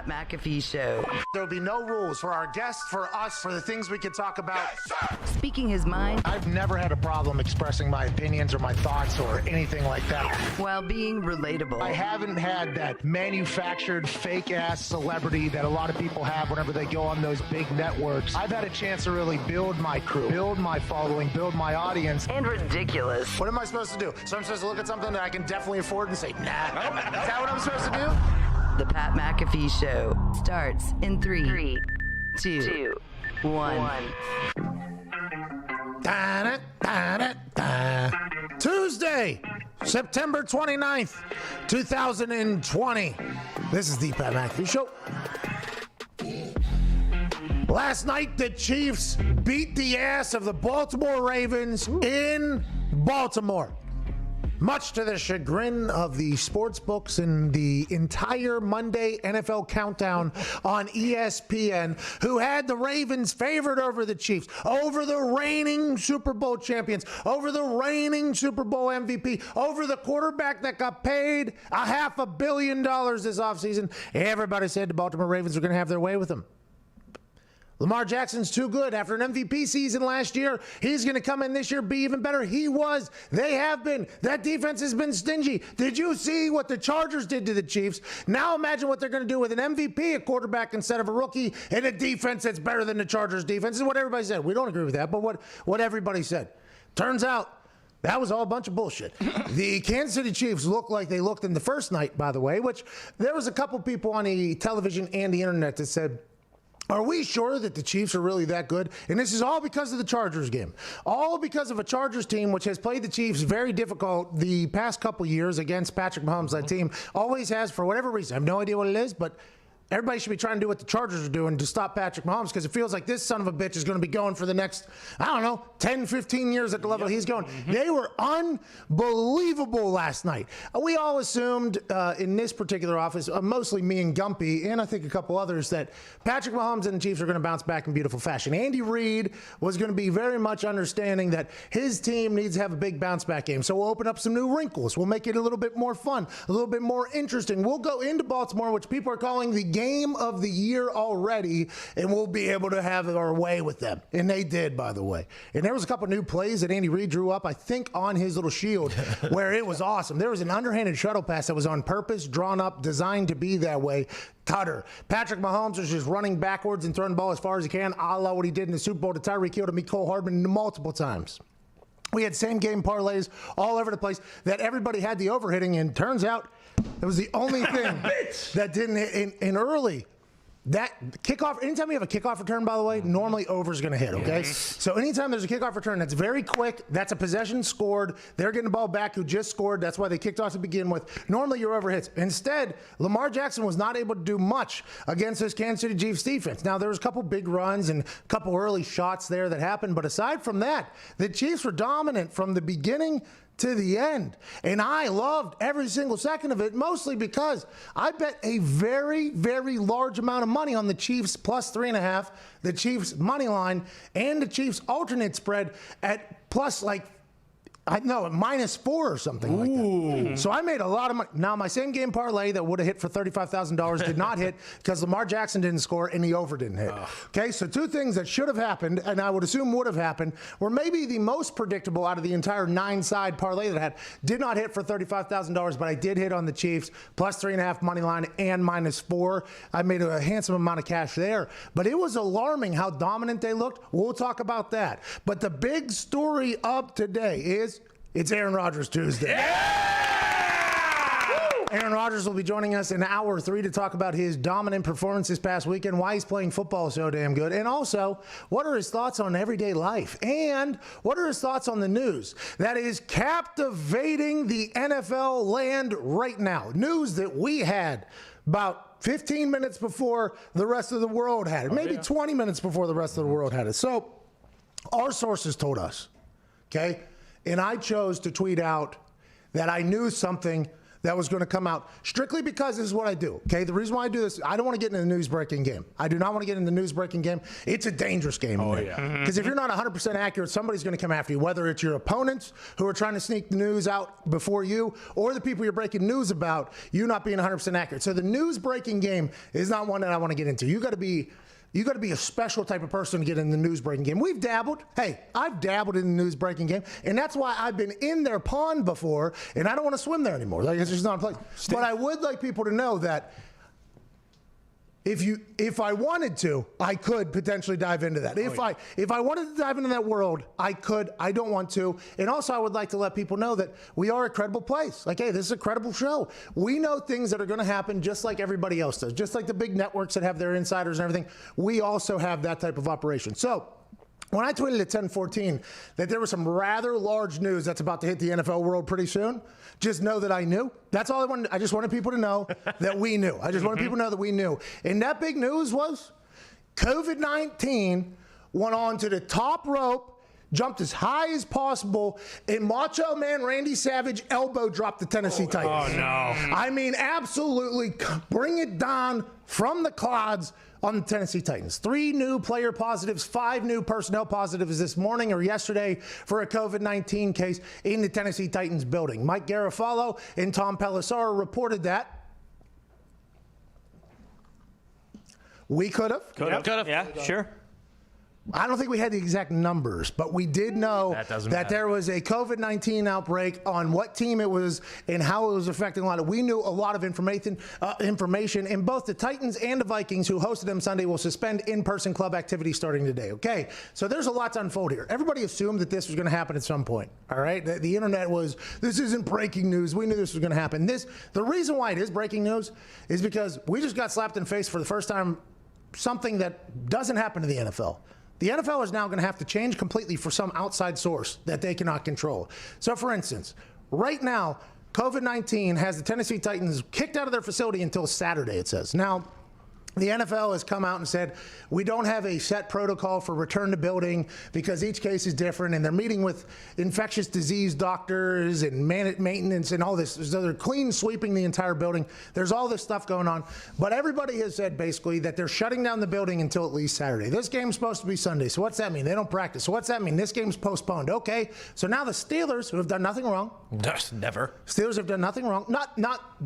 McAfee Show. There will be no rules for our guests, for us, for the things we can talk about. Yes, Speaking his mind I've never had a problem expressing my opinions or my thoughts or anything like that. while being relatable. I haven't had that manufactured fake-ass celebrity that a lot of people have whenever they go on those big networks. I've had a chance to really build my crew, build my following, build my audience. And ridiculous. What am I supposed to do? So I'm supposed to look at something that I can definitely afford and say, nah. Is that what I'm supposed to do? The Pat McAfee Show starts in 3, 2, 1. Tuesday, September 29th, 2020. This is the Pat McAfee Show. Last night, the Chiefs beat the ass of the Baltimore Ravens in Baltimore. Much to the chagrin of the sports books and the entire Monday NFL countdown on ESPN, who had the Ravens favored over the Chiefs, over the reigning Super Bowl champions, over the reigning Super Bowl MVP, over the quarterback that got paid $500 million this offseason. Everybody said the Baltimore Ravens were going to have their way with him. Lamar Jackson's too good. After an MVP season last year, he's going to come in this year, be even better. He was. They have been. That defense has been stingy. Did you see what the Chargers did to the Chiefs? Now imagine what they're going to do with an MVP, a quarterback instead of a rookie, and a defense that's better than the Chargers defense. This is what everybody said. We don't agree with that, but what everybody said. Turns out, that was all a bunch of bullshit. The Kansas City Chiefs looked like they looked in the first night, by the way, which there was a couple people on the television and the internet that said, are we sure that the Chiefs are really that good? And this is all because of the Chargers game. All because of a Chargers team which has played the Chiefs very difficult the past couple years against Patrick Mahomes. That team always has, for whatever reason. I have no idea what it is, but everybody should be trying to do what the Chargers are doing to stop Patrick Mahomes, because it feels like this son of a bitch is going to be going for the next, 10, 15 years at the level he's going. They were unbelievable last night. We all assumed in this particular office, mostly me and Gumpy, and I think a couple others, that Patrick Mahomes and the Chiefs are going to bounce back in beautiful fashion. Andy Reid was going to be very much understanding that his team needs to have a big bounce back game. So we'll open up some new wrinkles. We'll make it a little bit more fun, a little bit more interesting. We'll go into Baltimore, which people are calling the game of the year already, and we'll be able to have our way with them. And they did, by the way. And there was a couple new plays that Andy Reid drew up, I think, on his little shield, where it was awesome. There was an underhanded shuttle pass that was on purpose, drawn up, designed to be that way. Cutter. Patrick Mahomes was just running backwards and throwing the ball as far as he can, a la what he did in the Super Bowl to Tyreek Hill to Mecole Hardman multiple times. We had same game parlays all over the place that everybody had the overhitting, and turns out it was the only thing that didn't hit in early. That kickoff, anytime you have a kickoff return, by the way, normally over is going to hit, okay? So anytime there's a kickoff return that's very quick, that's a possession scored, they're getting the ball back who just scored, that's why they kicked off to begin with. Normally your over hits. Instead, Lamar Jackson was not able to do much against this Kansas City Chiefs defense. Now, there was a couple big runs and a couple early shots there that happened, but aside from that, the Chiefs were dominant from the beginning to the end. And I loved every single second of it, mostly because I bet a very, very large amount of money on the Chiefs plus 3.5, the Chiefs money line, and the Chiefs alternate spread at plus -4 or something like that. So I made a lot of money. Now, my same game parlay that would have hit for $35,000 did not hit because Lamar Jackson didn't score and the over didn't hit. Okay, so two things that should have happened, and I would assume would have happened, were maybe the most predictable out of the entire 9-side parlay that I had. Did not hit for $35,000, but I did hit on the Chiefs plus 3.5 money line and -4. I made a handsome amount of cash there, but it was alarming how dominant they looked. We'll talk about that. But the big story of today is it's Aaron Rodgers Tuesday. Aaron Rodgers will be joining us in hour 3 to talk about his dominant performance this past weekend, why he's playing football so damn good, and also what are his thoughts on everyday life, and what are his thoughts on the news that is captivating the NFL land right now. News that we had about 15 minutes before the rest of the world had it, maybe 20 minutes before the rest of the world had it. So our sources told us, okay? And I chose to tweet out that I knew something that was going to come out strictly because this is what I do. Okay, the reason why I do this, I don't want to get in the news breaking game. I do not want to get in the news breaking game. It's a dangerous game. Oh, yeah. Because if you're not 100% accurate, somebody's going to come after you, whether it's your opponents who are trying to sneak the news out before you, or the people you're breaking news about, you not being 100% accurate. So the news breaking game is not one that I want to get into. You got to be a special type of person to get in the news breaking game. We've dabbled. Hey, I've dabbled in the news breaking game, and that's why I've been in their pond before, and I don't want to swim there anymore. Like, it's just not a place. But I would like people to know that if I wanted to, I could potentially dive into that. If I wanted to dive into that world, I could. I don't want to. And also, I would like to let people know that we are a credible place. Like, hey, this is a credible show. We know things that are going to happen just like everybody else does. Just like the big networks that have their insiders and everything. We also have that type of operation. So when I tweeted at 10:14 that there was some rather large news that's about to hit the NFL world pretty soon, just know that I knew. That's all I wanted. I just wanted people to know that we knew. I just wanted people to know that we knew. And that big news was COVID-19 went on to the top rope, jumped as high as possible, and Macho Man Randy Savage elbow dropped the Tennessee Titans. Oh, no. I mean, absolutely bring it down from the clods on the Tennessee Titans. 3 new player positives, 5 new personnel positives this morning or yesterday for a COVID-19 case in the Tennessee Titans building. Mike Garafolo and Tom Pelissero reported that. We could have. Could have. Yeah, sure. I don't think we had the exact numbers, but we did know that there was a COVID-19 outbreak on what team it was and how it was affecting a lot of. We knew a lot of information, and both the Titans and the Vikings, who hosted them Sunday, will suspend in-person club activity starting today. Okay, so there's a lot to unfold here. Everybody assumed that this was going to happen at some point. All right, the internet was, this isn't breaking news. We knew this was going to happen. The reason why it is breaking news is because we just got slapped in the face for the first time something that doesn't happen to the NFL. The NFL is now going to have to change completely for some outside source that they cannot control. So, for instance, right now, COVID-19 has the Tennessee Titans kicked out of their facility until Saturday, it says. Now, the NFL has come out and said, we don't have a set protocol for return to building because each case is different, and they're meeting with infectious disease doctors and maintenance and all this. So they're clean sweeping the entire building. There's all this stuff going on. But everybody has said basically that they're shutting down the building until at least Saturday. This game's supposed to be Sunday. So what's that mean? They don't practice. So what's that mean? This game's postponed. Okay. So now the Steelers, who have done nothing wrong. Never. Steelers have done nothing wrong. Not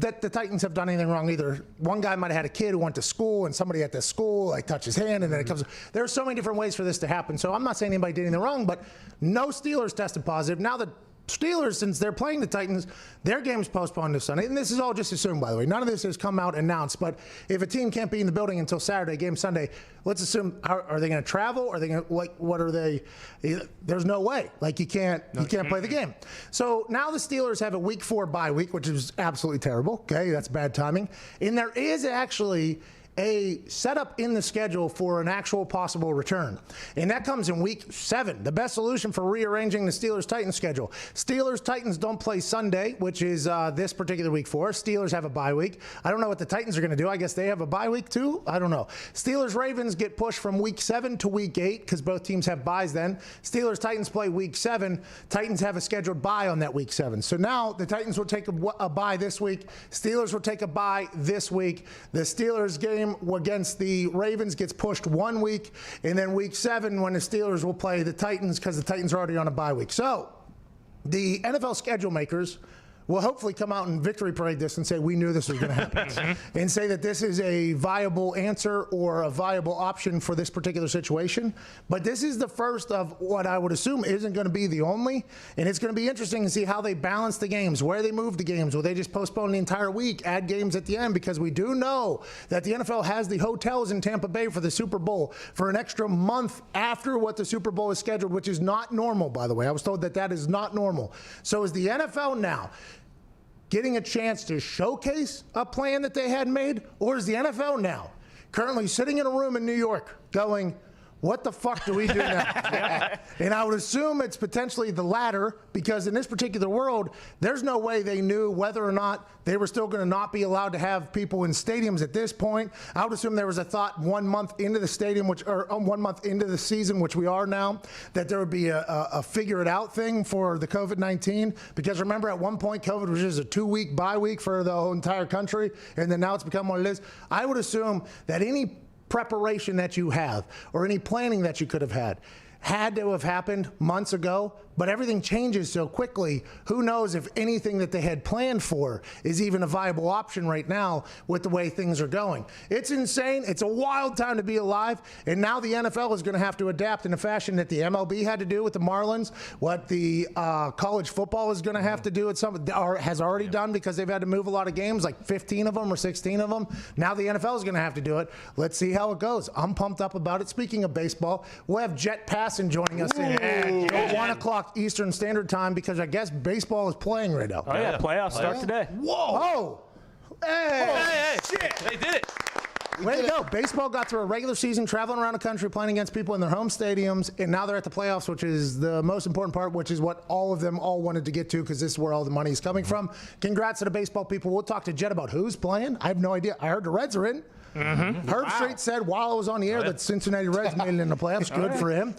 that the Titans have done anything wrong either. One guy might have had a kid who went to school, and somebody at the school like touched his hand, and then it comes. There are so many different ways for this to happen. So I'm not saying anybody did anything wrong, but no Steelers tested positive. Now the Steelers, since they're playing the Titans, their game is postponed to Sunday. And this is all just assumed, by the way. None of this has come out announced. But if a team can't be in the building until Saturday, game Sunday, let's assume, are they going to travel? Are they going to, like, what are they? There's no way. Like, you can't play the game. So now the Steelers have a week 4 bye week, which is absolutely terrible. Okay, that's bad timing. And there is actually a setup in the schedule for an actual possible return. And that comes in week 7. The best solution for rearranging the Steelers-Titans schedule. Steelers-Titans don't play Sunday, which is this particular week 4. Steelers have a bye week. I don't know what the Titans are going to do. I guess they have a bye week too? I don't know. Steelers-Ravens get pushed from week 7 to week 8 because both teams have byes then. Steelers-Titans play week 7. Titans have a scheduled bye on that week 7. So now the Titans will take a bye this week. Steelers will take a bye this week. The Steelers game against the Ravens gets pushed 1 week, and then week 7 when the Steelers will play the Titans because the Titans are already on a bye week. So the NFL schedule makers will hopefully come out and victory parade this and say we knew this was going to happen and say that this is a viable answer or a viable option for this particular situation. But this is the first of what I would assume isn't going to be the only, and it's going to be interesting to see how they balance the games, where they move the games. Will they just postpone the entire week, add games at the end? Because we do know that the NFL has the hotels in Tampa Bay for the Super Bowl for an extra month after what the Super Bowl is scheduled, which is not normal, by the way. I was told that that is not normal. So is the NFL now getting a chance to showcase a plan that they had made? Or is the NFL now currently sitting in a room in New York going, what the fuck do we do now? And I would assume it's potentially the latter, because in this particular world, there's no way they knew whether or not they were still going to not be allowed to have people in stadiums at this point. I would assume there was a thought 1 month into the stadium, or 1 month into the season, which we are now, that there would be a figure it out thing for the COVID-19. Because remember, at one point, COVID was just a 2-week bye week for the whole entire country, and then now it's become what it is. I would assume that any preparation that you have or any planning that you could have had to have happened months ago, but everything changes so quickly. Who knows if anything that they had planned for is even a viable option right now with the way things are going. It's insane. It's a wild time to be alive. And now the NFL is going to have to adapt in a fashion that the MLB had to do with the Marlins, what the college football is going to have to do at some, or has already done, because they've had to move a lot of games, like 15 of them or 16 of them. Now the NFL is going to have to do it. Let's see how it goes. I'm pumped up about it. Speaking of baseball, we'll have Jet Passon joining us at 1 o'clock Eastern Standard Time, because I guess baseball is playing right now. Oh, yeah. Playoffs start today. Whoa. Hey. Shit. They did it. Way to go. Baseball got through a regular season, traveling around the country, playing against people in their home stadiums, and now they're at the playoffs, which is the most important part, which is what all of them wanted to get to, because this is where all the money is coming from. Congrats to the baseball people. We'll talk to Jet about who's playing. I have no idea. I heard the Reds are in. Herb Street said while I was on the air that Cincinnati Reds made it in the playoffs. Good for him.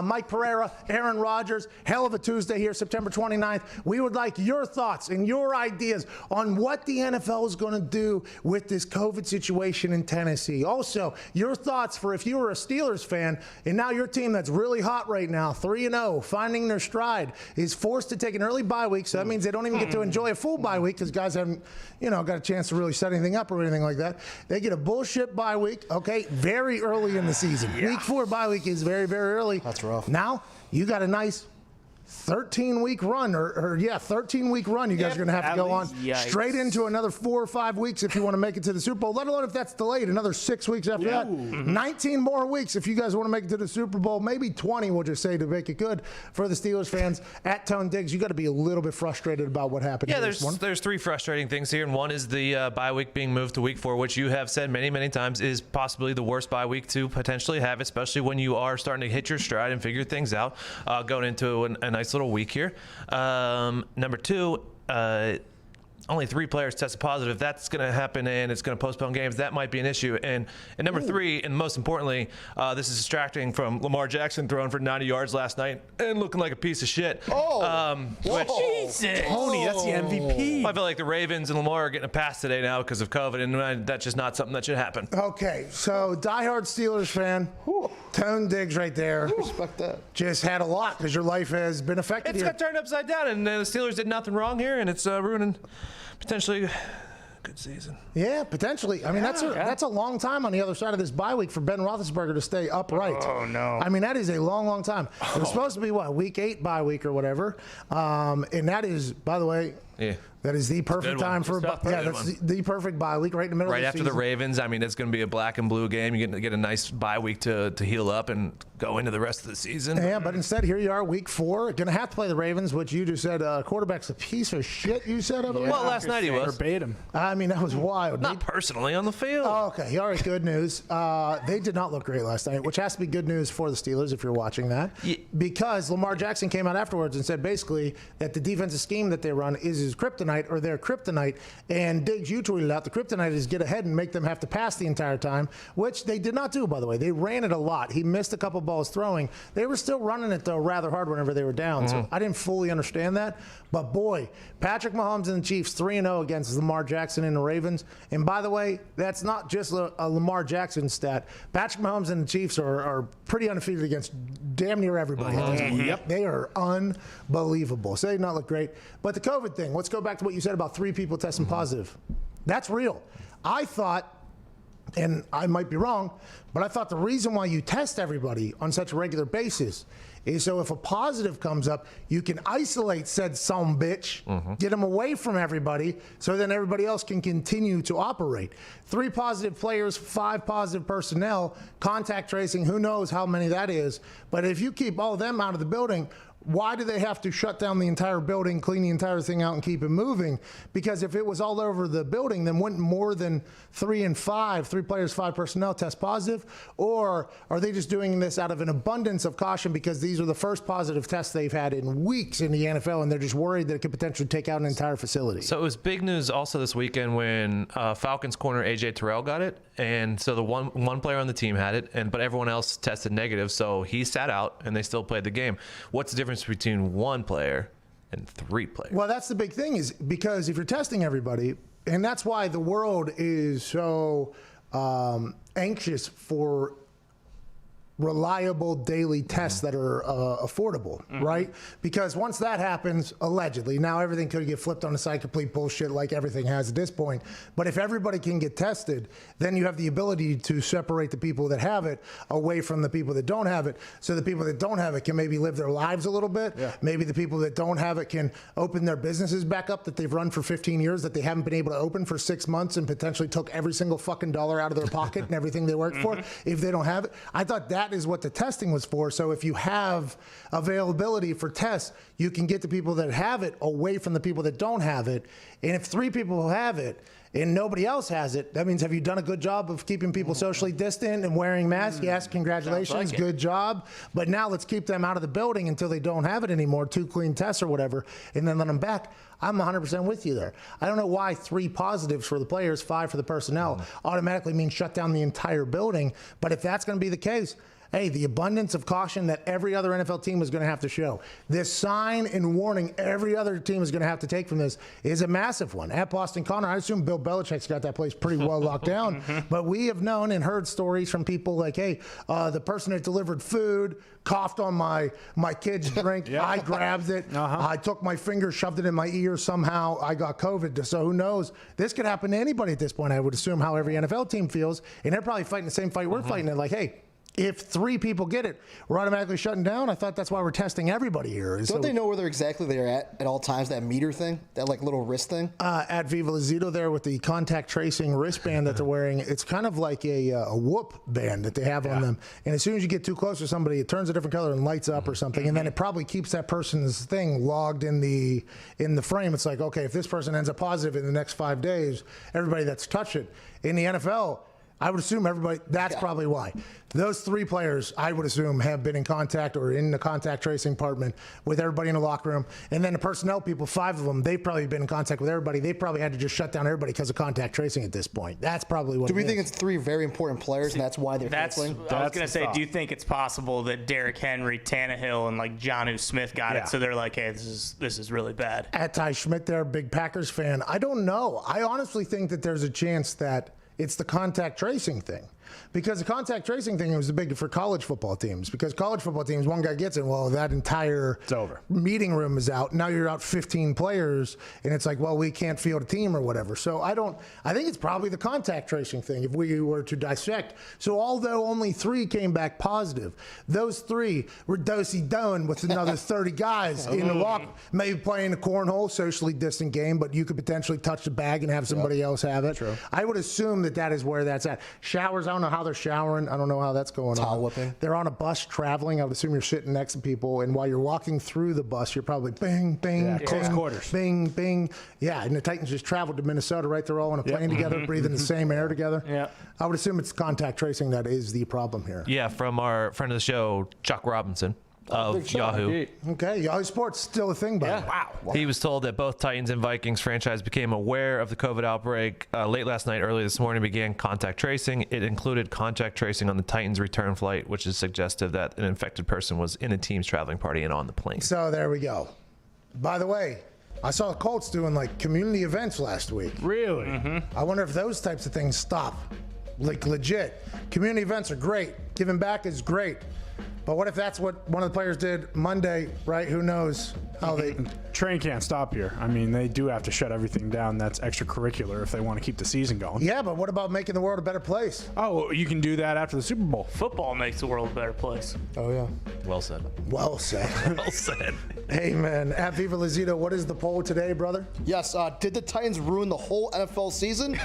Mike Pereira, Aaron Rodgers, hell of a Tuesday here, September 29th. We would like your thoughts and your ideas on what the NFL is going to do with this COVID situation in Tennessee. Also, your thoughts for if you were a Steelers fan and now your team that's really hot right now, 3-0, finding their stride, is forced to take an early bye week. So that means they don't even get to enjoy a full bye week, because guys haven't, got a chance to really set anything up or anything like that. They get a bullshit bye week, okay, very early in the season. Week 4 bye week is very, very early. That's rough. Now, you got a nice 13-week run, 13-week run you guys are going to have to go on straight into another 4 or 5 weeks if you want to make it to the Super Bowl, let alone if that's delayed, another 6 weeks after that. 19 more weeks if you guys want to make it to the Super Bowl, maybe 20, we'll just say, to make it good for the Steelers fans. At Tone Diggs, you got to be a little bit frustrated about what happened. Yeah, there's 3 frustrating things here, and one is the bye week being moved to week 4, which you have said many, many times is possibly the worst bye week to potentially have, especially when you are starting to hit your stride and figure things out, going into a nice little week here. Number 2, only 3 players tested positive. That's going to happen, and it's going to postpone games. That might be an issue. And number 3, and most importantly, this is distracting from Lamar Jackson throwing for 90 yards last night and looking like a piece of shit. Jesus. Tony, that's the MVP. I feel like the Ravens and Lamar are getting a pass today now because of COVID, and that's just not something that should happen. Okay, so diehard Steelers fan, Tone Diggs right there. Respect that. Just had a lot, because your life has been affected It's here. got turned upside down, and the Steelers did nothing wrong here, and it's ruining potentially a good season. Yeah, potentially. I mean, that's a long time on the other side of this bye week for Ben Roethlisberger to stay upright. Oh, no. I mean, that is a long, long time. It was supposed to be, week 8 bye week or whatever. And that is, by the way, that is the perfect time for that's the perfect bye week right in the middle of the season. Right after the Ravens. I mean, it's going to be a black and blue game. You're going to get a nice bye week to heal up and go into the rest of the season. Yeah, but instead, here you are, week 4. Going to have to play the Ravens, which you just said quarterback's a piece of shit, you said? Well, last night he was. Verbatim. I mean, that was wild. Not personally on the field. Oh, okay. All right, good news. They did not look great last night, which has to be good news for the Steelers if you're watching that. Yeah. Because Lamar Jackson came out afterwards and said basically that the defensive scheme that they run is his kryptonite, or their kryptonite. And Diggs, you tweeted out the kryptonite is get ahead and make them have to pass the entire time, which they did not do, by the way. They ran it a lot. He missed a couple balls throwing. They were still running it, though, rather hard whenever they were down. So I didn't fully understand that. But, boy, Patrick Mahomes and the Chiefs 3-0 against Lamar Jackson and the Ravens. And, by the way, that's not just a Lamar Jackson stat. Patrick Mahomes and the Chiefs are pretty undefeated against damn near everybody. Yep. They are unbelievable. So they did not look great. But the COVID thing, let's go back to what you said about 3 people testing positive. That's real. I thought, and I might be wrong, but I thought the reason why you test everybody on such a regular basis is so if a positive comes up, you can isolate said bitch, get them away from everybody, so then everybody else can continue to operate. 3 positive players, 5 positive personnel, contact tracing, who knows how many that is. But if you keep all of them out of the building, why do they have to shut down the entire building, clean the entire thing out, and keep it moving? Because if it was all over the building, then wouldn't more than 3 players, 5 personnel test positive? Or are they just doing this out of an abundance of caution because these are the first positive tests they've had in weeks in the NFL, and they're just worried that it could potentially take out an entire facility? So it was big news also this weekend when Falcons corner AJ Terrell got it, and so the one player on the team had it, but everyone else tested negative, so he sat out and they still played the game. What's the difference between 1 player and 3 players? Well, that's the big thing, is because if you're testing everybody, and that's why the world is so anxious for reliable daily tests that are affordable, right? Because once that happens, allegedly, now everything could get flipped on the side, complete bullshit like everything has at this point. But if everybody can get tested, then you have the ability to separate the people that have it away from the people that don't have it. So the people that don't have it can maybe live their lives a little bit. Yeah. Maybe the people that don't have it can open their businesses back up that they've run for 15 years that they haven't been able to open for 6 months and potentially took every single fucking dollar out of their pocket and everything they worked for if they don't have it. I thought that is what the testing was for. So if you have availability for tests, you can get the people that have it away from the people that don't have it. And if 3 people have it and nobody else has it, that means, have you done a good job of keeping people socially distant and wearing masks? Yes, congratulations, like good job. But now let's keep them out of the building until they don't have it anymore, 2 clean tests or whatever, and then let them back. I'm 100% with you there. I don't know why 3 positives for the players, 5 for the personnel automatically means shut down the entire building. But if that's going to be the case, hey, the abundance of caution that every other NFL team is going to have to show, this sign and warning every other team is going to have to take from this is a massive one. At Boston Connor, I assume Bill Belichick's got that place pretty well locked down. But we have known and heard stories from people like, hey, the person that delivered food coughed on my kid's drink. I grabbed it. I took my finger, shoved it in my ear. Somehow I got COVID. So who knows? This could happen to anybody at this point, I would assume, how every NFL team feels. And they're probably fighting the same fight we're fighting. They're like, hey, if 3 people get it, we're automatically shutting down. I thought that's why we're testing everybody here. Don't they know where they're exactly at all times, that meter thing, that like little wrist thing? At Viva Lazito there with the contact tracing wristband that they're wearing, it's kind of like a whoop band that they have on them. And as soon as you get too close to somebody, it turns a different color and lights up or something. And then it probably keeps that person's thing logged in the frame. It's like, okay, if this person ends up positive in the next 5 days, everybody that's touched it. In the NFL, I would assume everybody, that's probably why. Those 3 players, I would assume, have been in contact or in the contact tracing department with everybody in the locker room. And then the personnel people, 5 of them, they've probably been in contact with everybody. They probably had to just shut down everybody because of contact tracing at this point. That's probably what Do we think it's 3 very important players, and that's why they're canceling? I was going to say, do you think it's possible that Derrick Henry, Tannehill, and like Jonnu Smith got it, so they're like, hey, this is really bad? At Ty Schmidt there, big Packers fan. I don't know. I honestly think that there's a chance that it's the contact tracing thing. Because the contact tracing thing was big for college football teams. Because college football teams, one guy gets it, well, that entire meeting room is out. Now you're out 15 players, and it's like, well, we can't field a team or whatever. So I think it's probably the contact tracing thing if we were to dissect. So although only 3 came back positive, those 3 were dosey-doing with another 30 guys in the locker, maybe playing a cornhole, socially distant game, but you could potentially touch the bag and have somebody else have it. True. I would assume that is where that's at. Showers, I don't know how they're showering. I don't know how that's going on. Towel whipping. They're on a bus traveling. I would assume you're sitting next to people, and while you're walking through the bus, you're probably bing, bing, close quarters. Bing, bing. Yeah, and the Titans just traveled to Minnesota, right? They're all on a plane together, breathing the same air together. Yeah. I would assume it's contact tracing that is the problem here. Yeah, from our friend of the show, Chuck Robinson of Yahoo. Okay, Yahoo Sports still a thing, by the way. Wow. He was told that both Titans and Vikings franchise became aware of the COVID outbreak late last night, early this morning, began contact tracing. It included contact tracing on the Titans' return flight, which is suggestive that an infected person was in a team's traveling party and on the plane. So there we go. By the way, I saw the Colts doing like community events last week. Really? I wonder if those types of things stop. Like legit. Community events are great. Giving back is great. But what if that's what one of the players did Monday, right? Who knows how they... Train can't stop here. I mean, they do have to shut everything down that's extracurricular if they want to keep the season going. Yeah, but what about making the world a better place? Oh, you can do that after the Super Bowl. Football makes the world a better place. Oh, yeah. Well said. Well said. Well said. Hey, man. At Viva Lazito, what is the poll today, brother? Yes. Did the Titans ruin the whole NFL season?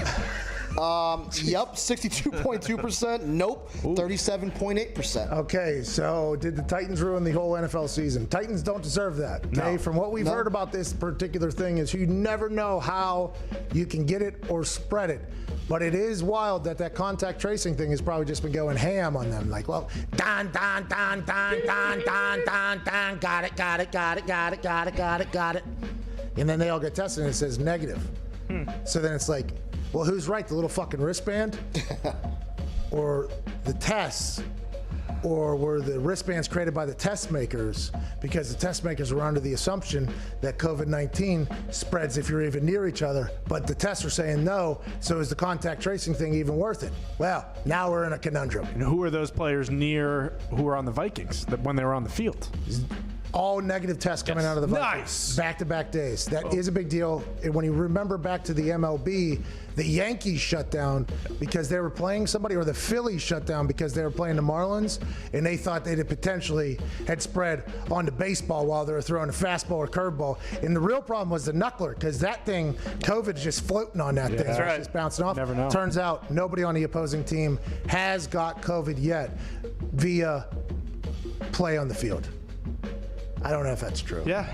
Yep, 62.2%. Nope, 37.8%. Okay, so did the Titans ruin the whole NFL season? Titans don't deserve that. Okay, from what we've heard about this particular thing is you never know how you can get it or spread it. But it is wild that contact tracing thing has probably just been going ham on them. Like, well, got it. And then they all get tested and it says negative. So then it's like, well, who's right? The little fucking wristband? Or the tests? Or were the wristbands created by the test makers because the test makers were under the assumption that COVID-19 spreads if you're even near each other, but the tests are saying no, so is the contact tracing thing even worth it? Well, now we're in a conundrum. And who are those players near who were on the Vikings when they were on the field? All negative tests coming out of the Vikings. Nice. Back-to-back days. That is a big deal. And when you remember back to the MLB, the Yankees shut down because they were playing somebody, or the Phillies shut down because they were playing the Marlins, and they thought they potentially had spread onto baseball while they were throwing a fastball or curveball. And the real problem was the knuckler, because that thing, COVID is just floating on that thing. That's It's just bouncing off. Never know. Turns out nobody on the opposing team has got COVID yet via play on the field. I don't know if that's true. Yeah.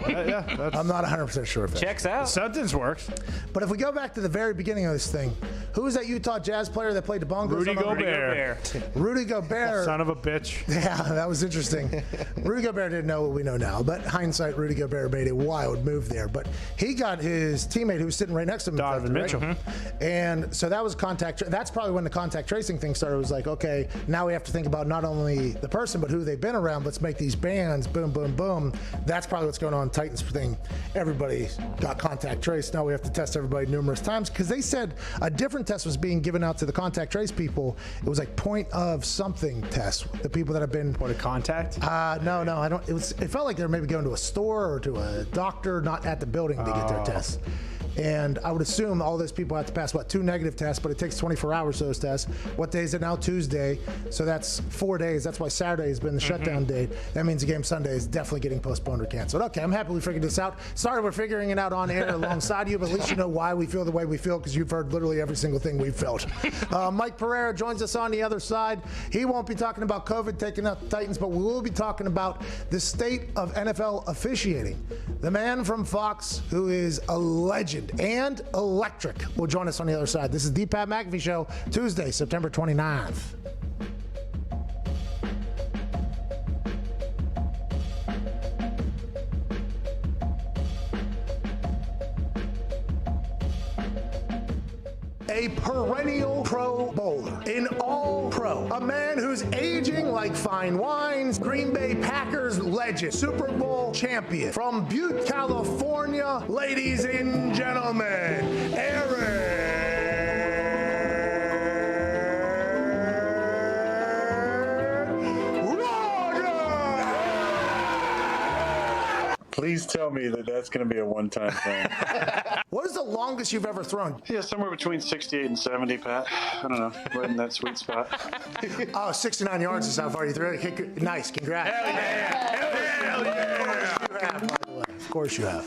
I'm not 100% sure if that's true. Checks out. Sentence works. But if we go back to the very beginning of this thing, who was that Utah Jazz player that played the bongos? Rudy on the- Gobert. Rudy Gobert. Son of a bitch. Yeah, that was interesting. Rudy Gobert didn't know what we know now, but hindsight, Rudy Gobert made a wild move there. But he got his teammate who was sitting right next to him. Donovan Mitchell. Right? And so that was contact. That's probably when the contact tracing thing started. It was like, okay, now we have to think about not only the person, but who they've been around. Let's make these bands, boom, boom, boom. That's probably what's going on in Titans thing. Everybody got contact traced. Now we have to test everybody numerous times because they said a different test was being given out to the contact trace people. It was like point of something test. The people that have been Point of contact? no, I don't. It felt like they were maybe going to a store or to a doctor, not at the building to get their tests. And I would assume all those people have to pass, 2 negative tests, but it takes 24 hours, those tests. What day is it now? Tuesday. So that's 4 days. That's why Saturday has been the shutdown date. That means the game Sunday is definitely getting postponed or canceled. Okay, I'm happy we figured this out. Sorry we're figuring it out on air alongside you, but at least you know why we feel the way we feel because you've heard literally every single thing we've felt. Mike Pereira joins us on the other side. He won't be talking about COVID taking out the Titans, but we will be talking about the state of NFL officiating. The man from Fox, who is a legend and electric, will join us on the other side. This is the Pat McAfee Show, Tuesday, September 29th. A perennial Pro Bowler, an all-pro, a man who's aging like fine wines, Green Bay Packers legend, Super Bowl champion, from Butte, California, ladies and gentlemen, Aaron Rodgers! Please tell me that that's going to be a one-time thing. What is the longest you've ever thrown? Yeah, somewhere between 68 and 70, Pat. I don't know, right in that sweet spot. 69 yards is how far you threw it. Nice, congrats. Hell yeah! Of course you have, by the way. Of course you have.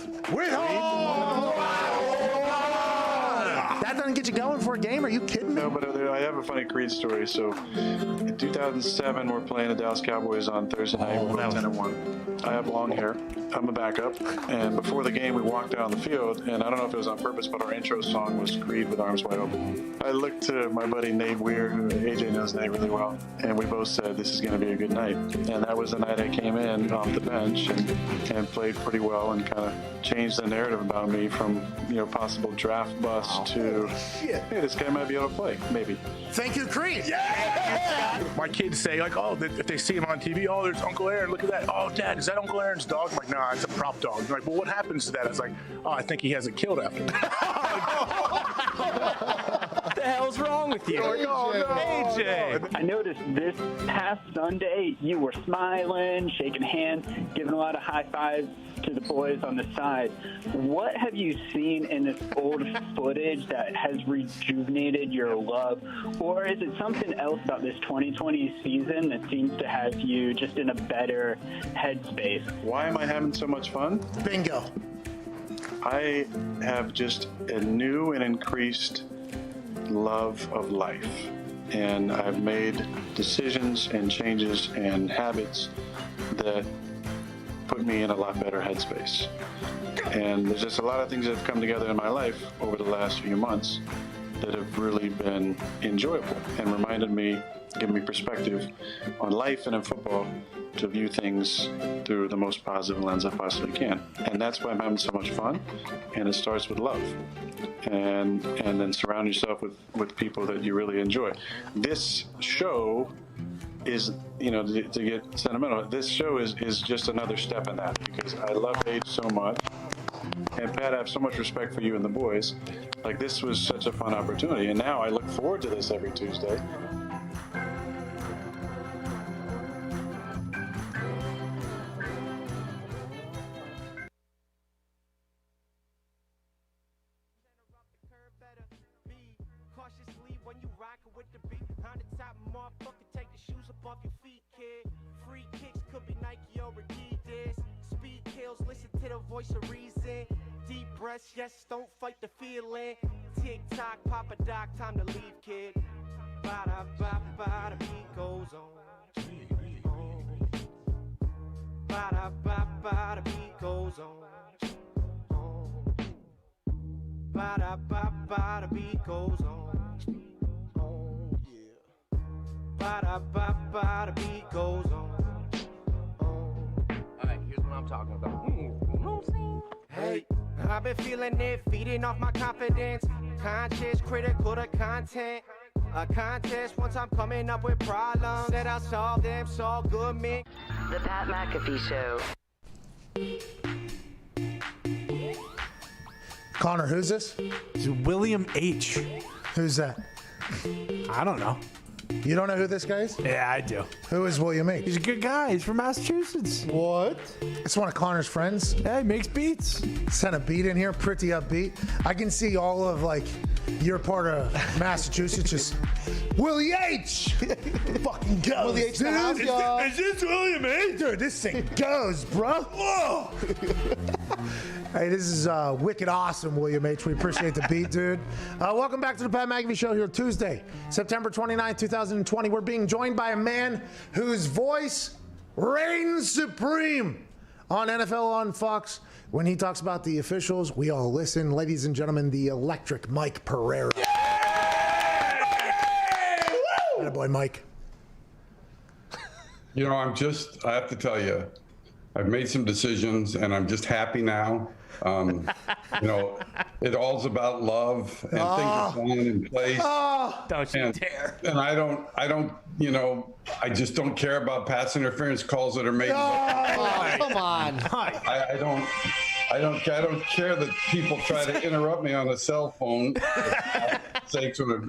That doesn't get you going for a game? Are you kidding me? No, but I have a funny Creed story. So, in 2007, we're playing the Dallas Cowboys on Thursday night. We're 10-1. I have long hair. I'm a backup. And before the game, we walked out on the field, and I don't know if it was on purpose, but our intro song was Creed with Arms Wide Open. I looked to my buddy Nate Weir, who AJ knows Nate really well, and we both said this is going to be a good night. And that was the night I came in off the bench and played pretty well and kind of changed the narrative about me from, possible draft bust to, hey, this guy might be able to play, maybe. Thank you, Creed. My kids say, like, oh, if they see him on TV, oh, there's Uncle Aaron, look at that. Oh, Dad, is that Uncle Aaron's dog? I'm like, nah, it's a prop dog. They're like, well, what happens to that? I was like, oh, I think he has it killed after. What the hell's wrong with you? AJ. I noticed this past Sunday you were smiling, shaking hands, giving a lot of high fives to the boys on the side. What have you seen in this old footage that has rejuvenated your love? Or is it something else about this 2020 season that seems to have you just in a better headspace? Why am I having so much fun? Bingo. I have just a new and increased love of life. And I've made decisions and changes and habits that put me in a lot better headspace. And there's just a lot of things that have come together in my life over the last few months that have really been enjoyable and reminded me, given me perspective on life and in football to view things through the most positive lens I possibly can. And that's why I'm having so much fun. And it starts with love. And then surround yourself with people that you really enjoy. This show is, to get sentimental, this show is just another step in that, because I love Age so much. And Pat, I have so much respect for you and the boys. Like, this was such a fun opportunity. And now I look forward to this every Tuesday. Voice of reason, deep breaths, yes, don't fight the feeling. Tick tock, Papa Doc, time to leave, kid. Ba ba ba, the beat goes on. Ba ba ba, the beat goes on. Ba ba ba, the beat goes on. Yeah. Ba ba ba, the beat goes on. All right, here's what I'm talking about. Hey, I've been feeling it, feeding off my confidence. Conscious, critical to content. A contest once I'm coming up with problems. Said I'll solve them, so all good, man. The Pat McAfee Show. Connor, who's this? It's William H. Who's that? I don't know. You don't know who this guy is? Yeah, I do. Who is William H? He's a good guy. He's from Massachusetts. What? It's one of Connor's friends. Yeah, he makes beats. Sent a beat in here, pretty upbeat. I can see all of, your part of Massachusetts just, Willie H! Fucking goes, Willie H. The house, y'all. Is this William H? Dude, this thing goes, bro. Whoa! Hey, this is wicked awesome, William H. We appreciate the beat, dude. Welcome back to the Pat McAfee Show here Tuesday, September 29th, 2020. We're being joined by a man whose voice reigns supreme on NFL on Fox. When he talks about the officials, we all listen. Ladies and gentlemen, the electric Mike Pereira. Yeah! Atta boy, Mike. I have to tell you, I've made some decisions and I'm just happy now. It all's about love and things are falling in place. Don't you dare. And I just don't care about pass interference calls that are made. Come on. I don't care that people try to interrupt me on a cell phone.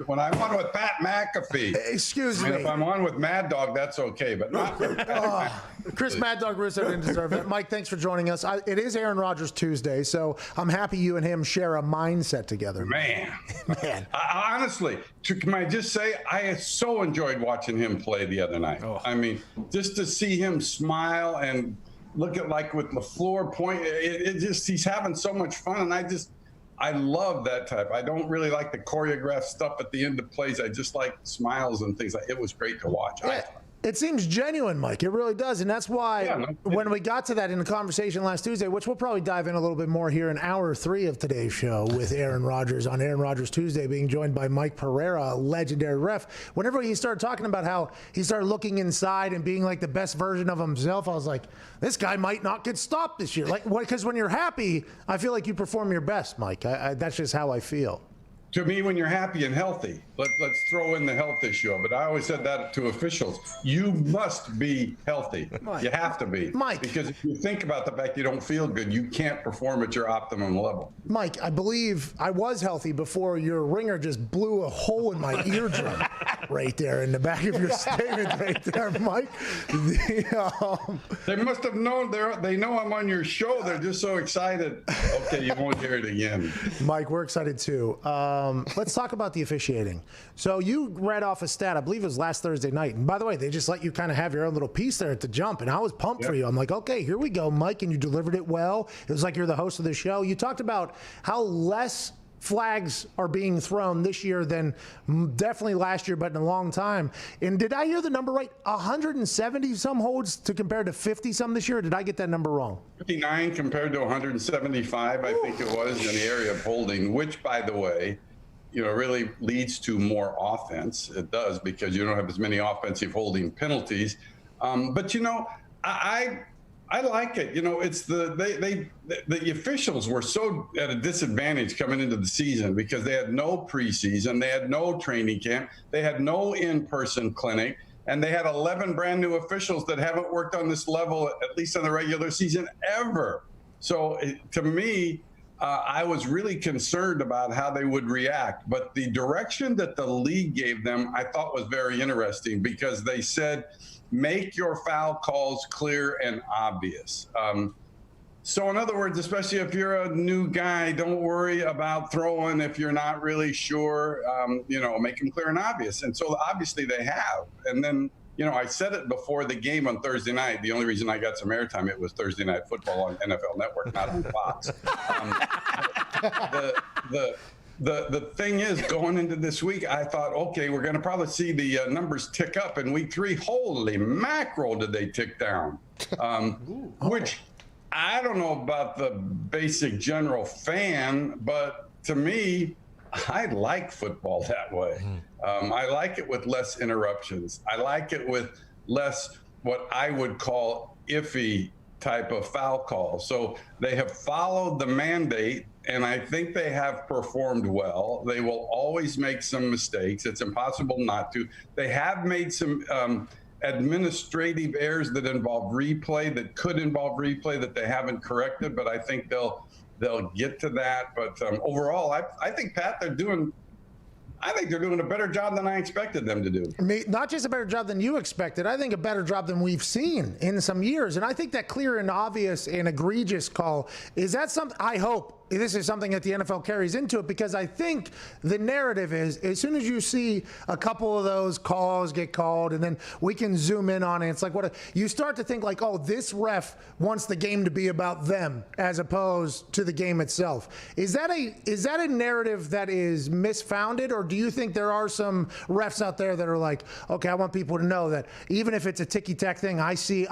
When I'm on with Pat McAfee. Excuse me. If I'm on with Mad Dog, that's okay, but not with Pat Chris Mad Dog Russo didn't deserve it. Mike, thanks for joining us. It is Aaron Rodgers Tuesday, so I'm happy you and him share a mindset together. Man. Honestly, can I just say, I so enjoyed watching him play the other night. I mean, just to see him smile and look at with LaFleur point, he's having so much fun, and I love that type. I don't really like the choreographed stuff at the end of plays. I just like smiles and things. It was great to watch. Yeah. It seems genuine, Mike. It really does. And that's why when we got to that in the conversation last Tuesday, which we'll probably dive in a little bit more here in hour 3 of today's show with Aaron Rodgers on Aaron Rodgers Tuesday, being joined by Mike Pereira, a legendary ref. Whenever he started talking about how he started looking inside and being the best version of himself, I was like, this guy might not get stopped this year. Because when you're happy, I feel like you perform your best, Mike. That's just how I feel. To me, when you're happy and healthy, let's throw in the health issue of it. I always said that to officials. You must be healthy. Mike. You have to be. Mike. Because if you think about the fact you don't feel good, you can't perform at your optimum level. Mike, I believe I was healthy before your ringer just blew a hole in my eardrum right there in the back of your statement right there, Mike. They must have known. They know I'm on your show. They're just so excited. Okay, you won't hear it again. Mike, we're excited too. Let's talk about the officiating. So you read off a stat, I believe it was last Thursday night. And by the way, they just let you kind of have your own little piece there at the jump. And I was pumped for you. I'm like, okay, here we go, Mike. And you delivered it well. It was like you're the host of the show. You talked about how less flags are being thrown this year than definitely last year, but in a long time. And did I hear the number right? 170 some holds to compare to 50 some this year? Or did I get that number wrong? 59 compared to 175, I think it was, in the area of holding, which, by the way, really leads to more offense. It does, because you don't have as many offensive holding penalties. But I like it. It's the officials were so at a disadvantage coming into the season because they had no preseason, they had no training camp, they had no in-person clinic, and they had 11 brand new officials that haven't worked on this level, at least in the regular season, ever. So to me, I was really concerned about how they would react. But the direction that the league gave them, I thought was very interesting, because they said, make your foul calls clear and obvious. So in other words, especially if you're a new guy, don't worry about throwing if you're not really sure, make them clear and obvious. And so obviously they have. And then, I said it before the game on Thursday night. The only reason I got some airtime, it was Thursday Night Football on NFL Network, not on Fox. The thing is, going into this week, I thought, okay, we're going to probably see the numbers tick up in week 3. Holy mackerel, did they tick down? Which I don't know about the basic general fan, but to me, I like football that way. I like it with less interruptions. I like it with less what I would call iffy type of foul calls. So they have followed the mandate, and I think they have performed well. They will always make some mistakes. It's impossible not to. They have made some administrative errors that involve replay, that could involve replay, that they haven't corrected, but I think they'll get to that. But overall, I think, Pat, they're doing a better job than I expected them to do. Not just a better job than you expected. I think a better job than we've seen in some years. And I think that clear and obvious and egregious call, is that something, I hope this is something that the NFL carries into it, because I think the narrative is, as soon as you see a couple of those calls get called, and then we can zoom in on it, it's like, you start to think like, oh, this ref wants the game to be about them as opposed to the game itself. Is that a narrative that is misfounded, or do you think there are some refs out there that are like, okay, I want people to know that even if it's a ticky-tack thing, I see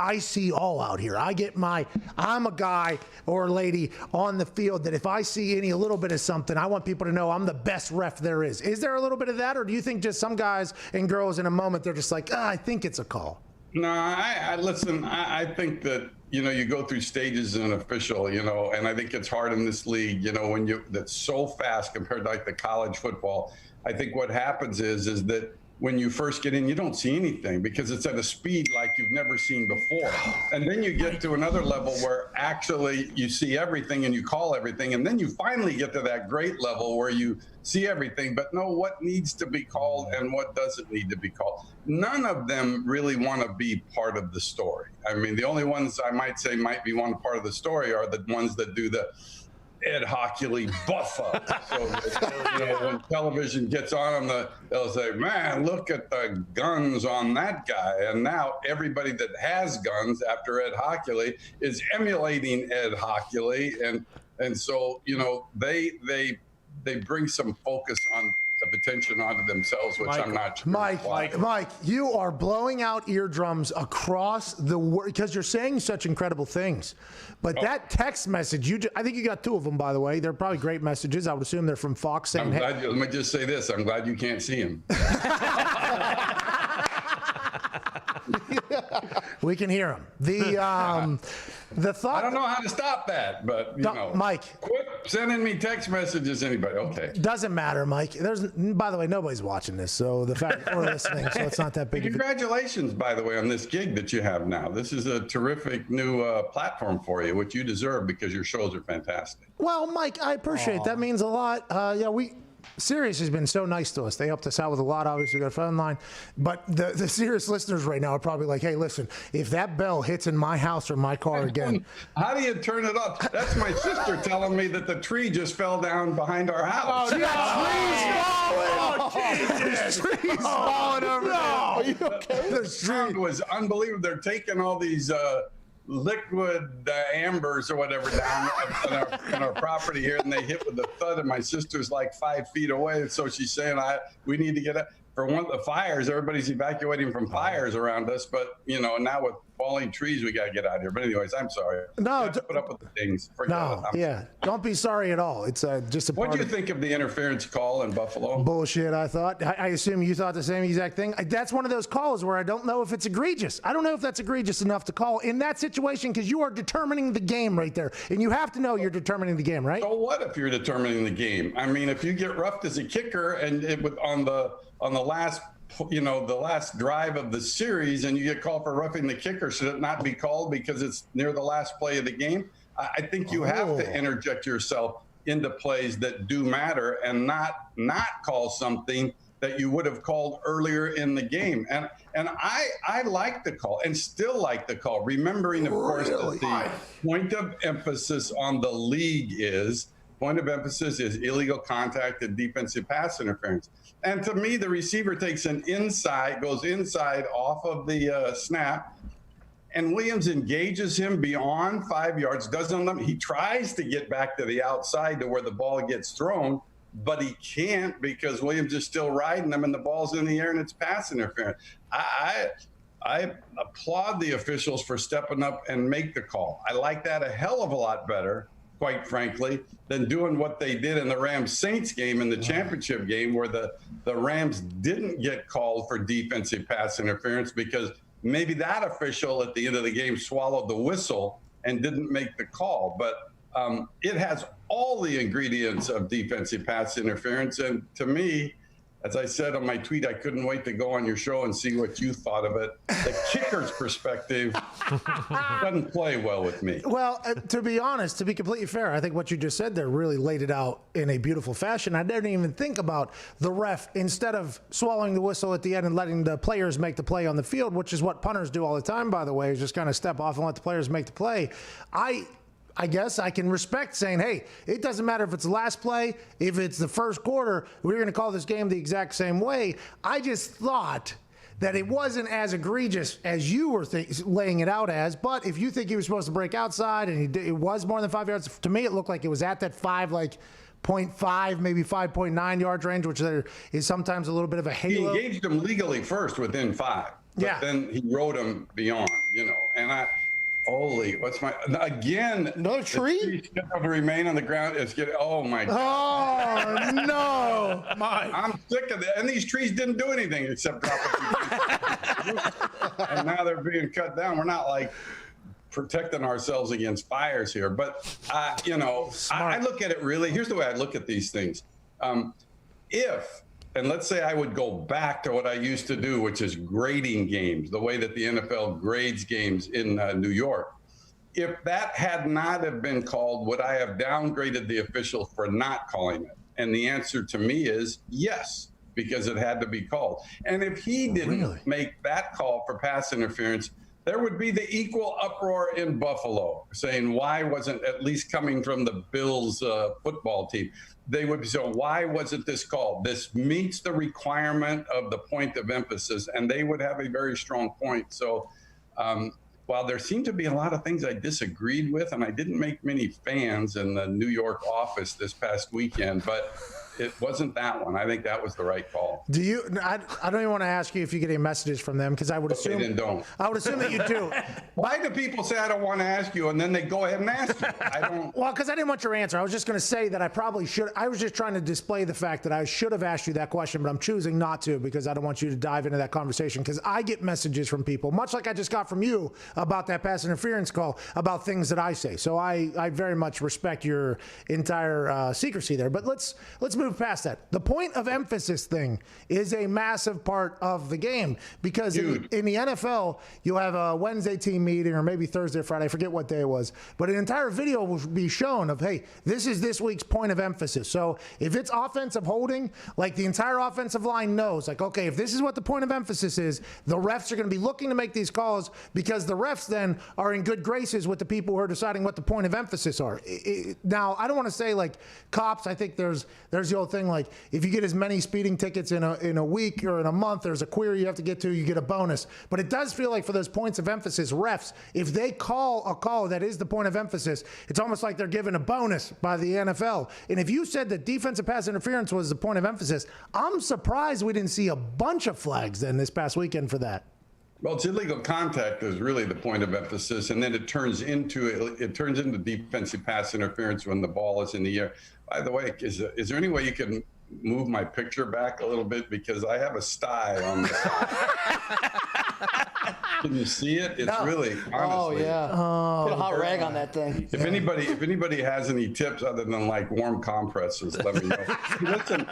all out here. I'm a guy or lady on the field that if I see a little bit of something, I want people to know I'm the best ref there is. Is there a little bit of that, or do you think just some guys and girls in a moment, they're just like, I think it's a call? No, listen, I think that, you go through stages as an official, and I think it's hard in this league, when that's so fast compared to like the college football. I think what happens is that when you first get in, you don't see anything because it's at a speed like you've never seen before. And then you get to another level where actually you see everything and you call everything. And then you finally get to that great level where you see everything, but know what needs to be called and what doesn't need to be called. None of them really want to be part of the story. I mean, the only ones I might say might be one part of the story are the ones that do the Ed Hockley buffer. So when television gets on them, they'll say, man, look at the guns on that guy. And now everybody that has guns after Ed Hockley is emulating Ed Hockley. And so, they bring some focus on of attention onto themselves, which I'm not sure. Mike, you are blowing out eardrums across the world because you're saying such incredible things. But that text message, I think you got 2 of them, by the way. They're probably great messages. I would assume they're from Fox saying, let me just say this. I'm glad you can't see him. We can hear him. The thought. I don't know how to stop that, but Mike, quit sending me text messages. Anybody? Okay. Doesn't matter, Mike. By the way, nobody's watching this, so the fact that we're listening, so it's not that big. Congratulations, by the way, on this gig that you have now. This is a terrific new platform for you, which you deserve because your shows are fantastic. Well, Mike, I appreciate that. Means a lot. Sirius has been so nice to us. They helped us out with a lot. Obviously, we got a phone line. But the Sirius listeners right now are probably like, hey, listen, if that bell hits in my house or my car again. How do you turn it off? That's my sister telling me that the tree just fell down behind our house. Tree's falling over there. Are you okay? The sound was unbelievable. They're taking all these liquid ambers or whatever down on our property here, and they hit with a thud, and my sister's like 5 feet away. So she's saying, we need to get up. For one of the fires, everybody's evacuating from fires around us, but now with falling trees, we got to get out of here. But anyways, I'm sorry. No, put up with the things. Don't be sorry at all. It's just a part. What do you think of the interference call in Buffalo? Bullshit, I thought. I assume you thought the same exact thing. That's one of those calls where I don't know if it's egregious. I don't know if that's egregious enough to call in that situation, because you are determining the game right there, and you have to know you're determining the game, right? So what if you're determining the game? I mean, if you get roughed as a kicker and on the last, the last drive of the series, and you get called for roughing the kicker, should it not be called because it's near the last play of the game? I think you have to interject yourself into plays that do matter and not call something that you would have called earlier in the game. And I like the call and still like the call, remembering, of course, that the point of emphasis on the league is illegal contact and defensive pass interference. And to me, the receiver takes goes inside off of the snap, and Williams engages him beyond 5 yards, he tries to get back to the outside to where the ball gets thrown, but he can't because Williams is still riding him and the ball's in the air and it's pass interference. I applaud the officials for stepping up and make the call. I like that a hell of a lot better, quite frankly, than doing what they did in the Rams-Saints game in the championship game, where the Rams didn't get called for defensive pass interference because maybe that official at the end of the game swallowed the whistle and didn't make the call. But it has all the ingredients of defensive pass interference. And to me, as I said on my tweet, I couldn't wait to go on your show and see what you thought of it. The kicker's perspective doesn't play well with me. Well, to be honest, to be completely fair, I think what you just said there really laid it out in a beautiful fashion. I didn't even think about the ref, instead of swallowing the whistle at the end and letting the players make the play on the field, which is what punters do all the time, by the way, is just kind of step off and let the players make the play. I guess I can respect saying, hey, it doesn't matter if it's the last play, if it's the first quarter, we're going to call this game the exact same way. I just thought that it wasn't as egregious as you were laying it out as, but if you think he was supposed to break outside and it was more than 5 yards, to me it looked like it was at that 0.5, maybe 5.9 yards range, which there is sometimes a little bit of a halo. He engaged him legally first within 5, but then he rode him beyond, and another tree? To remain on the ground. Oh my God. Oh no. I'm sick of it. And these trees didn't do anything except drop a few trees. And now they're being cut down. We're not like protecting ourselves against fires here. But, I look at it really, here's the way I look at these things. And let's say I would go back to what I used to do, which is grading games, the way that the NFL grades games in New York. If that had not have been called, would I have downgraded the official for not calling it? And the answer to me is yes, because it had to be called. And if he didn't make that call for pass interference, there would be the equal uproar in Buffalo saying, why wasn't, at least coming from the Bills football team, they would be, so why wasn't this called? This meets the requirement of the point of emphasis, and they would have a very strong point. So while there seemed to be a lot of things I disagreed with, and I didn't make many fans in the New York office this past weekend, but it wasn't that one. I think that was the right call. Do you? I don't even want to ask you if you get any messages from them, because I would assume. They don't. I would assume that you do. Why do people say I don't want to ask you, and then they go ahead and ask you? I don't. Well, because I didn't want your answer. I was just going to say that I probably should. I was just trying to display the fact that I should have asked you that question, but I'm choosing not to because I don't want you to dive into that conversation. Because I get messages from people, much like I just got from you about that pass interference call, about things that I say. So I very much respect your entire secrecy there. But let's move past that. The point of emphasis thing is a massive part of the game, because in the NFL, you'll have a Wednesday team meeting, or maybe Thursday or Friday, I forget what day it was, but an entire video will be shown of, hey, this is this week's point of emphasis. So if it's offensive holding, like the entire offensive line knows, like, okay, if this is what the point of emphasis is, the refs are going to be looking to make these calls, because the refs then are in good graces with the people who are deciding what the point of emphasis are. Now, I don't want to say like cops. I think there's the old thing like if you get as many speeding tickets in a week or in a month, there's a query you have to get to, you get a bonus. But it does feel like for those points of emphasis, refs, if they call a call that is the point of emphasis, it's almost like they're given a bonus by the NFL. And if you said that defensive pass interference was the point of emphasis, I'm surprised we didn't see a bunch of flags then this past weekend for that. Well, it's illegal contact is really the point of emphasis, and then it turns into defensive pass interference when the ball is in the air. By the way, is there any way you can move my picture back a little bit, because I have a sty on this. Can you see it? It's really, honestly. Oh yeah. Put a hot rag on that thing. If anybody has any tips other than like warm compresses, let me know. Listen.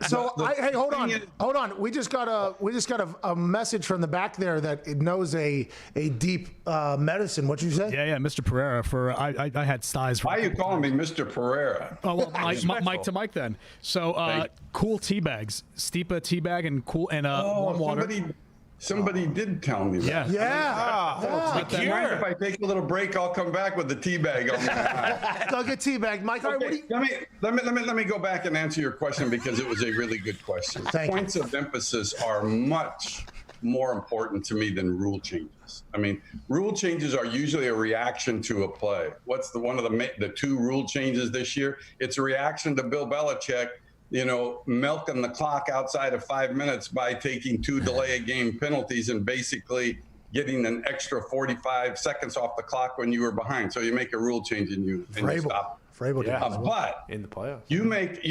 So hey, hold on. We just got a message from the back there that it knows a deep medicine. What you say? Yeah, Mr. Pereira. I had styes. Why are you calling me Mr. Pereira? Oh well, Mike to Mike then. So cool tea bags, Steepa tea bag and warm water. Somebody did tell me that. Yeah. If I take a little break, I'll come back with the tea bag on my Go get tea bag, Mike. Okay, let me go back and answer your question, because it was a really good question. Points of emphasis are much more important to me than rule changes. I mean, rule changes are usually a reaction to a play. What's one of the two rule changes this year? It's a reaction to Bill Belichick, milking the clock outside of 5 minutes by taking 2 delay of game penalties and basically getting an extra 45 seconds off the clock when you were behind. So you make a rule change and you stop. But in the playoffs, you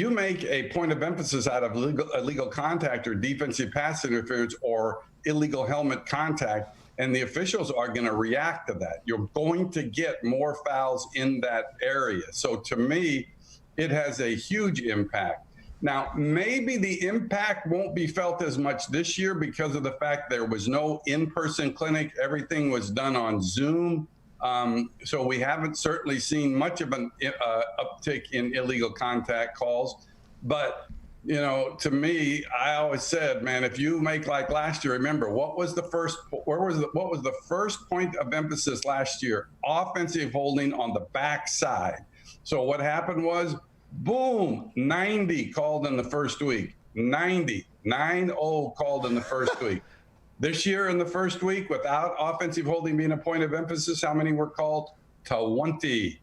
make a point of emphasis out of illegal contact or defensive pass interference or illegal helmet contact, and the officials are going to react to that. You're going to get more fouls in that area. So to me, it has a huge impact. Now, maybe the impact won't be felt as much this year because of the fact there was no in-person clinic. Everything was done on Zoom. So we haven't certainly seen much of an uptick in illegal contact calls. But, to me, I always said, man, if you make like last year, remember, what was the first point of emphasis last year? Offensive holding on the backside. So what happened was, boom, 90 called in the first week. 90 called in the first week. This year in the first week, without offensive holding being a point of emphasis, how many were called? 20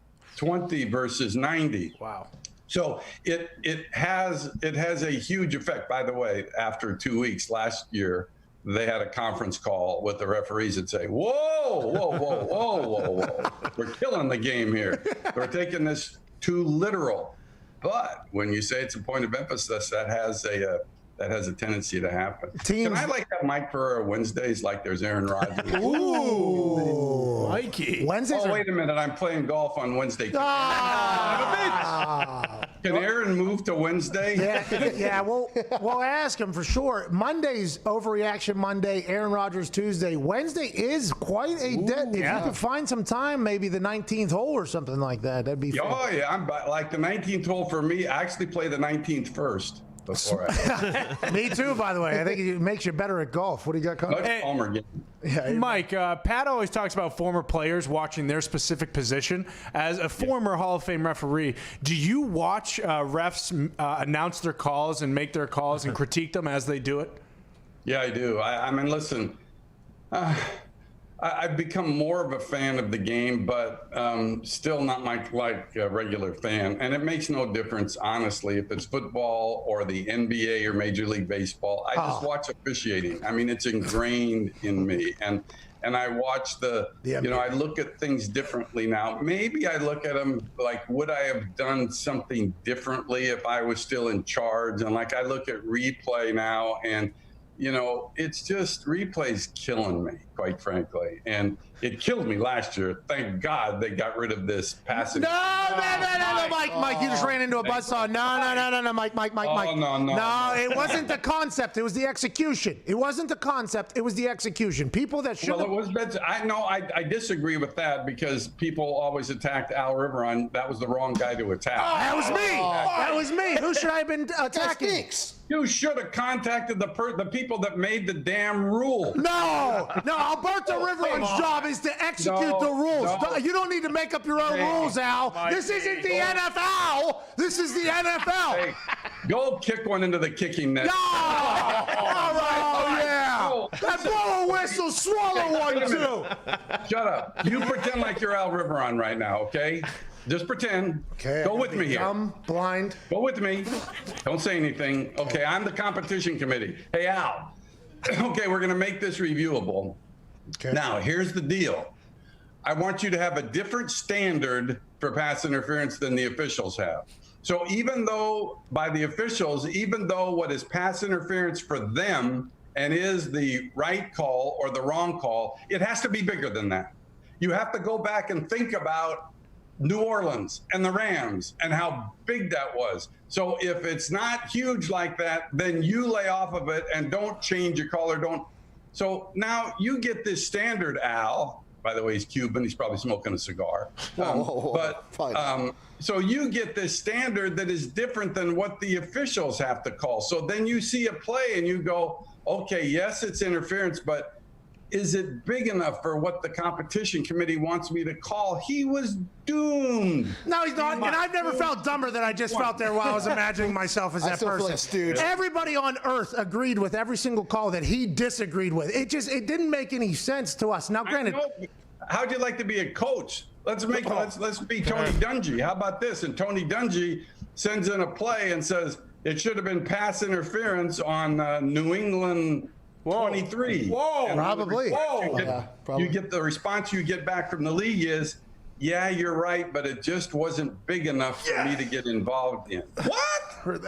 versus 90. Wow. So it has a huge effect. By the way, after 2 weeks last year, they had a conference call with the referees and say, whoa, we're killing the game here. We're taking this too literal. But when you say it's a point of emphasis, that has a tendency to happen. Can I have Mike Pereira Wednesdays like there's Aaron Rodgers? Ooh, Mikey. Wednesdays. Wait a minute, I'm playing golf on Wednesday. Can Aaron move to Wednesday? Yeah. We'll ask him for sure. Monday's Overreaction Monday. Aaron Rodgers Tuesday. Wednesday is quite a debt. If you could find some time, maybe the 19th hole or something like that, that'd be fun. Oh yeah, I'm like the 19th hole for me. I actually play the 19th first. Before Me too, by the way. I think it makes you better at golf. What do you got coming? Mike, Pat always talks about former players watching their specific position. As a former Hall of Fame referee, do you watch refs announce their calls and make their calls and critique them as they do it? Yeah, I do. I mean, listen, I've become more of a fan of the game, but still not like a regular fan. And it makes no difference, honestly, if it's football or the NBA or Major League Baseball. I just watch officiating. I mean, it's ingrained in me. And I watch I look at things differently now. Maybe I look at them like, would I have done something differently if I was still in charge? And like, I look at replay now, and it's just replay's killing me, quite frankly. And it killed me last year. Thank God they got rid of this passing. No, Mike, you just ran into a buzzsaw. No, Mike. No, it wasn't the concept. It was the execution. It wasn't the concept. It was the execution. People that should. Well, it was. I disagree with that, because people always attacked Al Riveron. That was the wrong guy to attack. That was me. That was me. Who should I have been attacking? You should have contacted the people that made the damn rule. No, Alberto Riveron's job is to execute the rules. No. You don't need to make up your own rules, Al. This isn't the NFL. This is the NFL. Hey, go kick one into the kicking net. No! All right. Oh, yeah. That blow a whistle, swallow one, too. Shut up. You pretend like you're Al Riveron right now, okay? Just pretend. Okay. Go with me here. I'm blind. Go with me. Don't say anything. Okay, I'm the competition committee. Hey, Al. Okay, we're going to make this reviewable. Okay. Now, here's the deal. I want you to have a different standard for pass interference than the officials have. So even though by the officials, even though what is pass interference for them and is the right call or the wrong call, it has to be bigger than that. You have to go back and think about New Orleans and the Rams and how big that was. So if it's not huge like that, then you lay off of it and don't change your call or don't. So now you get this standard, Al. By the way, he's Cuban. He's probably smoking a cigar. So you get this standard that is different than what the officials have to call. So then you see a play and you go, okay, yes, it's interference, but is it big enough for what the competition committee wants me to call? He was doomed. No, he's not. And I've never felt dumber than I just felt there while I was imagining myself as that still feel person. like a stooge. Everybody on earth agreed with every single call that he disagreed with. It didn't make any sense to us. Now, granted, how'd you like to be a coach? Let's be Tony Dungy. How about this? And Tony Dungy sends in a play and says it should have been pass interference on New England 23. Whoa. Probably. You get the response you get back from the league is, yeah, you're right, but it just wasn't big enough for me to get involved in. What?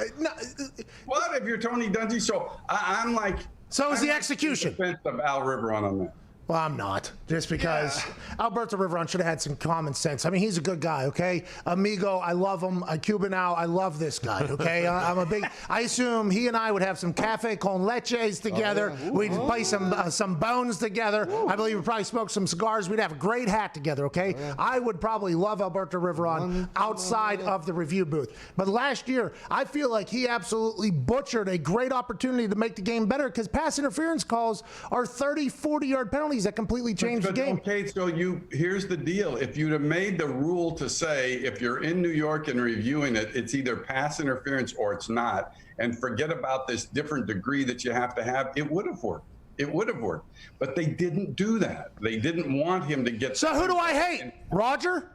What if you're Tony Dungy? So I'm like. So is the execution. Defense of Al Riveron on that. Well, I'm not, just because Alberto Riveron should have had some common sense. I mean, he's a good guy, okay? Amigo, I love him. Cuban Al, I love this guy, okay? I assume he and I would have some cafe con leches together. We'd play some bones together. I believe we'd probably smoke some cigars. We'd have a great hat together, okay? I would probably love Alberto Riveron outside of the review booth. But last year, I feel like he absolutely butchered a great opportunity to make the game better because pass interference calls are 30, 40-yard penalties that completely change the game. Okay, so here's the deal. If you'd have made the rule to say if you're in New York and reviewing it, it's either pass interference or it's not, and forget about this different degree that you have to have, it would have worked. It would have worked. But they didn't do that. They didn't want him to get. So who do I hate? Roger?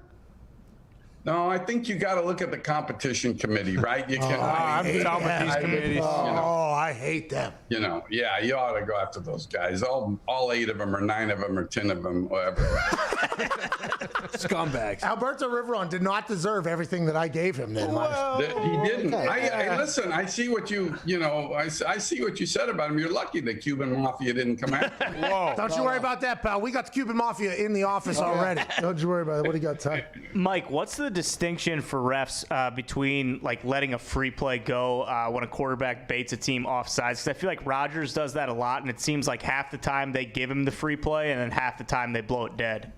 No, I think you got to look at the competition committee, right? You can. I'm down with these committees. I hate them. You ought to go after those guys. All 8 of them, or 9 of them, or 10 of them, whatever. Scumbags. Alberto Riveron did not deserve everything that I gave him. Then he didn't. Listen. I see what I see what you said about him. You're lucky the Cuban Mafia didn't come after him. Whoa! Don't you worry about that, pal. We got the Cuban Mafia in the office already. Don't you worry about it. What do you got, Ty? Mike, what's the distinction for refs between like letting a free play go when a quarterback baits a team offsides? Because I feel like Rodgers does that a lot, and it seems like half the time they give him the free play, and then half the time they blow it dead.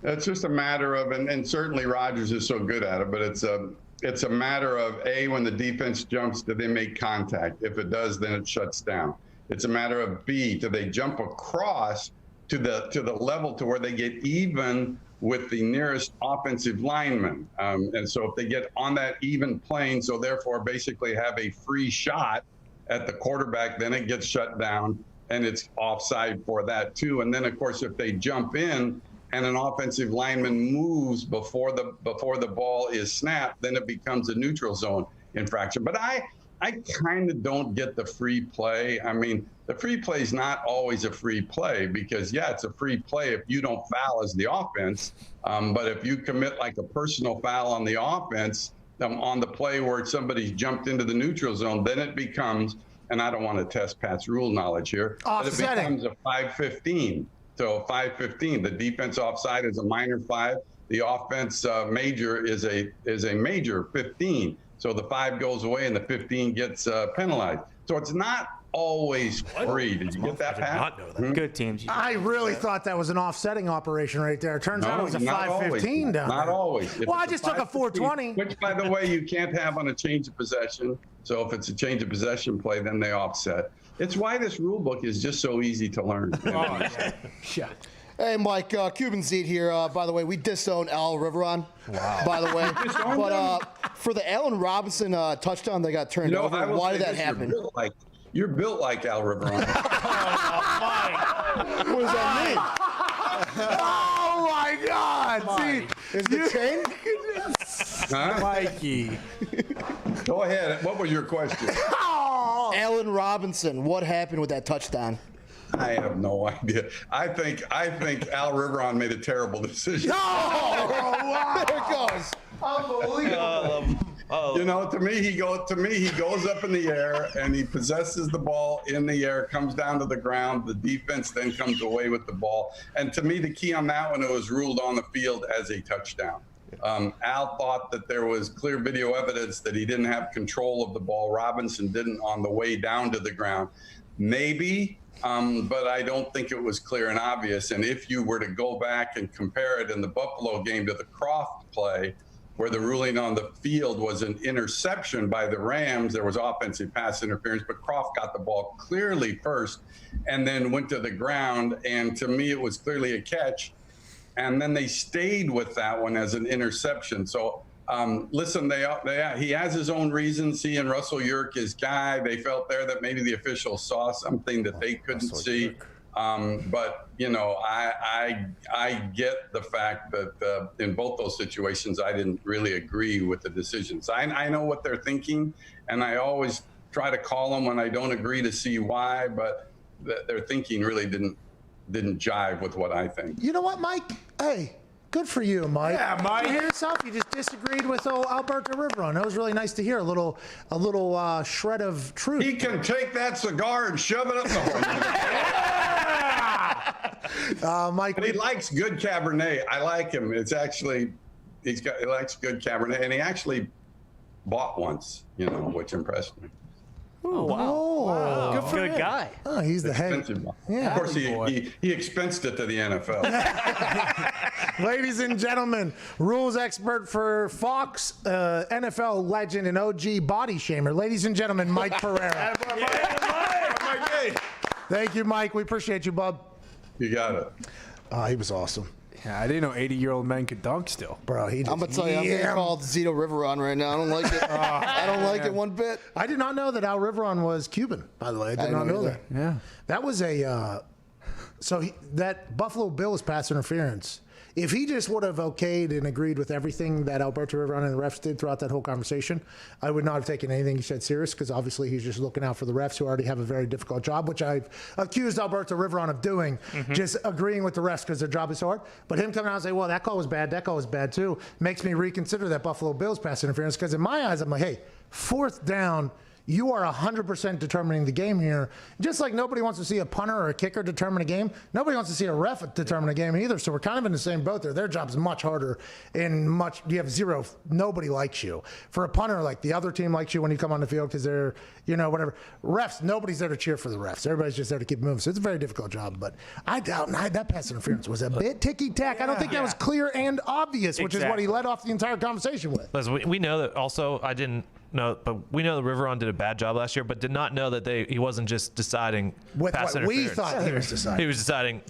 It's just a matter of, and certainly Rodgers is so good at it, but it's a matter of when the defense jumps, do they make contact? If it does, then it shuts down. It's a matter of B, do they jump across to the level to where they get even with the nearest offensive lineman. And so if they get on that even plane, so therefore basically have a free shot at the quarterback, then it gets shut down and it's offside for that too. And then of course, if they jump in and an offensive lineman moves before the ball is snapped, then it becomes a neutral zone infraction. But I kind of don't get the free play. I mean, the free play is not always a free play because, it's a free play if you don't foul as the offense. But if you commit like a personal foul on the offense on the play where somebody's jumped into the neutral zone, then it becomes, and I don't want to test Pat's rule knowledge here, but it becomes a 5-15. So 5-15, the defense offside is a minor 5. The offense major is a major 15. So the 5 goes away and the 15 gets penalized. So it's not always free. Did you get that, Pat? Not know that. Good teams. I really thought that was an offsetting operation right there. It turns out it was a 515 down there. Not always. Well, I just took a 420. Which, by the way, you can't have on a change of possession. So if it's a change of possession play, then they offset. It's why this rule book is just so easy to learn. Yeah. Hey, Mike, Cuban Seed here. By the way, we disowned Al Riveron. Wow. By the way. But for the Allen Robinson touchdown that got turned over, why did that happen? You're built like Al Riveron. What does that mean? Oh, my God. See, is the chain? Huh? Mikey. Go ahead. What was your question? Allen Robinson, what happened with that touchdown? I have no idea. I think Al Riveron made a terrible decision. Oh, wow. There it goes. Unbelievable. You know, to me, he goes up in the air and he possesses the ball in the air, comes down to the ground. The defense then comes away with the ball. And to me, the key on that one, it was ruled on the field as a touchdown. Al thought that there was clear video evidence that he didn't have control of the ball. Robinson didn't on the way down to the ground. Maybe, but I don't think it was clear and obvious. And if you were to go back and compare it in the Buffalo game to the Croft play, where the ruling on the field was an interception by the Rams, there was offensive pass interference, but Croft got the ball clearly first and then went to the ground. And to me, it was clearly a catch. And then they stayed with that one as an interception. So, listen, he has his own reasons. He and Russell Yerk, his guy, they felt there that maybe the officials saw something that they couldn't see. But, you know, I get the fact that in both those situations, I didn't really agree with the decisions. I know what they're thinking, and I always try to call them when I don't agree to see why, but their thinking really didn't jive with what I think. You know what, Mike? Hey, good for you, Mike. Yeah, Mike. You hear yourself? You just disagreed with Alberto Riveron. That was really nice to hear. A little shred of truth. He can take that cigar and shove it up the hole. Mike, but he likes good Cabernet. I like him. It's actually he likes good Cabernet, and he actually bought once, you know, which impressed me. Oh, wow. Good for him. Guy. Oh, he's the head. Yeah. Of course, he expensed it to the NFL. Ladies and gentlemen, rules expert for Fox, NFL legend and OG body shamer. Ladies and gentlemen, Mike Pereira. Thank you, Mike. We appreciate you, bub. You got it. He was awesome. Yeah, I didn't know 80-year-old men could dunk still. Bro, I'm going to tell you, I'm getting called Zito Riveron right now. I don't like it. I don't like it one bit. I did not know that Al Riveron was Cuban, by the way. I did not know that. Yeah. That was that Buffalo Bills pass interference. If he just would have okayed and agreed with everything that Alberto Riveron and the refs did throughout that whole conversation, I would not have taken anything he said serious, because obviously he's just looking out for the refs who already have a very difficult job, which I've accused Alberto Riveron of doing, just agreeing with the refs because their job is hard. But him coming out and saying, well, that call was bad too, makes me reconsider that Buffalo Bills pass interference, because in my eyes, I'm like, hey, fourth down, you are 100% determining the game here. Just like nobody wants to see a punter or a kicker determine a game, nobody wants to see a ref determine a game either. So we're kind of in the same boat there. Their job's much harder and you have zero, nobody likes you. For a punter, like the other team likes you when you come on the field because they're, you know, whatever. Refs, nobody's there to cheer for the refs. Everybody's just there to keep moving. So it's a very difficult job. But I doubt that pass interference was a bit ticky-tack. I don't think that was clear and obvious, which is what he led off the entire conversation with. Listen, we know that also, I didn't know, but we know that Riveron did a bad job last year, but did not know that he wasn't just deciding with pass what interference. we thought he was deciding. He was deciding,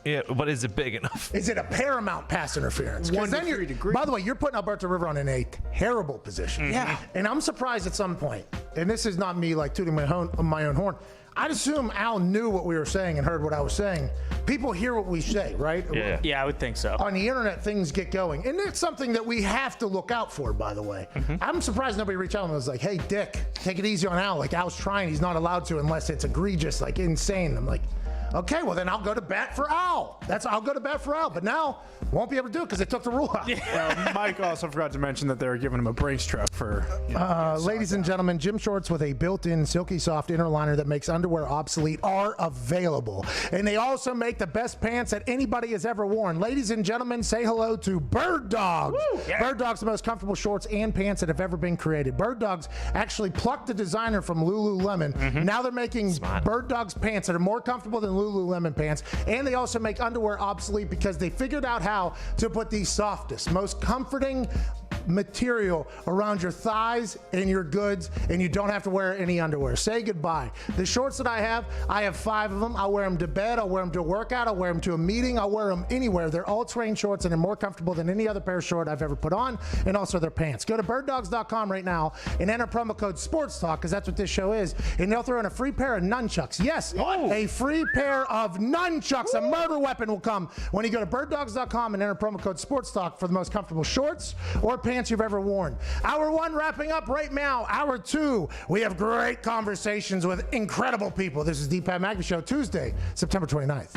yeah, but is it big enough? Is it a paramount pass interference? By the way, you're putting Alberto Riveron in a terrible position. Yeah. And I'm surprised at some point, and this is not me like tooting my own horn, I'd assume Al knew what we were saying and heard what I was saying. People hear what we say, right? Yeah, I would think so. On the internet, things get going. And it's something that we have to look out for, by the way. I'm surprised nobody reached out and was like, hey, Dick, take it easy on Al. Like, Al's trying. He's not allowed to unless it's egregious, like insane. I'm like, Okay, well then I'll go to bat for Al. I'll go to bat for Al. But now won't be able to do it because they took the rule out. Mike also forgot to mention that they were giving him a Brinks truck for. Ladies and gentlemen, gym shorts with a built-in silky soft inner liner that makes underwear obsolete are available, and they also make the best pants that anybody has ever worn. Ladies and gentlemen, say hello to Bird Dogs. Yeah. Bird Dogs, the most comfortable shorts and pants that have ever been created. Bird Dogs actually plucked the designer from Lululemon. Mm-hmm. Now they're making Bird Dogs pants that are more comfortable than Lululemon pants, and they also make underwear obsolete because they figured out how to put the softest, most comforting material around your thighs and your goods, and you don't have to wear any underwear. Say goodbye. The shorts that I have 5 of them. I'll wear them to bed, I'll wear them to a workout, I'll wear them to a meeting, I'll wear them anywhere. They're all-terrain shorts, and they're more comfortable than any other pair of shorts I've ever put on, and also their pants. Go to birddogs.com right now and enter promo code SPORTSTALK, because that's what this show is, and they'll throw in a free pair of nunchucks. Yes, a free pair of nunchucks. A murder weapon will come when you go to birddogs.com and enter promo code SPORTSTALK for the most comfortable shorts or pants you've ever worn. Hour 1 wrapping up right now. Hour 2, we have great conversations with incredible people. This is the Pat McAfee Show, Tuesday, September 29th.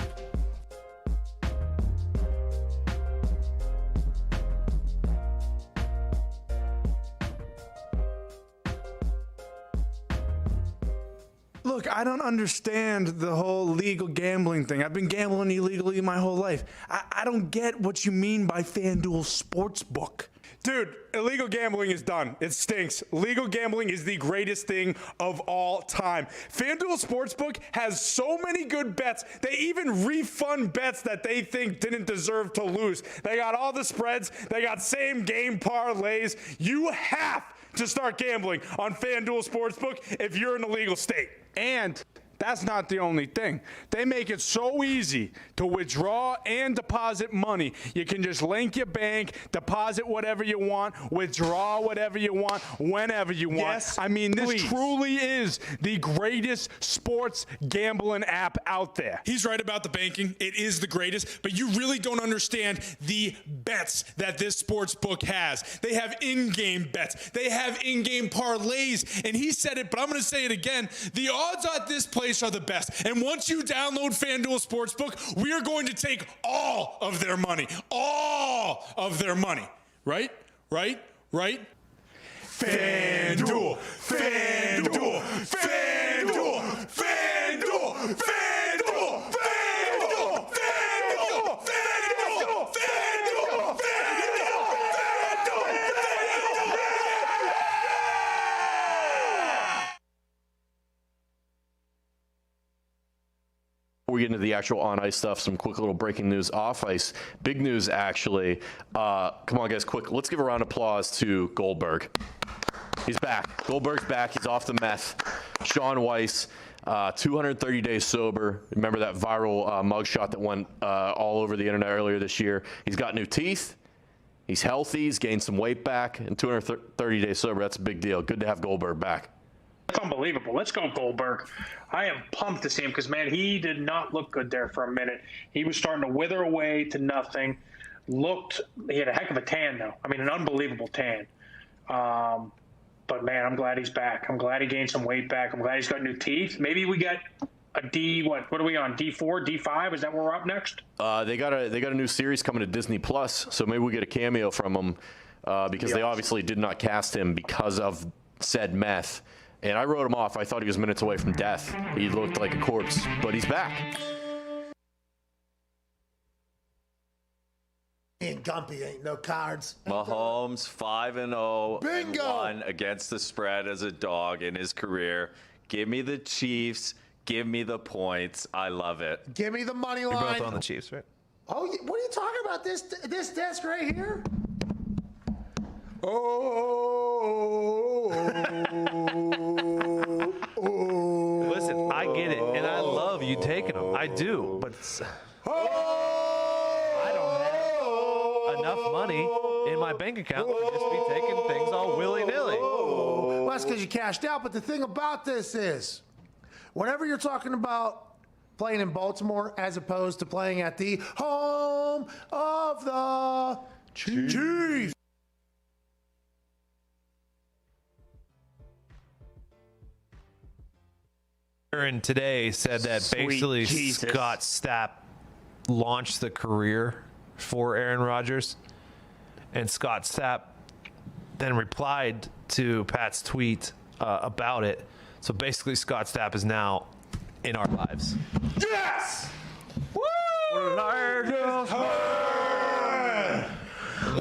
Look, I don't understand the whole legal gambling thing. I've been gambling illegally my whole life. I don't get what you mean by FanDuel Sportsbook. Dude, illegal gambling is done. It stinks. Legal gambling is the greatest thing of all time. FanDuel Sportsbook has so many good bets. They even refund bets that they think didn't deserve to lose. They got all the spreads. They got same game parlays. You have to start gambling on FanDuel Sportsbook if you're in a legal state. And that's not the only thing. They make it so easy to withdraw and deposit money. You can just link your bank, deposit whatever you want, withdraw whatever you want, whenever you want. Yes, I mean, this truly is the greatest sports gambling app out there. He's right about the banking. It is the greatest, but you really don't understand the bets that this sports book has. They have in-game bets. They have in-game parlays, and he said it, but I'm going to say it again. The odds at this place are the best. And once you download FanDuel Sportsbook, we are going to take all of their money. All of their money. Right? Right? Right? FanDuel! FanDuel! FanDuel! FanDuel! FanDuel! FanDuel! FanDuel! FanDuel! FanDuel! FanDuel! Before we get into the actual on-ice stuff, some quick little breaking news off ice. Big news, actually. Come on, guys, quick. Let's give a round of applause to Goldberg. He's back. Goldberg's back. He's off the meth. Sean Weiss, 230 days sober. Remember that viral mugshot that went all over the internet earlier this year? He's got new teeth. He's healthy. He's gained some weight back. And 230 days sober, that's a big deal. Good to have Goldberg back. That's unbelievable. Let's go, Goldberg. I am pumped to see him because, man, he did not look good there for a minute. He was starting to wither away to nothing. He had a heck of a tan, though. I mean, an unbelievable tan. But, man, I'm glad he's back. I'm glad he gained some weight back. I'm glad he's got new teeth. Maybe we get a D, what are we on, D4, D5? Is that where we're up next? They got a new series coming to Disney Plus, so maybe we get a cameo from him because they obviously did not cast him because of said meth. And I wrote him off. I thought he was minutes away from death. He looked like a corpse, but he's back. And Gumpy ain't no cards. Mahomes 5-0 and Bingo! 1 against the spread as a dog in his career. Give me the Chiefs. Give me the points. I love it. Give me the money line. You're both on the Chiefs, right? Oh, what are you talking about? This desk right here? Listen, I get it, and I love you taking them. I do, but I don't have enough money in my bank account to just be taking things all willy-nilly. Well, that's because you cashed out. But the thing about this is, whenever you're talking about playing in Baltimore as opposed to playing at the home of the Chiefs. Aaron today said that basically Scott Stapp launched the career for Aaron Rodgers, and Scott Stapp then replied to Pat's tweet about it. So basically, Scott Stapp is now in our lives. Yes! Woo! I just heard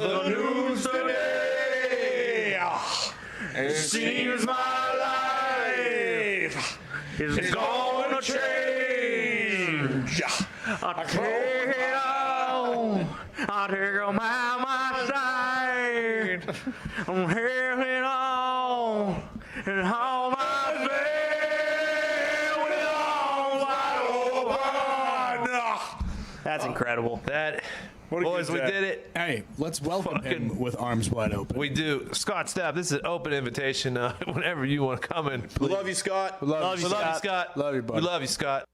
the news today. It seems my life is going to change. I take it on. I take it on my side. I'm hearing on and all my faith with arms wide open. That's incredible. Boys, we did it. Hey, let's welcome him with arms wide open. We do. Scott Stapp, this is an open invitation. Whenever you want to come in. We love you, Scott. We love you, Scott. Love you, buddy. We love you, Scott.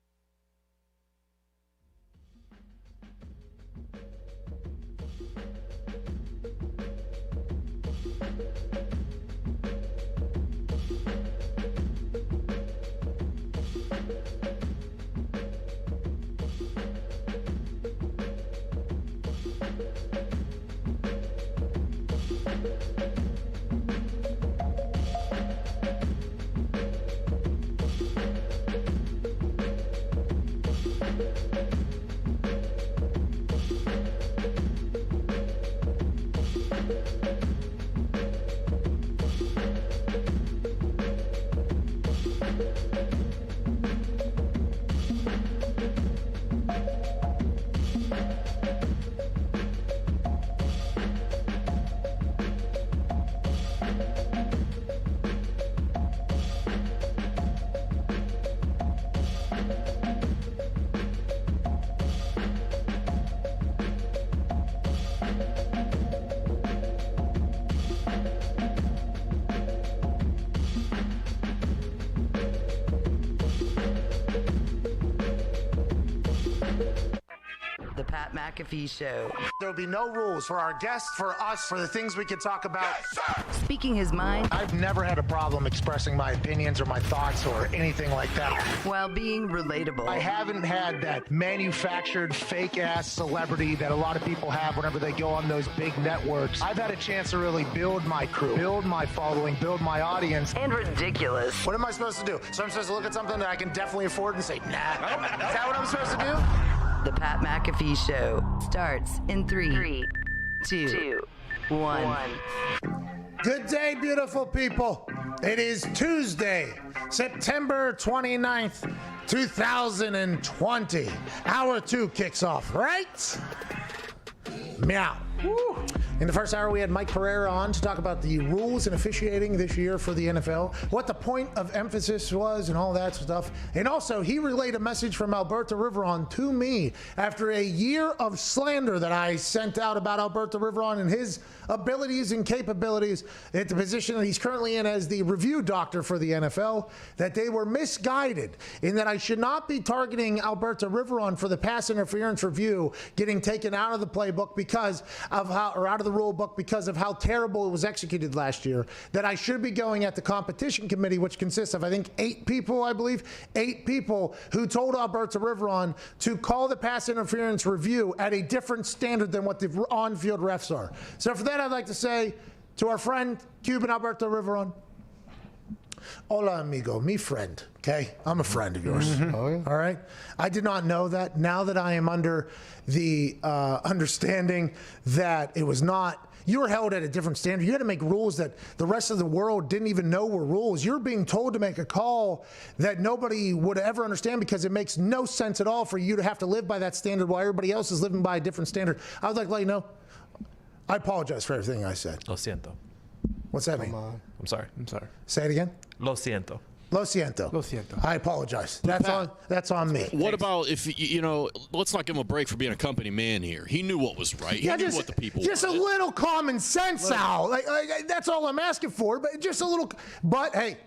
The Pat McAfee Show. There'll be no rules for our guests, for us, for the things we can talk about. Speaking his mind. I've never had a problem expressing my opinions or my thoughts or anything like that. While being relatable. I haven't had that manufactured fake-ass celebrity that a lot of people have whenever they go on those big networks. I've had a chance to really build my crew, build my following, build my audience. And ridiculous. What am I supposed to do? So I'm supposed to look at something that I can definitely afford and say, nah. Is that what I'm supposed to do? The Pat McAfee Show starts in 3, 2, 1. Good day, beautiful people. It is Tuesday, September 29th, 2020. Hour 2 kicks off, right? Meow. Woo. In the first hour, we had Mike Pereira on to talk about the rules and officiating this year for the NFL, what the point of emphasis was and all that stuff. And also, he relayed a message from Alberto Riveron to me after a year of slander that I sent out about Alberto Riveron and his abilities and capabilities at the position that he's currently in as the review doctor for the NFL, that they were misguided in that I should not be targeting Alberto Riveron for the pass interference review getting taken out of the playbook because of how, or out of the rule book because of how terrible it was executed last year, that I should be going at the competition committee, which consists of, I think, 8 people, I believe, 8 people who told Alberto Riveron to call the pass interference review at a different standard than what the on-field refs are. So for that, I'd like to say to our friend, Cuban Alberto Riveron, hola, amigo, mi friend, okay? I'm a friend of yours, all right? I did not know that. Now that I am under the understanding that it was not, you were held at a different standard. You had to make rules that the rest of the world didn't even know were rules. You're being told to make a call that nobody would ever understand because it makes no sense at all for you to have to live by that standard while everybody else is living by a different standard. I would like to let you know, I apologize for everything I said. Lo siento. What's that mean? I'm sorry. Say it again. Lo siento. Lo siento. Lo siento. I apologize. That's on me. What about if, let's not give him a break for being a company man here. He knew what was right. He knew what the people Just wanted. a little common sense, Al. Like, that's all I'm asking for, but just a little. But, hey,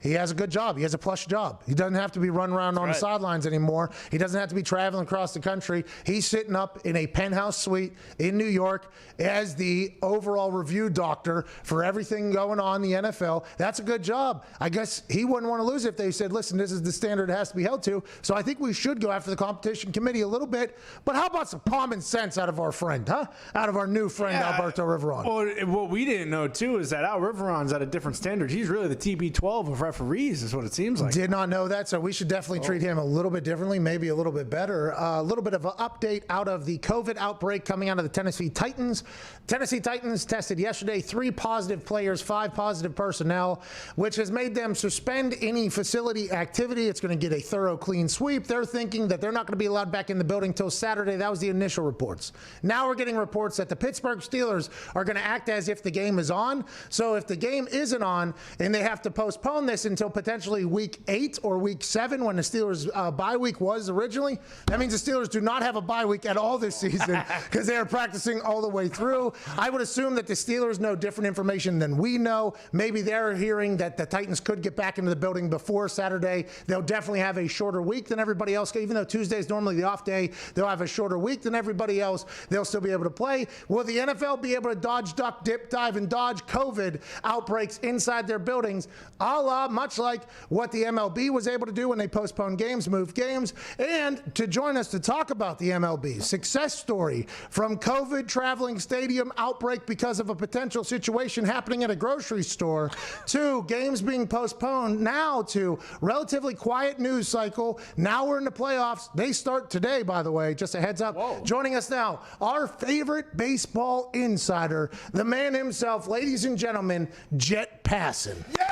He has a good job. He has a plush job. He doesn't have to be running around on the sidelines anymore. He doesn't have to be traveling across the country. He's sitting up in a penthouse suite in New York as the overall review doctor for everything going on in the NFL. That's a good job. I guess he wouldn't want to lose it if they said, listen, this is the standard it has to be held to. So I think we should go after the competition committee a little bit. But how about some common sense out of our friend, huh? Out of our new friend, Alberto Riveron. Well, what we didn't know, too, is that Al Riveron's at a different standard. He's really the TB12 of referees is what it seems like. Did not know that, so we should definitely treat him a little bit differently, maybe a little bit better. A little bit of an update out of the COVID outbreak coming out of the Tennessee Titans. Tennessee Titans tested yesterday 3 positive players, 5 positive personnel, which has made them suspend any facility activity. It's going to get a thorough, clean sweep. They're thinking that they're not going to be allowed back in the building until Saturday. That was the initial reports. Now we're getting reports that the Pittsburgh Steelers are going to act as if the game is on. So if the game isn't on and they have to postpone this until potentially week 8 or week 7 when the Steelers' bye week was originally, that means the Steelers do not have a bye week at all this season because they are practicing all the way through. I would assume that the Steelers know different information than we know. Maybe they're hearing that the Titans could get back into the building before Saturday. They'll definitely have a shorter week than everybody else. Even though Tuesday is normally the off day, they'll have a shorter week than everybody else. They'll still be able to play. Will the NFL be able to dodge, duck, dip, dive, and dodge COVID outbreaks inside their buildings, a la much like what the MLB was able to do when they postponed games, moved games? And to join us to talk about the MLB success story from COVID traveling stadium outbreak because of a potential situation happening at a grocery store to games being postponed now to relatively quiet news cycle. Now we're in the playoffs. They start today, by the way, just a heads up. Whoa. Joining us now, our favorite baseball insider, the man himself, ladies and gentlemen, Jet Passon. Hey,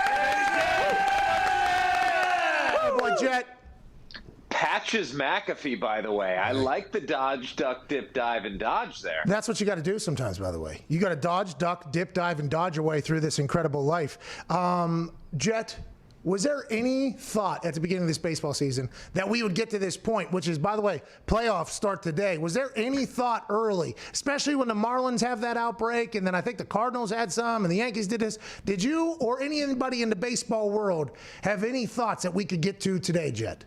boy, Jet. Patches McAfee, by the way. I like the dodge, duck, dip, dive, and dodge there. That's what you got to do sometimes, by the way. You got to dodge, duck, dip, dive, and dodge your way through this incredible life. Jet, was there any thought at the beginning of this baseball season that we would get to this point, which is, by the way, playoffs start today? Was there any thought early, especially when the Marlins have that outbreak, and then I think the Cardinals had some, and the Yankees did this? Did you or anybody in the baseball world have any thoughts that we could get to today, Jet?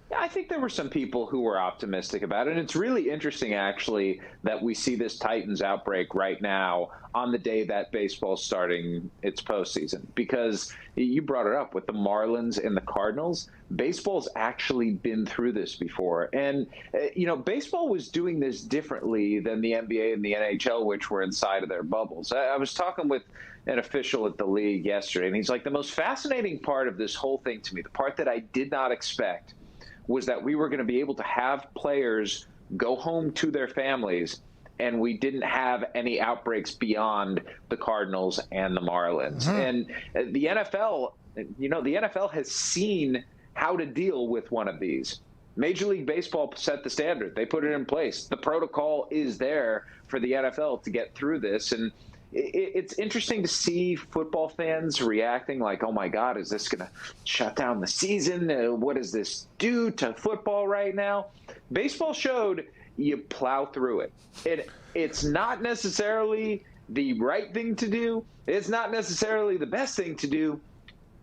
Yeah, I think there were some people who were optimistic about it. And it's really interesting, actually, that we see this Titans outbreak right now on the day that baseball's starting its postseason. Because you brought it up with the Marlins and the Cardinals. Baseball's actually been through this before. And, baseball was doing this differently than the NBA and the NHL, which were inside of their bubbles. I was talking with an official at the league yesterday, and he's like, the most fascinating part of this whole thing to me, the part that I did not expect, was that we were going to be able to have players go home to their families, and we didn't have any outbreaks beyond the Cardinals and the Marlins. Mm-hmm. And the NFL, the NFL has seen how to deal with one of these. Major League Baseball set the standard. They put it in place. The protocol is there for the NFL to get through this. And it's interesting to see football fans reacting like, oh, my God, is this going to shut down the season? What does this do to football right now? Baseball showed you plow through it. It's not necessarily the right thing to do. It's not necessarily the best thing to do.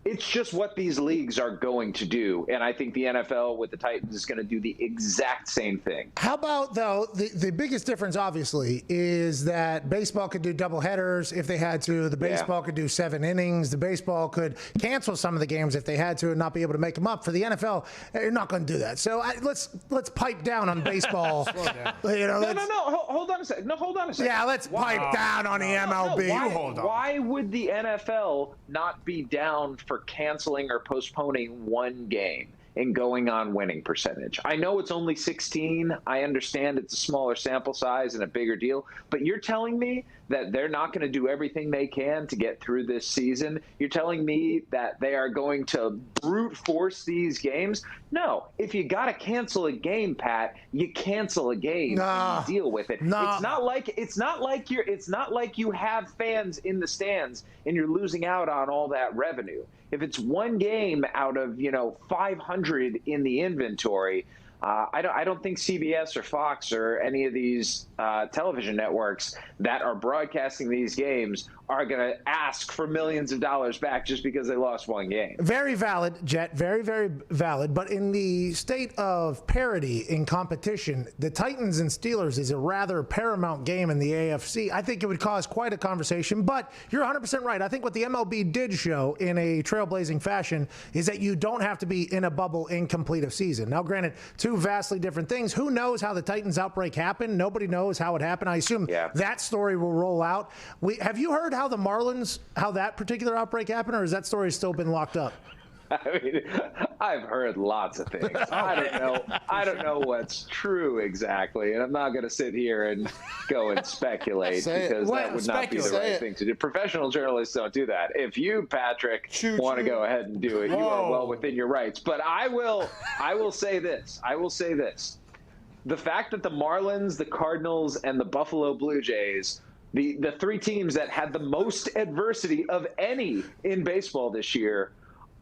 It's just what these leagues are going to do. And I think the NFL with the Titans is going to do the exact same thing. How about, though, the biggest difference, obviously, is that baseball could do double headers if they had to. The baseball could do 7 innings. The baseball could cancel some of the games if they had to and not be able to make them up. For the NFL, you're not going to do that. So let's pipe down on baseball. Slow down. Hold on a second. Yeah, let's pipe down on the MLB. Why would the NFL not be down for canceling or postponing one game and going on winning percentage? I know it's only 16. I understand it's a smaller sample size and a bigger deal, but you're telling me that they're not going to do everything they can to get through this season? You're telling me that they are going to brute force these games? No. If you got to cancel a game, Pat, you cancel a game and you deal with it. It's not like you have fans in the stands and you're losing out on all that revenue. If it's one game out of 500 in the inventory, I don't think CBS or Fox or any of these television networks that are broadcasting these games are going to ask for millions of dollars back just because they lost one game. Very valid, Jet. Very, very valid. But in the state of parity in competition, the Titans and Steelers is a rather paramount game in the AFC. I think it would cause quite a conversation. But you're 100% right. I think what the MLB did show in a trailblazing fashion is that you don't have to be in a bubble incomplete of season. Now, granted, two vastly different things. Who knows how the Titans outbreak happened? Nobody knows how it happened. I assume that story will roll out. Have you heard how the Marlins, how that particular outbreak happened, or has that story still been locked up? I mean, I've heard lots of things. I don't know what's true exactly, and I'm not going to sit here and go and speculate because that would not be the right thing to do. Professional journalists don't do that. If you, Patrick, want to go ahead and do it, you are well within your rights. But I will say this. The fact that the Marlins, the Cardinals, and the Buffalo Blue Jays, the three teams that had the most adversity of any in baseball this year,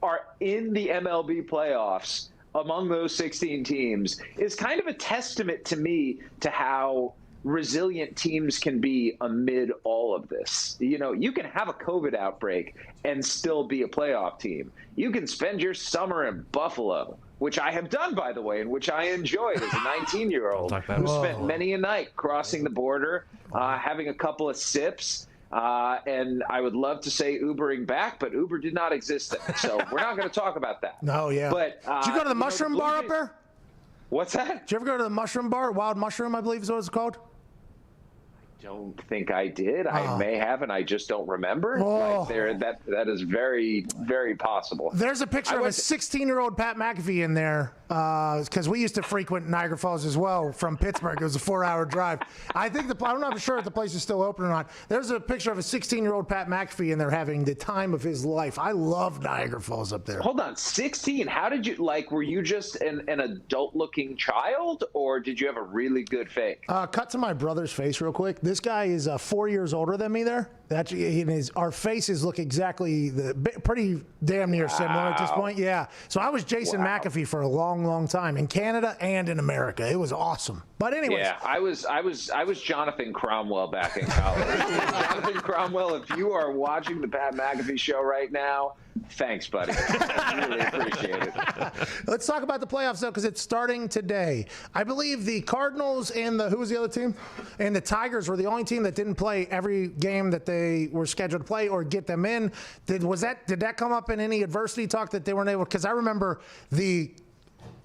are in the MLB playoffs among those 16 teams is kind of a testament to me to how resilient teams can be amid all of this. You know, you can have a COVID outbreak and still be a playoff team. You can spend your summer in Buffalo, which I have done, by the way, and which I enjoyed as a 19-year-old who spent many a night crossing the border, having a couple of sips. And I would love to say Ubering back, but Uber did not exist then. So we're not going to talk about that. No, yeah. But did you go to the Mushroom Bar up there? What's that? Did you ever go to the Mushroom Bar? Wild Mushroom, I believe is what it's called. Don't think I did. I may have, and I just don't remember. That is very, very possible. There's a picture of a 16-year-old Pat McAfee in there because we used to frequent Niagara Falls as well from Pittsburgh. It was a 4-hour drive. I'm not sure if the place is still open or not. There's a picture of a 16-year-old Pat McAfee in there having the time of his life. I love Niagara Falls up there. Hold on, 16? How did you, were you just an adult-looking child, or did you have a really good face? Cut to my brother's face real quick. This guy is 4 years older than me there. Our faces look exactly, pretty damn near similar at this point. Yeah. So I was Jason McAfee for a long, long time in Canada and in America. It was awesome. But anyways. Yeah, I was Jonathan Cromwell back in college. Jonathan Cromwell, if you are watching the Pat McAfee show right now, thanks, buddy. I really appreciate it. Let's talk about the playoffs, though, because it's starting today. I believe the Cardinals and who was the other team? And the Tigers were the only team that didn't play every game that they were scheduled to play or get them in. Did that come up in any adversity talk that they weren't able? Because I remember the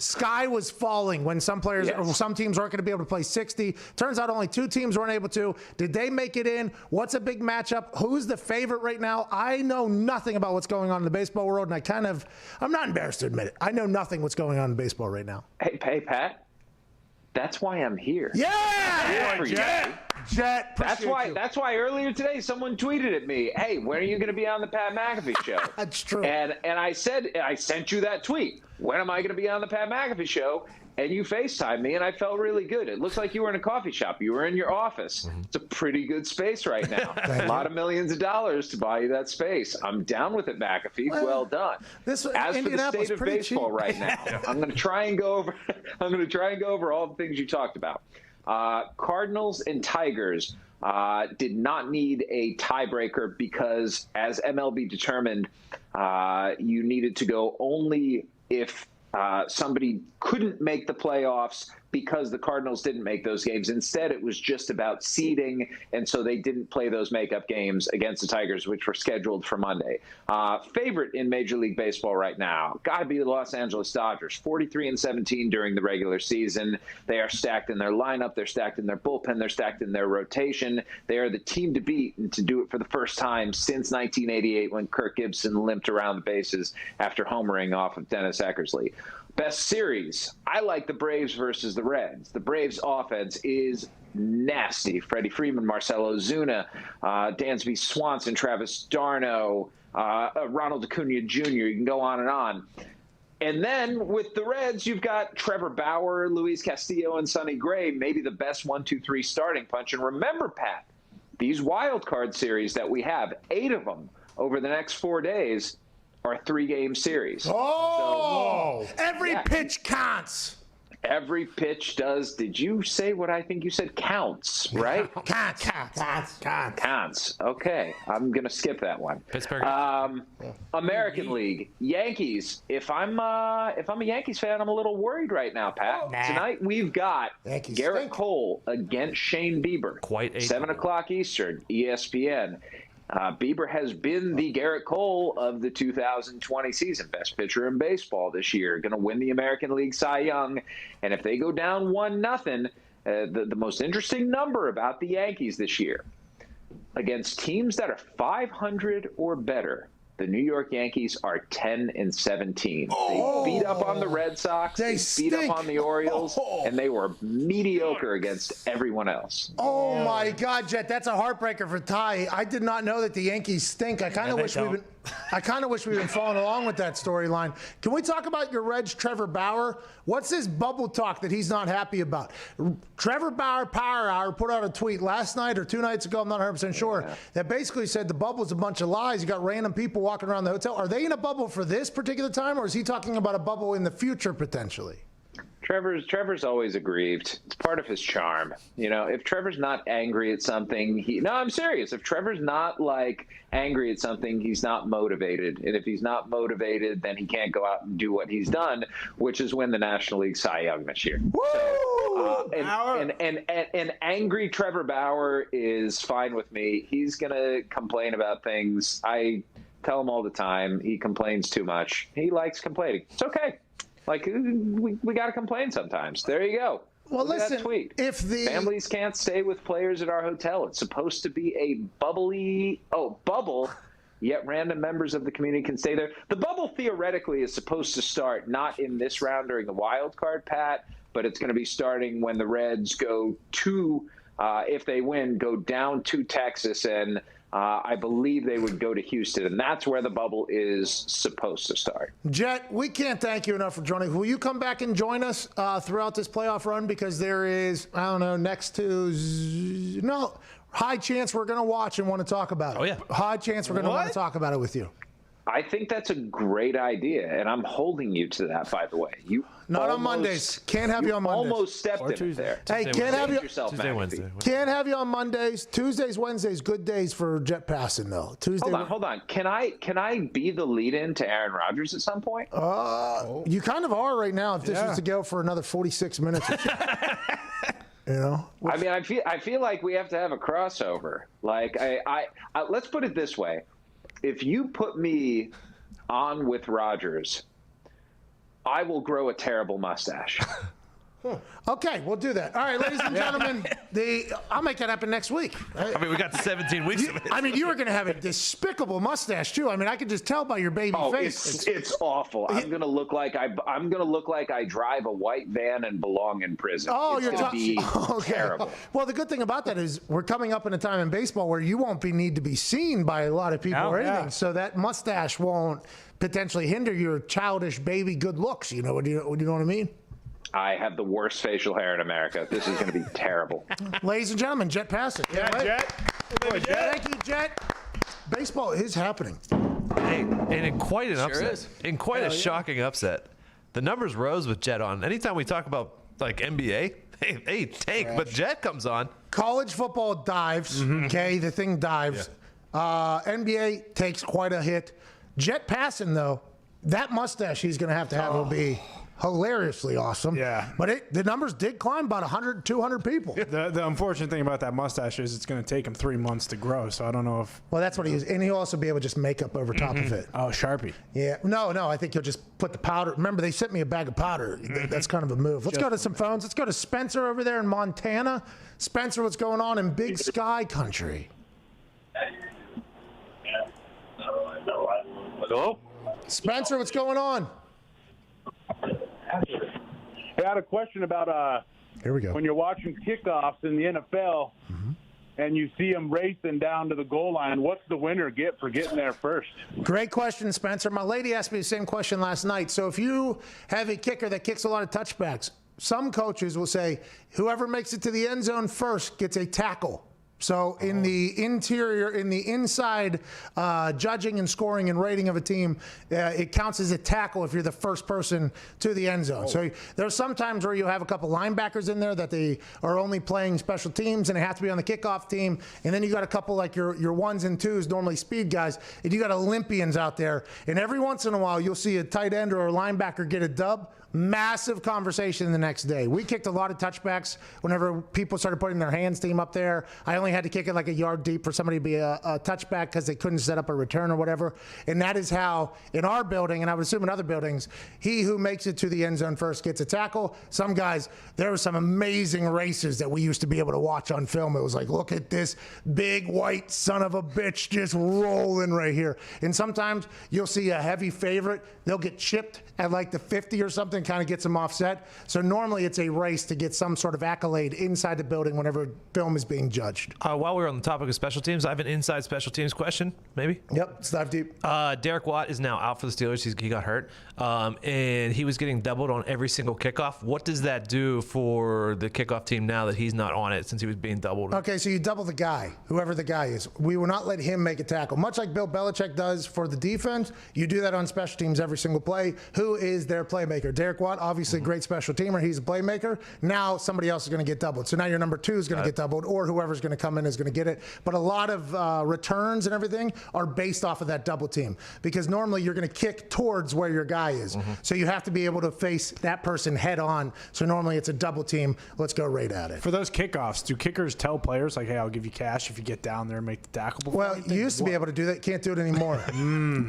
sky was falling when some players or some teams weren't going to be able to play 60. Turns out only 2 teams weren't able to. Did they make it in? What's a big matchup? Who's the favorite right now? I know nothing about what's going on in the baseball world, and I'm not embarrassed to admit it. I know nothing what's going on in baseball right now. Hey, Pat. That's why I'm here. Yeah! Jet. That's why earlier today someone tweeted at me, "Hey, when are you going to be on the Pat McAfee show?" That's true. And I said, I sent you that tweet. When am I going to be on the Pat McAfee show? And you FaceTimed me, and I felt really good. It looks like you were in a coffee shop. You were in your office. It's a pretty good space right now. A lot of millions of dollars to buy you that space. I'm down with it, McAfee. Well done. As for the state of baseball right now, I'm going to try and go over. I'm going to try and go over all the things you talked about. Cardinals and Tigers did not need a tiebreaker because, as MLB determined, you needed to go only if somebody couldn't make the playoffs because the Cardinals didn't make those games. Instead, it was just about seeding, and so they didn't play those makeup games against the Tigers, which were scheduled for Monday. Favorite in Major League Baseball right now, got to be the Los Angeles Dodgers, 43-17 during the regular season. They are stacked in their lineup. They're stacked in their bullpen. They're stacked in their rotation. They are the team to beat, and to do it for the first time since 1988 when Kirk Gibson limped around the bases after homering off of Dennis Eckersley. Best series, I like the Braves versus the Reds. The Braves offense is nasty. Freddie Freeman, Marcell Ozuna, Dansby Swanson, Travis d'Arnaud, Ronald Acuna Jr. You can go on and on. And then with the Reds, you've got Trevor Bauer, Luis Castillo, and Sonny Gray, maybe the best 1-2-3 starting punch. And remember, Pat, these wild card series that we have, 8 of them over the next 4 days, are 3-game series. Every pitch counts. Every pitch does. Did you say what I think you said? Counts, right? Counts. Okay, I'm gonna skip that one. Pittsburgh. American League, Yankees. If I'm a Yankees fan, I'm a little worried right now, Pat. Tonight we've got Garrett Cole against Shane Bieber. Quite a 7 o'clock Eastern, ESPN. Bieber has been the Garrett Cole of the 2020 season, best pitcher in baseball this year, going to win the American League Cy Young. And if they go down 1-0, the most interesting number about the Yankees this year, against teams that are 500 or better, the New York Yankees are 10-17. They beat up on the Red Sox, they beat up on the Orioles, and they were mediocre against everyone else. Oh my God, Jet, that's a heartbreaker for Ty. I did not know that the Yankees stink. I kind of wish we've been following along with that storyline. Can we talk about your Reds, Trevor Bauer? What's this bubble talk that he's not happy about? Trevor Bauer Power Hour put out a tweet last night or 2 nights ago, I'm not 100% sure, that basically said the bubble's a bunch of lies. You got random people walking around the hotel. Are they in a bubble for this particular time, or is he talking about a bubble in the future potentially? Trevor's always aggrieved. It's part of his charm. You know, if Trevor's not angry at something, no, I'm serious. If Trevor's not like angry at something, he's not motivated. And if he's not motivated, then he can't go out and do what he's done, which is win the National League Cy Young this year. Woo! And angry Trevor Bauer is fine with me. He's going to complain about things. I tell him all the time. He complains too much. He likes complaining. It's okay. Like, we got to complain sometimes. There you go. Well, listen, tweet. If the families can't stay with players at our hotel, it's supposed to be a bubble, yet random members of the community can stay there. The bubble theoretically is supposed to start not in this round during the wild card, Pat, but it's going to be starting when the Reds go to, if they win, go down to Texas, and I believe they would go to Houston, and that's where the bubble is supposed to start. Jet, we can't thank you enough for joining. Will you come back and join us throughout this playoff run? Because there is, I don't know, high chance we're going to watch and want to talk about it. Oh, yeah. High chance we're going to want to talk about it with you. I think that's a great idea, and I'm holding you to that, by the way. Not on Mondays. Can't have you on Mondays. Almost stepped in it there. Hey, can't have you. Tuesday, Wednesday. Can't have you on Mondays. Tuesdays, Wednesdays, good days for Jet Passing, though. Tuesday. Hold on. Can I be the lead-in to Aaron Rodgers at some point? You kind of are right now. If this was to go for another 46 minutes. Or so. You know. I mean, I feel like we have to have a crossover. Like, I let's put it this way. If you put me on with Rodgers, I will grow a terrible mustache. Okay, we'll do that. All right, ladies and gentlemen, I'll make that happen next week. I mean, we got 17 weeks of it. I mean, you were going to have a despicable mustache too. I mean, I could just tell by your baby face. It's awful. I'm going to look like I drive a white van and belong in prison. Oh, it's going to be terrible. Well, the good thing about that is we're coming up in a time in baseball where you won't need to be seen by a lot of people or anything. So that mustache won't potentially hinder your childish baby good looks. You know, you know what I mean? I have the worst facial hair in America. This is going to be terrible. Ladies and gentlemen, Jet Passing. Yeah, Jet. Thank you, Jet. Baseball is happening. Hey, and in quite an upset. In quite a shocking upset. The numbers rose with Jet on. Anytime we talk about, like, NBA, hey, tank, but Jet comes on. College football dives, okay? The thing dives. Yeah. NBA takes quite a hit. Jet Passing, though, that mustache he's going to have will be hilariously awesome. Yeah. But the numbers did climb about 100, 200 people. The unfortunate thing about that mustache is it's going to take him 3 months to grow, so I don't know if... Well, that's what he is. And he'll also be able to just make up over top of it. Oh, Sharpie. Yeah. No, I think he'll just put the powder. Remember, they sent me a bag of powder. That's kind of a move. Let's go to some phones. Let's go to Spencer over there in Montana. Spencer, what's going on in Big Sky Country? Hello? Spencer, what's going on? I had a question about here we go. When you're watching kickoffs in the NFL and you see them racing down to the goal line, what's the winner get for getting there first? Great question, Spencer. My lady asked me the same question last night. So if you have a kicker that kicks a lot of touchbacks, some coaches will say whoever makes it to the end zone first gets a tackle. So in the inside judging and scoring and rating of a team, it counts as a tackle if you're the first person to the end zone. So there's some times where you have a couple linebackers in there that they are only playing special teams and they have to be on the kickoff team. And then you got a couple like your ones and twos, normally speed guys, and you got Olympians out there. And every once in a while, you'll see a tight end or a linebacker get a dub. Massive conversation the next day. We kicked a lot of touchbacks whenever people started putting their hands team up there. I only had to kick it like a yard deep for somebody to be a touchback because they couldn't set up a return or whatever. And that is how, in our building, and I would assume in other buildings, he who makes it to the end zone first gets a tackle. Some guys, there were some amazing races that we used to be able to watch on film. It was like, look at this big white son of a bitch just rolling right here. And sometimes you'll see a heavy favorite. They'll get chipped at like the 50 or something, kind of gets them offset. So normally it's a race to get some sort of accolade inside the building whenever film is being judged. While we're on the topic of special teams, I have an inside special teams question, maybe? Yep, let's dive deep. Derek Watt is now out for the Steelers. He got hurt, and he was getting doubled on every single kickoff. What does that do for the kickoff team now that he's not on it since he was being doubled? Okay, so you double the guy, whoever the guy is. We will not let him make a tackle. Much like Bill Belichick does for the defense, you do that on special teams every single play. Who is their playmaker? Derek Watt, obviously great special teamer. He's a playmaker. Now somebody else is going to get doubled. So now your number two is going to get doubled, or whoever's going to come in is going to get it. But a lot of returns and everything are based off of that double team because normally you're going to kick towards where your guy is. So you have to be able to face that person head on. So normally it's a double team. Let's go right at it. For those kickoffs, do kickers tell players like, hey, I'll give you cash if you get down there and make the tackle before? Well, you used to be able to do that. Can't do it anymore.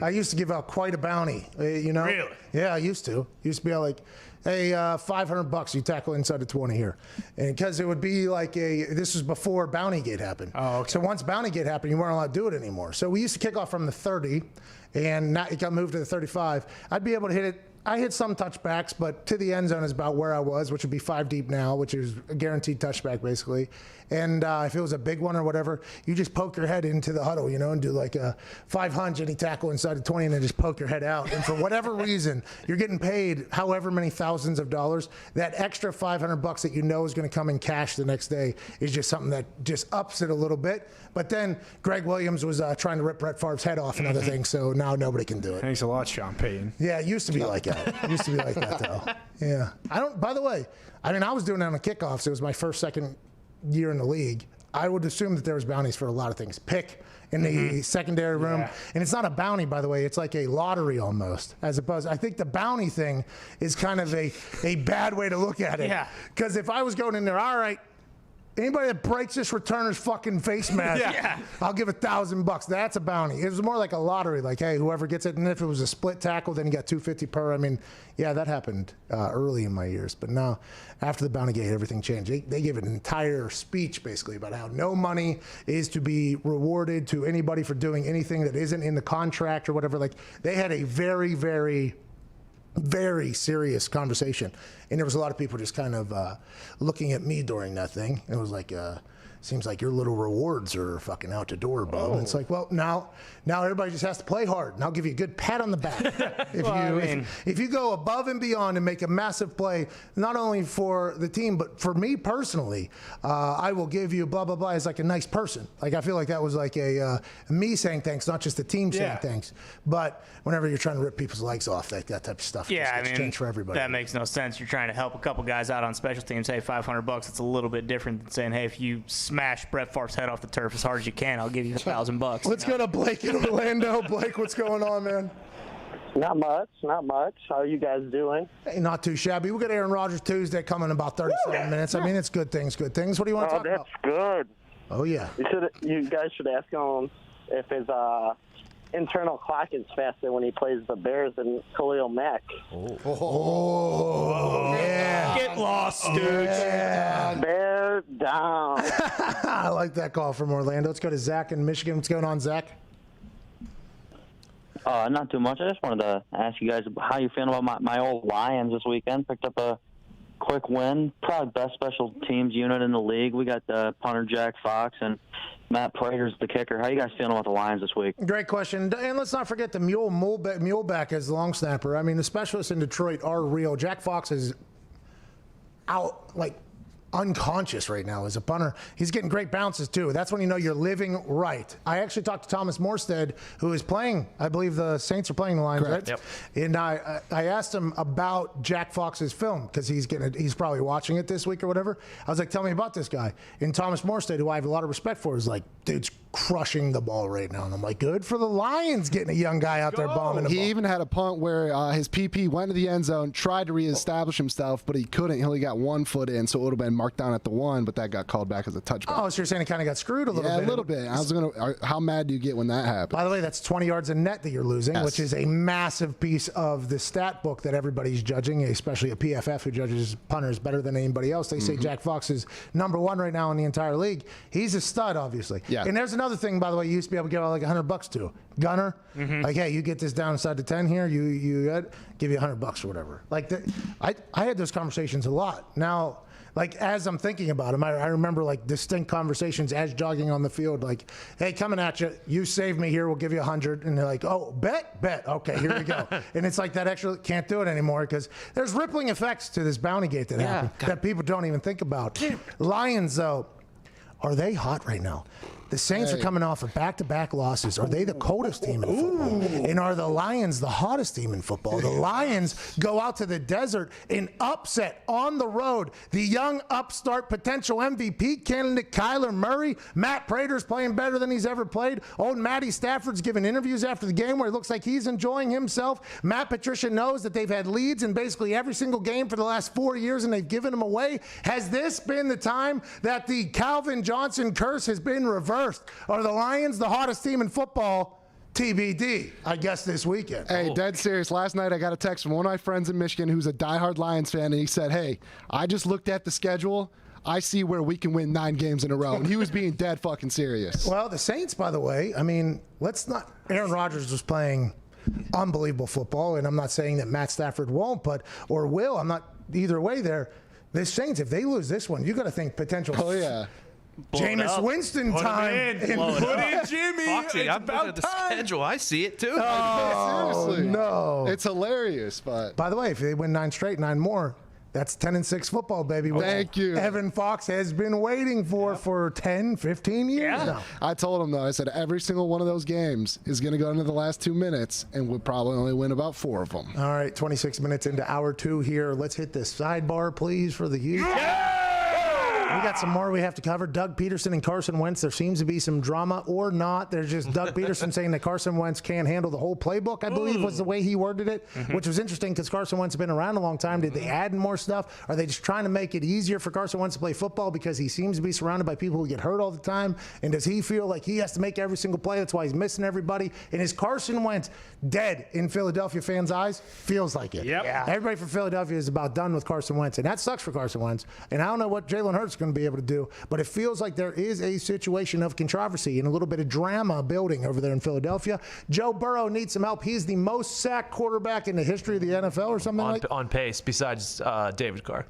I used to give out quite a bounty. Really? Yeah, I used to. Used to be like, hey, $500 you tackle inside the 20 here. And because it would be like this was before Bountygate happened. Oh, okay. So once Bountygate happened, you weren't allowed to do it anymore. So we used to kick off from the 30, and now it got moved to the 35. I'd be able to hit it. I hit some touchbacks, but to the end zone is about where I was, which would be 5 deep now, which is a guaranteed touchback basically. And if it was a big one or whatever, you just poke your head into the huddle, and do like a 500 and tackle inside the 20 and then just poke your head out. And for whatever reason, you're getting paid however many thousands of dollars. That extra $500 that you know is going to come in cash the next day is just something that just ups it a little bit. But then Greg Williams was trying to rip Brett Favre's head off and other things, so now nobody can do it. Thanks a lot, Sean Payton. Yeah, it used to be like that. It used to be like that, though. Yeah. By the way, I was doing that on the kickoffs. It was my second year in the league. I would assume that there was bounties for a lot of things. Pick in the secondary room. Yeah. And it's not a bounty, by the way. It's like a lottery almost, as opposed. I think the bounty thing is kind of a bad way to look at it. Yeah. Because if I was going in there, all right, anybody that breaks this returner's fucking face mask, I'll give $1,000. That's a bounty. It was more like a lottery, like, hey, whoever gets it. And if it was a split tackle, then you got $250 per. I mean, yeah, that happened early in my years. But now, after the bounty gate, everything changed. They gave an entire speech, basically, about how no money is to be rewarded to anybody for doing anything that isn't in the contract or whatever. Like, they had a very, very serious conversation, and there was a lot of people just kind of looking at me during that thing. It was like, seems like your little rewards are fucking out the door, Bob. And it's like, well, now everybody just has to play hard, and I'll give you a good pat on the back. If you go above and beyond and make a massive play, not only for the team, but for me personally, I will give you blah, blah, blah as like a nice person. Like, I feel like that was like a me saying thanks, not just the team saying thanks. But whenever you're trying to rip people's legs off, that type of stuff just changed for everybody. That makes no sense. You're trying to help a couple guys out on special teams. Hey, $500, it's a little bit different than saying, hey, if you smash Brett Favre's head off the turf as hard as you can, I'll give you $1,000. Let's go to Blake in Orlando. Blake, what's going on, man? Not much. How are you guys doing? Hey, not too shabby. We got Aaron Rodgers Tuesday coming in about 37 minutes. I mean, it's good things. What do you want to talk about? That's good. Oh, yeah. You guys should ask him if his internal clock is faster when he plays the Bears than Khalil Mack. Oh, yeah. Get lost, dude. Yeah. Bear down. I like that call from Orlando. Let's go to Zach in Michigan. What's going on, Zach? Not too much. I just wanted to ask you guys how you feeling about my old Lions this weekend. Picked up a quick win. Probably best special teams unit in the league. We got punter Jack Fox and Matt Prater's the kicker. How you guys feeling about the Lions this week? Great question. And let's not forget the Muleback as the long snapper. I mean, the specialists in Detroit are real. Jack Fox is out, like, unconscious right now as a punter. He's getting great bounces too. That's when you know you're living right. I actually talked to Thomas Morstead, who is playing, I believe the Saints are playing the Lions, right? Yep. And I asked him about Jack Fox's film because he's probably watching it this week or whatever. I was like, tell me about this guy. And Thomas Morstead, who I have a lot of respect for, is like, dude's crushing the ball right now. And I'm like, good for the Lions getting a young guy out there bombing the ball. He even had a punt where his PP went to the end zone, tried to reestablish himself, but he couldn't. He only got 1 foot in, so it would have been marked down at the 1, but that got called back as a touchback. Oh, so you're saying he kind of got screwed a little bit? Yeah, a little bit. How mad do you get when that happens? By the way, that's 20 yards in net that you're losing, Yes. which is a massive piece of the stat book that everybody's judging, especially a PFF who judges punters better than anybody else. They say Jack Fox is #1 right now in the entire league. He's a stud, obviously. Yeah. And there's another thing, by the way, you used to be able to give out like $100 to Gunner. Like, hey, you get this down inside the 10 here, you give you $100 or whatever. Like, I had those conversations a lot. Now, like, as I'm thinking about them, I remember like distinct conversations as jogging on the field, like, hey, coming at you, you saved me here, we'll give you 100. And they're like, oh, bet, okay, here we go. And it's like that extra, can't do it anymore because there's rippling effects to this bounty gate that happened that people don't even think about. Lions, though, are they hot right now? The Saints are coming off of back-to-back losses. Are they the coldest team in football? And are the Lions the hottest team in football? The Lions go out to the desert and upset on the road the young upstart potential MVP candidate Kyler Murray. Matt Prater's playing better than he's ever played. Old Matty Stafford's giving interviews after the game where it looks like he's enjoying himself. Matt Patricia knows that they've had leads in basically every single game for the last 4 years and they've given them away. Has this been the time that the Calvin Johnson curse has been reversed? Are the Lions the hottest team in football? TBD, I guess, this weekend. Hey, dead serious. Last night I got a text from one of my friends in Michigan who's a diehard Lions fan, and he said, hey, I just looked at the schedule. I see where we can win 9 games in a row. And he was being dead fucking serious. Well, the Saints, by the way, I mean, Aaron Rodgers was playing unbelievable football, and I'm not saying that Matt Stafford won't, or will. I'm not either way there. The Saints, if they lose this one, you got to think potential. Oh, yeah. Jameis Winston Put time. Put in Jimmy. Foxy, It's I'm looking about at the time. schedule. I see it too. Oh, Seriously. no. It's hilarious, but. By the way, if they win 9 straight, 9 more, that's 10-6 football, baby. Thank you. Evan Fox has been waiting for 10, 15 years now. I told him, though, I said every single one of those games is going to go into the last 2 minutes, and we'll probably only win about 4 of them. All right, 26 minutes into hour 2 here. Let's hit this sidebar, please, for the youth. We got some more we have to cover. Doug Peterson and Carson Wentz. There seems to be some drama or not. There's just Doug Peterson saying that Carson Wentz can't handle the whole playbook, I believe was the way he worded it, which was interesting because Carson Wentz has been around a long time. Did they add more stuff? Are they just trying to make it easier for Carson Wentz to play football because he seems to be surrounded by people who get hurt all the time? And does he feel like he has to make every single play? That's why he's missing everybody. And is Carson Wentz dead in Philadelphia fans' eyes? Feels like it. Yep. Yeah. Everybody from Philadelphia is about done with Carson Wentz, and that sucks for Carson Wentz. And I don't know what Jalen Hurts is going to be able to do, but it feels like there is a situation of controversy and a little bit of drama building over there in Philadelphia. Joe Burrow needs some help. He's the most sacked quarterback in the history of the NFL or something on pace, besides David Carr.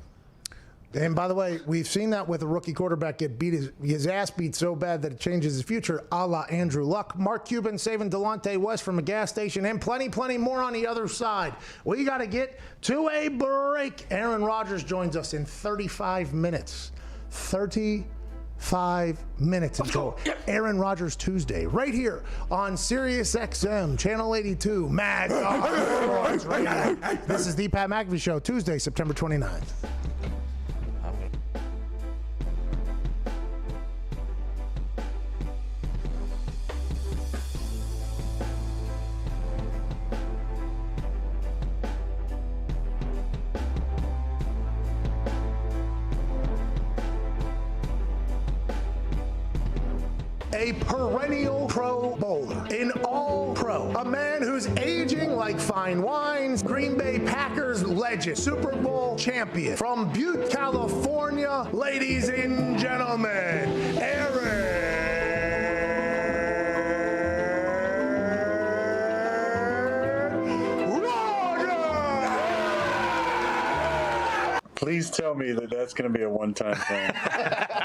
And by the way, we've seen that with a rookie quarterback get his ass beat so bad that it changes his future, a la Andrew Luck. Mark Cuban saving Delonte West from a gas station, and plenty more on the other side. We got to get to a break. Aaron Rodgers joins us in 35 minutes. 35 minutes until Aaron Rodgers Tuesday, right here on Sirius XM, Channel 82, Mad Dog Sports Radio. This is the Pat McAfee Show, Tuesday, September 29th. A perennial Pro Bowler, an all-pro, a man who's aging like fine wines, Green Bay Packers legend, Super Bowl champion, from Butte, California, ladies and gentlemen, Aaron Rodgers! Please tell me that that's going to be a one-time thing.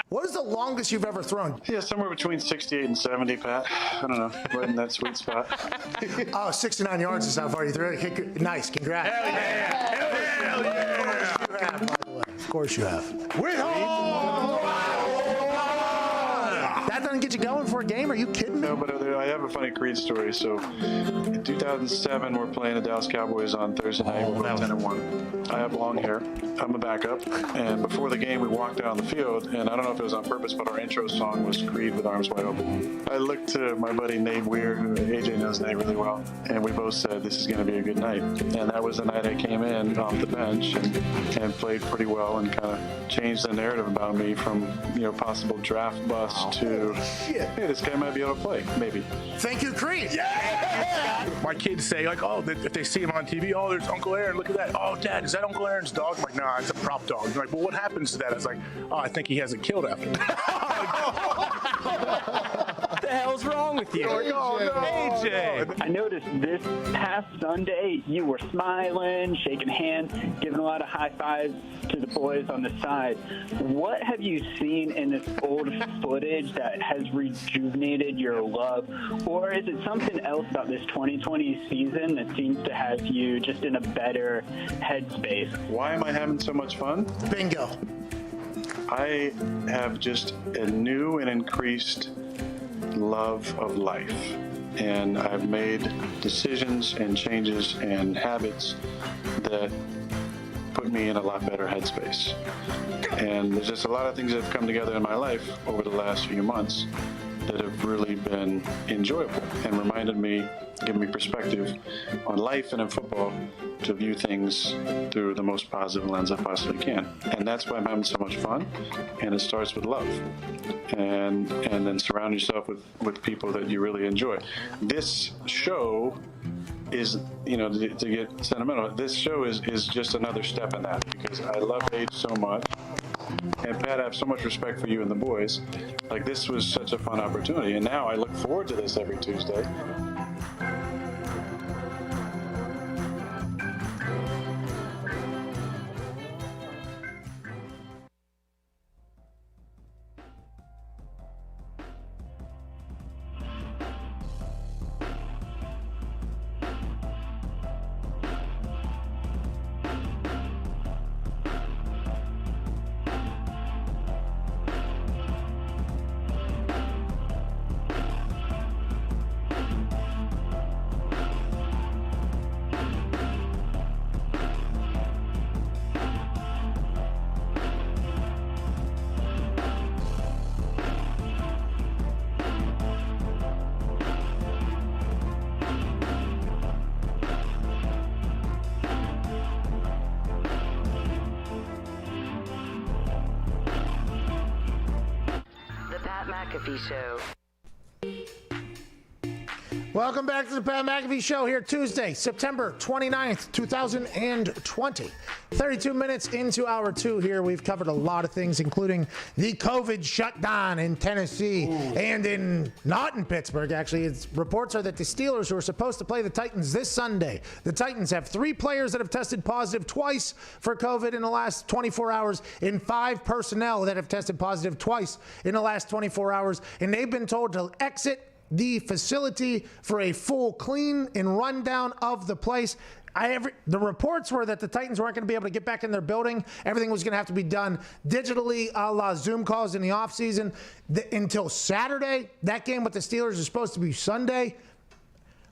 What is the longest you've ever thrown? Yeah, somewhere between 68 and 70, Pat. I don't know, right in that sweet spot. Oh, 69 yards is how far you threw it. Nice, congrats. Hell yeah! Hell yeah! Of course you have. That doesn't get you going for a game? Are you kidding me? No, but I have a funny Creed story. So, in 2007, we're playing the Dallas Cowboys on Thursday night. We're 10-1. I have long hair. I'm a backup. And before the game, we walked down the field, and I don't know if it was on purpose, but our intro song was Creed with Arms Wide Open. I looked to my buddy Nate Weir, who AJ knows Nate really well, and we both said this is going to be a good night. And that was the night I came in off the bench and played pretty well and kind of changed the narrative about me from possible draft bust to hey, this guy might be able to play, maybe. Thank you, Creed. Yeah! My kids say, like, oh, if they see him on TV, oh, there's Uncle Aaron, look at that. Oh, Dad, is that Uncle Aaron's dog? I'm like, nah, it's a prop dog. They're like, well, what happens to that? I was like, oh, I think he hasn't killed after What the hell's wrong with you? Like, oh, no, AJ! no. I noticed this past Sunday, you were smiling, shaking hands, giving a lot of high fives to the boys on the side. What have you seen in this old footage that has rejuvenated your love? Or is it something else about this 2020 season that seems to have you just in a better headspace? Why am I having so much fun? Bingo. I have just a new and increased love of life. And I've made decisions and changes and habits that put me in a lot better headspace. And there's just a lot of things that have come together in my life over the last few months that have really been enjoyable and reminded me, given me perspective on life and in football to view things through the most positive lens I possibly can. And that's why I'm having so much fun. And it starts with love. And then surround yourself with people that you really enjoy. This show is, to get sentimental, this show is just another step in that, because I love Age so much. And Pat, I have so much respect for you and the boys. Like, this was such a fun opportunity, and now I look forward to this every Tuesday. McAfee Show. Welcome back to the Pat McAfee Show here Tuesday, September 29th, 2020. 32 minutes into hour two here. We've covered a lot of things, including the COVID shutdown in Tennessee and not in Pittsburgh, actually. Reports are that the Steelers, who are supposed to play the Titans this Sunday, the Titans have 3 players that have tested positive twice for COVID in the last 24 hours and 5 personnel that have tested positive twice in the last 24 hours. And they've been told to exit the facility for a full clean and rundown of the place. The reports were that the Titans weren't going to be able to get back in their building. Everything was going to have to be done digitally, a la Zoom calls in the offseason until Saturday. That game with the Steelers is supposed to be Sunday.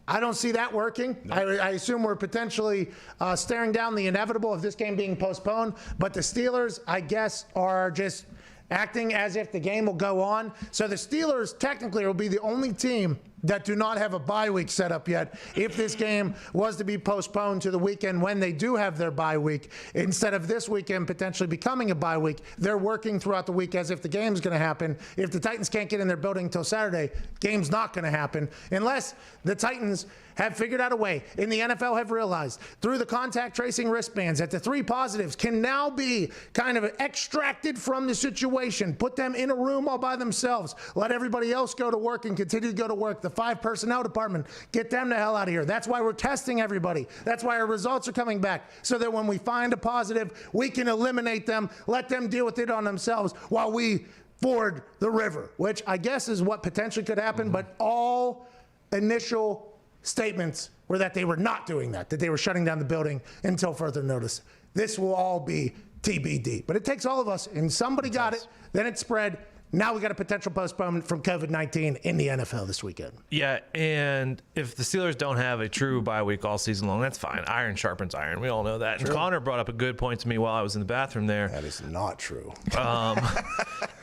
I don't see that working. No. I assume we're potentially staring down the inevitable of this game being postponed. But the Steelers, I guess, are just acting as if the game will go on. So the Steelers technically will be the only team that do not have a bye week set up yet if this game was to be postponed to the weekend when they do have their bye week. Instead of this weekend potentially becoming a bye week, they're working throughout the week as if the game's going to happen. If the Titans can't get in their building until Saturday, game's not going to happen unless the Titans have figured out a way, and the NFL have realized through the contact tracing wristbands that the 3 positives can now be kind of extracted from the situation, put them in a room all by themselves, let everybody else go to work and continue to go to work. The 5 personnel department, get them the hell out of here. That's why we're testing everybody. That's why our results are coming back, so that when we find a positive, we can eliminate them, let them deal with it on themselves while we ford the river, which I guess is what potentially could happen, but all initial statements were that they were not doing that they were shutting down the building until further notice. This will all be TBD. But it takes all of us, and somebody got it. Then it spread. Now we got a potential postponement from COVID-19 in the NFL this weekend. Yeah, and if the Steelers don't have a true bye week all season long, that's fine. Iron sharpens iron. We all know that. True. And Connor brought up a good point to me while I was in the bathroom there. That is not true.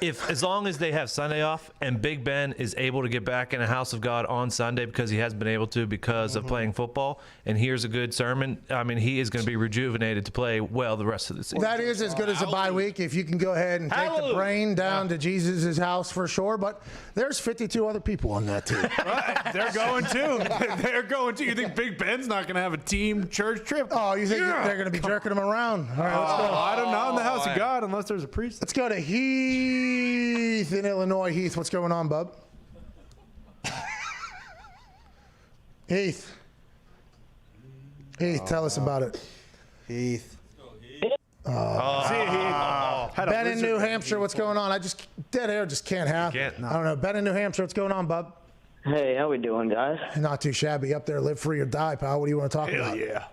As long as they have Sunday off and Big Ben is able to get back in the house of God on Sunday because he hasn't been able to because of playing football and hears a good sermon, I mean, he is going to be rejuvenated to play well the rest of the season. That is as good as a bye week if you can go ahead and take the brain down to Jesus' house for sure, but there's 52 other people on that team. Right, they're going too. They're going too. You think Big Ben's not going to have a team church trip? Oh, you think they're going to be jerking him around? All right, let's go. I don't know. In the house of God, unless there's a priest. Let's go to Heath in Illinois. Heath, what's going on, bub? Heath, tell us about it. Heath. Ben in New Hampshire, what's going on? Dead air just can't happen. I don't know. Ben in New Hampshire, what's going on, bub? Hey, how we doing, guys? Not too shabby up there. Live free or die, pal. What do you want to talk about? Yeah.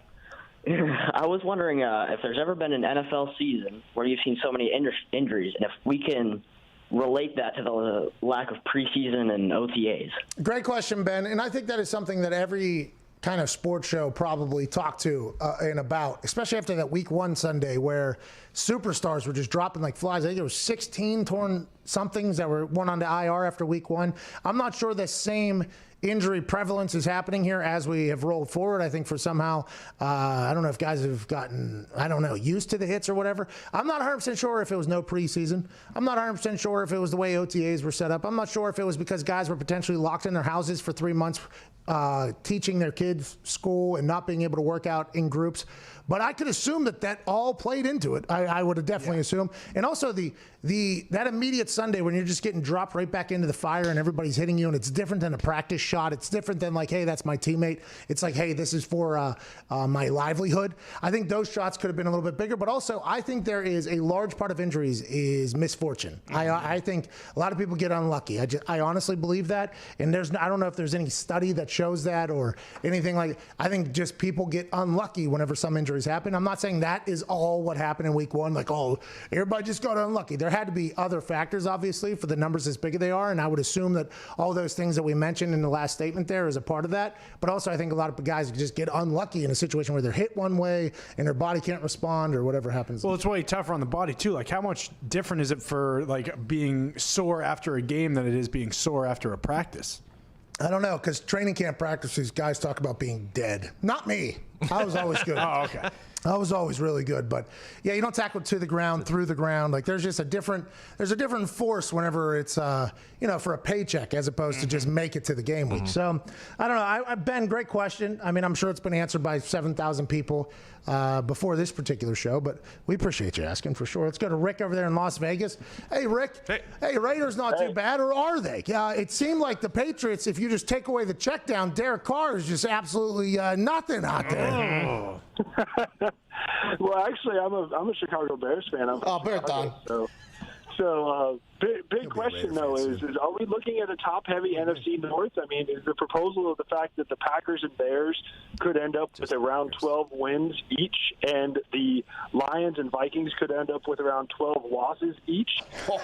I was wondering if there's ever been an NFL season where you've seen so many injuries, and if we can relate that to the lack of preseason and OTAs. Great question, Ben. And I think that is something that every kind of sports show probably talked to and about, especially after that week 1 Sunday where superstars were just dropping like flies. I think there was 16 torn somethings that went on to IR after week 1. I'm not sure the same injury prevalence is happening here as we have rolled forward. I think for somehow, I don't know if guys have gotten, used to the hits or whatever. I'm not 100% sure if it was no preseason. I'm not 100% sure if it was the way OTAs were set up. I'm not sure if it was because guys were potentially locked in their houses for 3 months, teaching their kids school and not being able to work out in groups. But I could assume that all played into it. I would have definitely assumed. And also that immediate Sunday when you're just getting dropped right back into the fire and everybody's hitting you, and it's different than a practice shot. It's different than like, hey, that's my teammate. It's like, hey, this is for my livelihood. I think those shots could have been a little bit bigger. But also, I think there is a large part of injuries is misfortune. I think a lot of people get unlucky. I honestly believe that. And I don't know if there's any study that shows that or anything like. I think just people get unlucky whenever some injuries happen. I'm not saying that is all what happened in week 1. Like, oh, everybody just got unlucky. There had to be other factors, obviously, for the numbers as big as they are. And I would assume that all those things that we mentioned in the last statement there is a part of that. But also, I think a lot of guys just get unlucky in a situation where they're hit one way and their body can't respond or whatever happens. Well, it's way tougher on the body, too. Like, how much different is it for, like, being sore after a game than it is being sore after a practice? I don't know, because training camp practices, guys talk about being dead. Not me. I was always good. Oh, okay. I was always really good, but yeah, you don't tackle to the ground, through the ground. Like there's a different force whenever it's for a paycheck as opposed to just make it to the game week. So I don't know. Ben, great question. I mean, I'm sure it's been answered by 7,000 people before this particular show, but we appreciate you asking for sure. Let's go to Rick over there in Las Vegas. Hey, Rick. Hey, Raiders not too bad, or are they? It seemed like the Patriots, if you just take away the check down, Derek Carr is just absolutely nothing out there. Well, actually, I'm a Chicago Bears fan. Bear down. So big question, though, is are we looking at a top-heavy NFC North? I mean, is the proposal of the fact that the Packers and Bears could end up with around 12 wins each, and the Lions and Vikings could end up with around 12 losses each?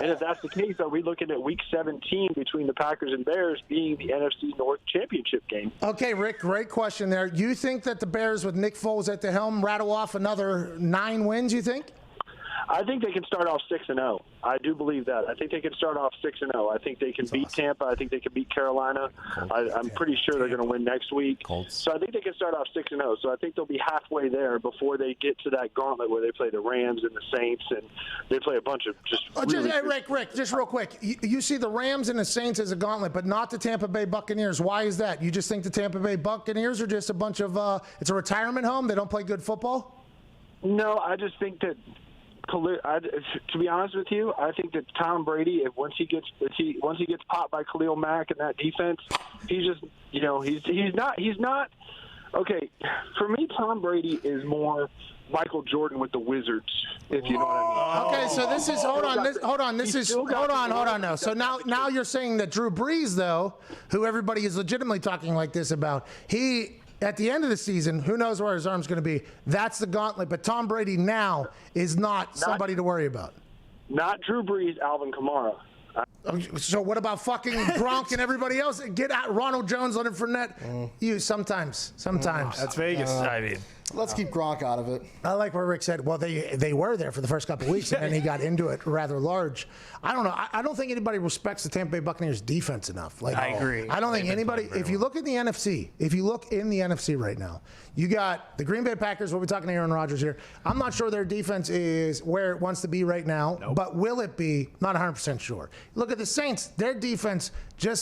And if that's the case, are we looking at Week 17 between the Packers and Bears being the NFC North championship game? Okay, Rick, great question there. You think that the Bears with Nick Foles at the helm rattle off another 9 wins, you think? I think they can start off 6-0. I do believe that. I think they can start off 6-0. I think they can beat Tampa. I think they can beat Carolina. I'm pretty sure they're going to win next week. So I think they can start off 6-0. So I think they'll be halfway there before they get to that gauntlet where they play the Rams and the Saints, and they play a bunch of Rick, just real quick. You see the Rams and the Saints as a gauntlet, but not the Tampa Bay Buccaneers. Why is that? You just think the Tampa Bay Buccaneers are just a bunch of it's a retirement home? They don't play good football? No, I just think that to be honest with you, I think that Tom Brady, once he gets popped by Khalil Mack and that defense, he's just he's not okay. For me, Tom Brady is more Michael Jordan with the Wizards, if you know what I mean. Okay, so this is hold on. No, so now you're saying that Drew Brees, though, who everybody is legitimately talking like this about, he at the end of the season, who knows where his arm's going to be? That's the gauntlet. But Tom Brady now is not somebody to worry about. Not Drew Brees, Alvin Kamara. So what about fucking Gronk and everybody else? Get out Ronald Jones, Leonard Fournette. You sometimes. That's Vegas. I mean, let's keep Gronk out of it. I like what Rick said. Well, they were there for the first couple of weeks, and then he got into it rather large. I don't know. I don't think anybody respects the Tampa Bay Buccaneers defense enough. Like, I agree. I don't think anybody. If you look at the NFC, right now, you got the Green Bay Packers. We'll be talking to Aaron Rodgers here. I'm not sure their defense is where it wants to be right now, but will it be? Not 100% sure. Look at the Saints. Their defense,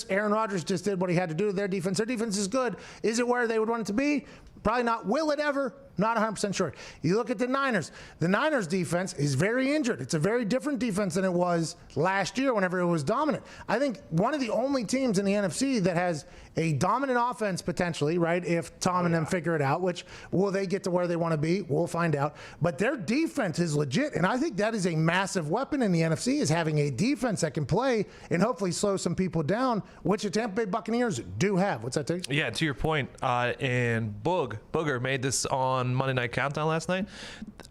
Aaron Rodgers just did what he had to do to their defense. Their defense is good. Is it where they would want it to be? Probably not. Will it ever? Not 100% sure. You look at the Niners. The Niners defense is very injured. It's a very different defense than it was last year whenever it was dominant. I think one of the only teams in the NFC that has a dominant offense potentially, right, if Tom and them figure it out, which will they get to where they want to be? We'll find out. But their defense is legit, and I think that is a massive weapon in the NFC, is having a defense that can play and hopefully slow some people down, which the Tampa Bay Buccaneers do have. What's that, Tate? Yeah, to your point, and Booger made this on Monday Night Countdown last night.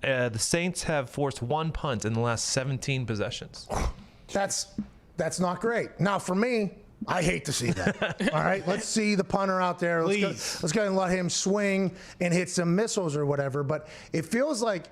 The Saints have forced one punt in the last 17 possessions. That's not great. Now, for me, I hate to see that. All right, let's see the punter out there. Let's go and let him swing and hit some missiles or whatever. But it feels like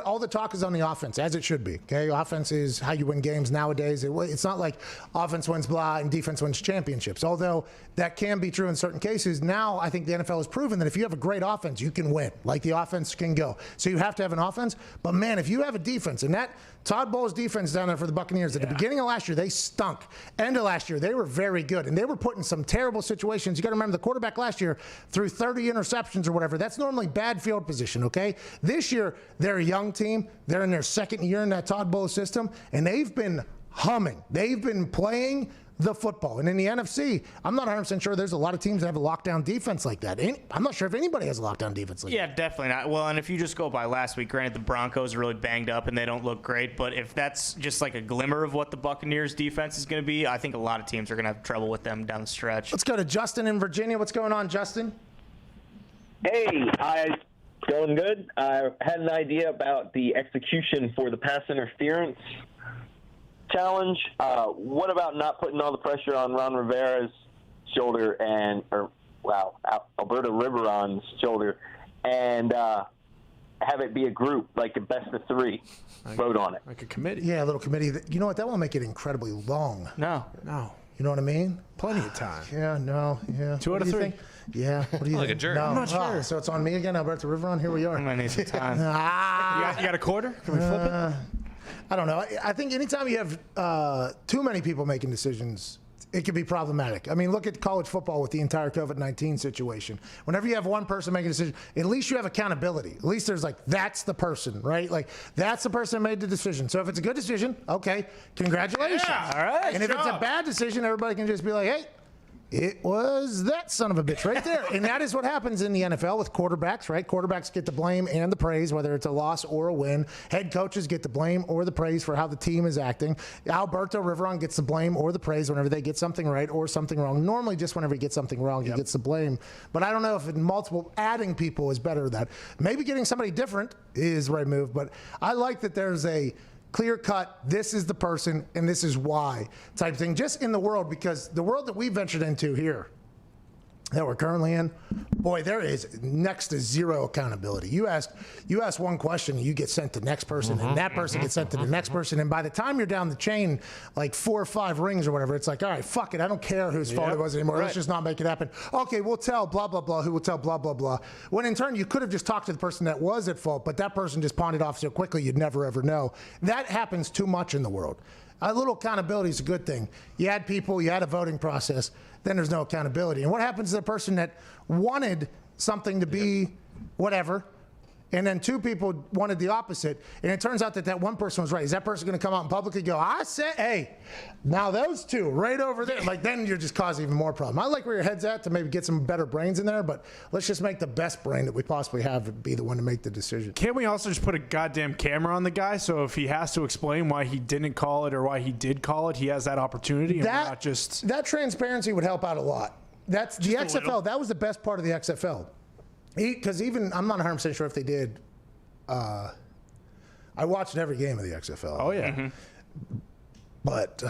all the talk is on the offense, as it should be. Okay, offense is how you win games nowadays. It's not like offense wins blah and defense wins championships. Although that can be true in certain cases. Now I think the NFL has proven that if you have a great offense, you can win. Like the offense can go. So you have to have an offense. But man, if you have a defense, and that Todd Bowles defense down there for the Buccaneers at the beginning of last year, they stunk. End of last year, they were very good, and they were put in some terrible situations. You got to remember the quarterback last year threw 30 interceptions or whatever. That's normally bad field position. Okay, this year they're a young team. They're in their second year in that Todd Bowles system, and they've been humming. They've been playing the football. And in the NFC, I'm not 100% sure there's a lot of teams that have a lockdown defense like that. I'm not sure if anybody has a lockdown defense like that. Yeah, definitely not. Well, and if you just go by last week, granted the Broncos are really banged up and they don't look great, but if that's just like a glimmer of what the Buccaneers defense is going to be, I think a lot of teams are going to have trouble with them down the stretch. Let's go to Justin in Virginia. What's going on, Justin? Hey, going good. I had an idea about the execution for the pass interference challenge. What about not putting all the pressure on Ron Rivera's shoulder Alberto Riveron's shoulder, and have it be a group, like a best of three, vote on it. Like a committee. Yeah, a little committee. You know what? That won't make it incredibly long. No. You know what I mean? Plenty of time. Yeah, no, yeah. 2 out of 3. Yeah. What do you like think? a jerk. No. I'm not sure. So it's on me again, Alberto Riveron. Here we are. I'm going to need some time. You got a quarter? Can we flip it? I don't know. I think anytime you have too many people making decisions, it can be problematic. I mean, look at college football with the entire COVID-19 situation. Whenever you have one person making a decision, at least you have accountability. At least there's that's the person, right? Like, that's the person who made the decision. So if it's a good decision, okay, congratulations. Yeah, all right. And if it's a bad decision, everybody can just be like, hey, it was that son of a bitch right there. And that is what happens in the NFL with quarterbacks, right? Quarterbacks get the blame and the praise, whether it's a loss or a win. Head coaches get the blame or the praise for how the team is acting. Alberto Riveron gets the blame or the praise whenever they get something right or something wrong. Normally, just whenever he gets something wrong, he gets the blame. But I don't know if adding people is better than that. Maybe getting somebody different is the right move. But I like that there's a clear cut, this is the person and this is why type thing, just in the world, because the world that we ventured into here that we're currently in, boy, there is next to zero accountability. You ask one question, you get sent to the next person, and that person gets sent to the next person, and by the time you're down the chain, like 4 or 5 rings or whatever, it's like, all right, fuck it, I don't care whose fault it was anymore. Let's just not make it happen. Okay, we'll tell blah, blah, blah, who will tell blah, blah, blah. When in turn, you could have just talked to the person that was at fault, but that person just pawned it off so quickly you'd never, ever know. That happens too much in the world. A little accountability is a good thing. You had people, you had a voting process, then there's no accountability. And what happens to the person that wanted something to be whatever, and then 2 people wanted the opposite, and it turns out that one person was right? Is that person going to come out and publicly go, I said, hey, now those 2 right over there? Like, then you're just causing even more problem. I like where your head's at to maybe get some better brains in there, but let's just make the best brain that we possibly have be the one to make the decision. Can't we also just put a goddamn camera on the guy, so if he has to explain why he didn't call it or why he did call it, he has that opportunity, and we're not just... That transparency would help out a lot. That's the XFL. That was the best part of the XFL. Because even I'm not 100% sure if they did. I watched every game of the XFL. Oh yeah. But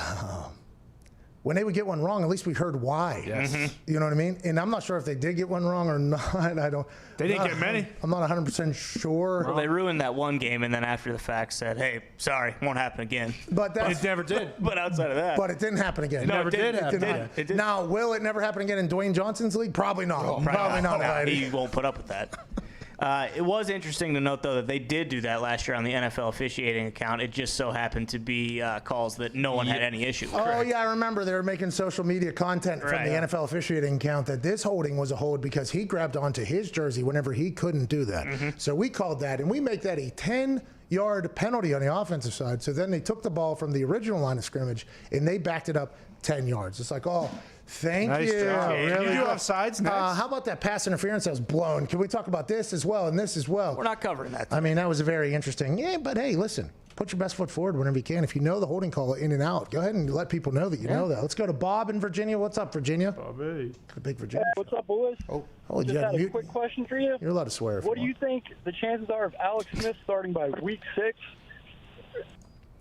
when they would get one wrong, at least we heard why. Yes. You know what I mean? And I'm not sure if they did get one wrong or not. I don't. They didn't get many. I'm not 100% sure. Well, they ruined that one game, and then after the fact said, "Hey, sorry, won't happen again." But it never did. But outside of that, But it didn't happen again. No, never it did. did happen. It did. Now, will it never happen again in Dwayne Johnson's league? Probably not. Probably not. Heidi. He won't put up with that. It was interesting to note, though, that they did do that last year on the NFL officiating account. It just so happened to be calls that no one had any issue with. Oh, yeah, I remember they were making social media content from the NFL officiating account that this holding was a hold because he grabbed onto his jersey whenever he couldn't do that. So we called that, and we make that a 10-yard penalty on the offensive side. So then they took the ball from the original line of scrimmage, and they backed it up 10 yards. It's like, oh, thank Nice you. job. Really? You do have sides next? How about that pass interference that was blown? Can we talk about this as well and this as well? We're not covering that. I mean, that was a very interesting. Yeah, but hey, listen. Put your best foot forward whenever you can. If you know the holding call in and out, go ahead and let people know that you know that. Let's go to Bob in Virginia. What's up, Virginia? Bobby. The big Virginia. What's up, boys? Oh, Just you had a quick question for you. You're allowed to swear. What do you think the chances are of Alex Smith starting by week 6?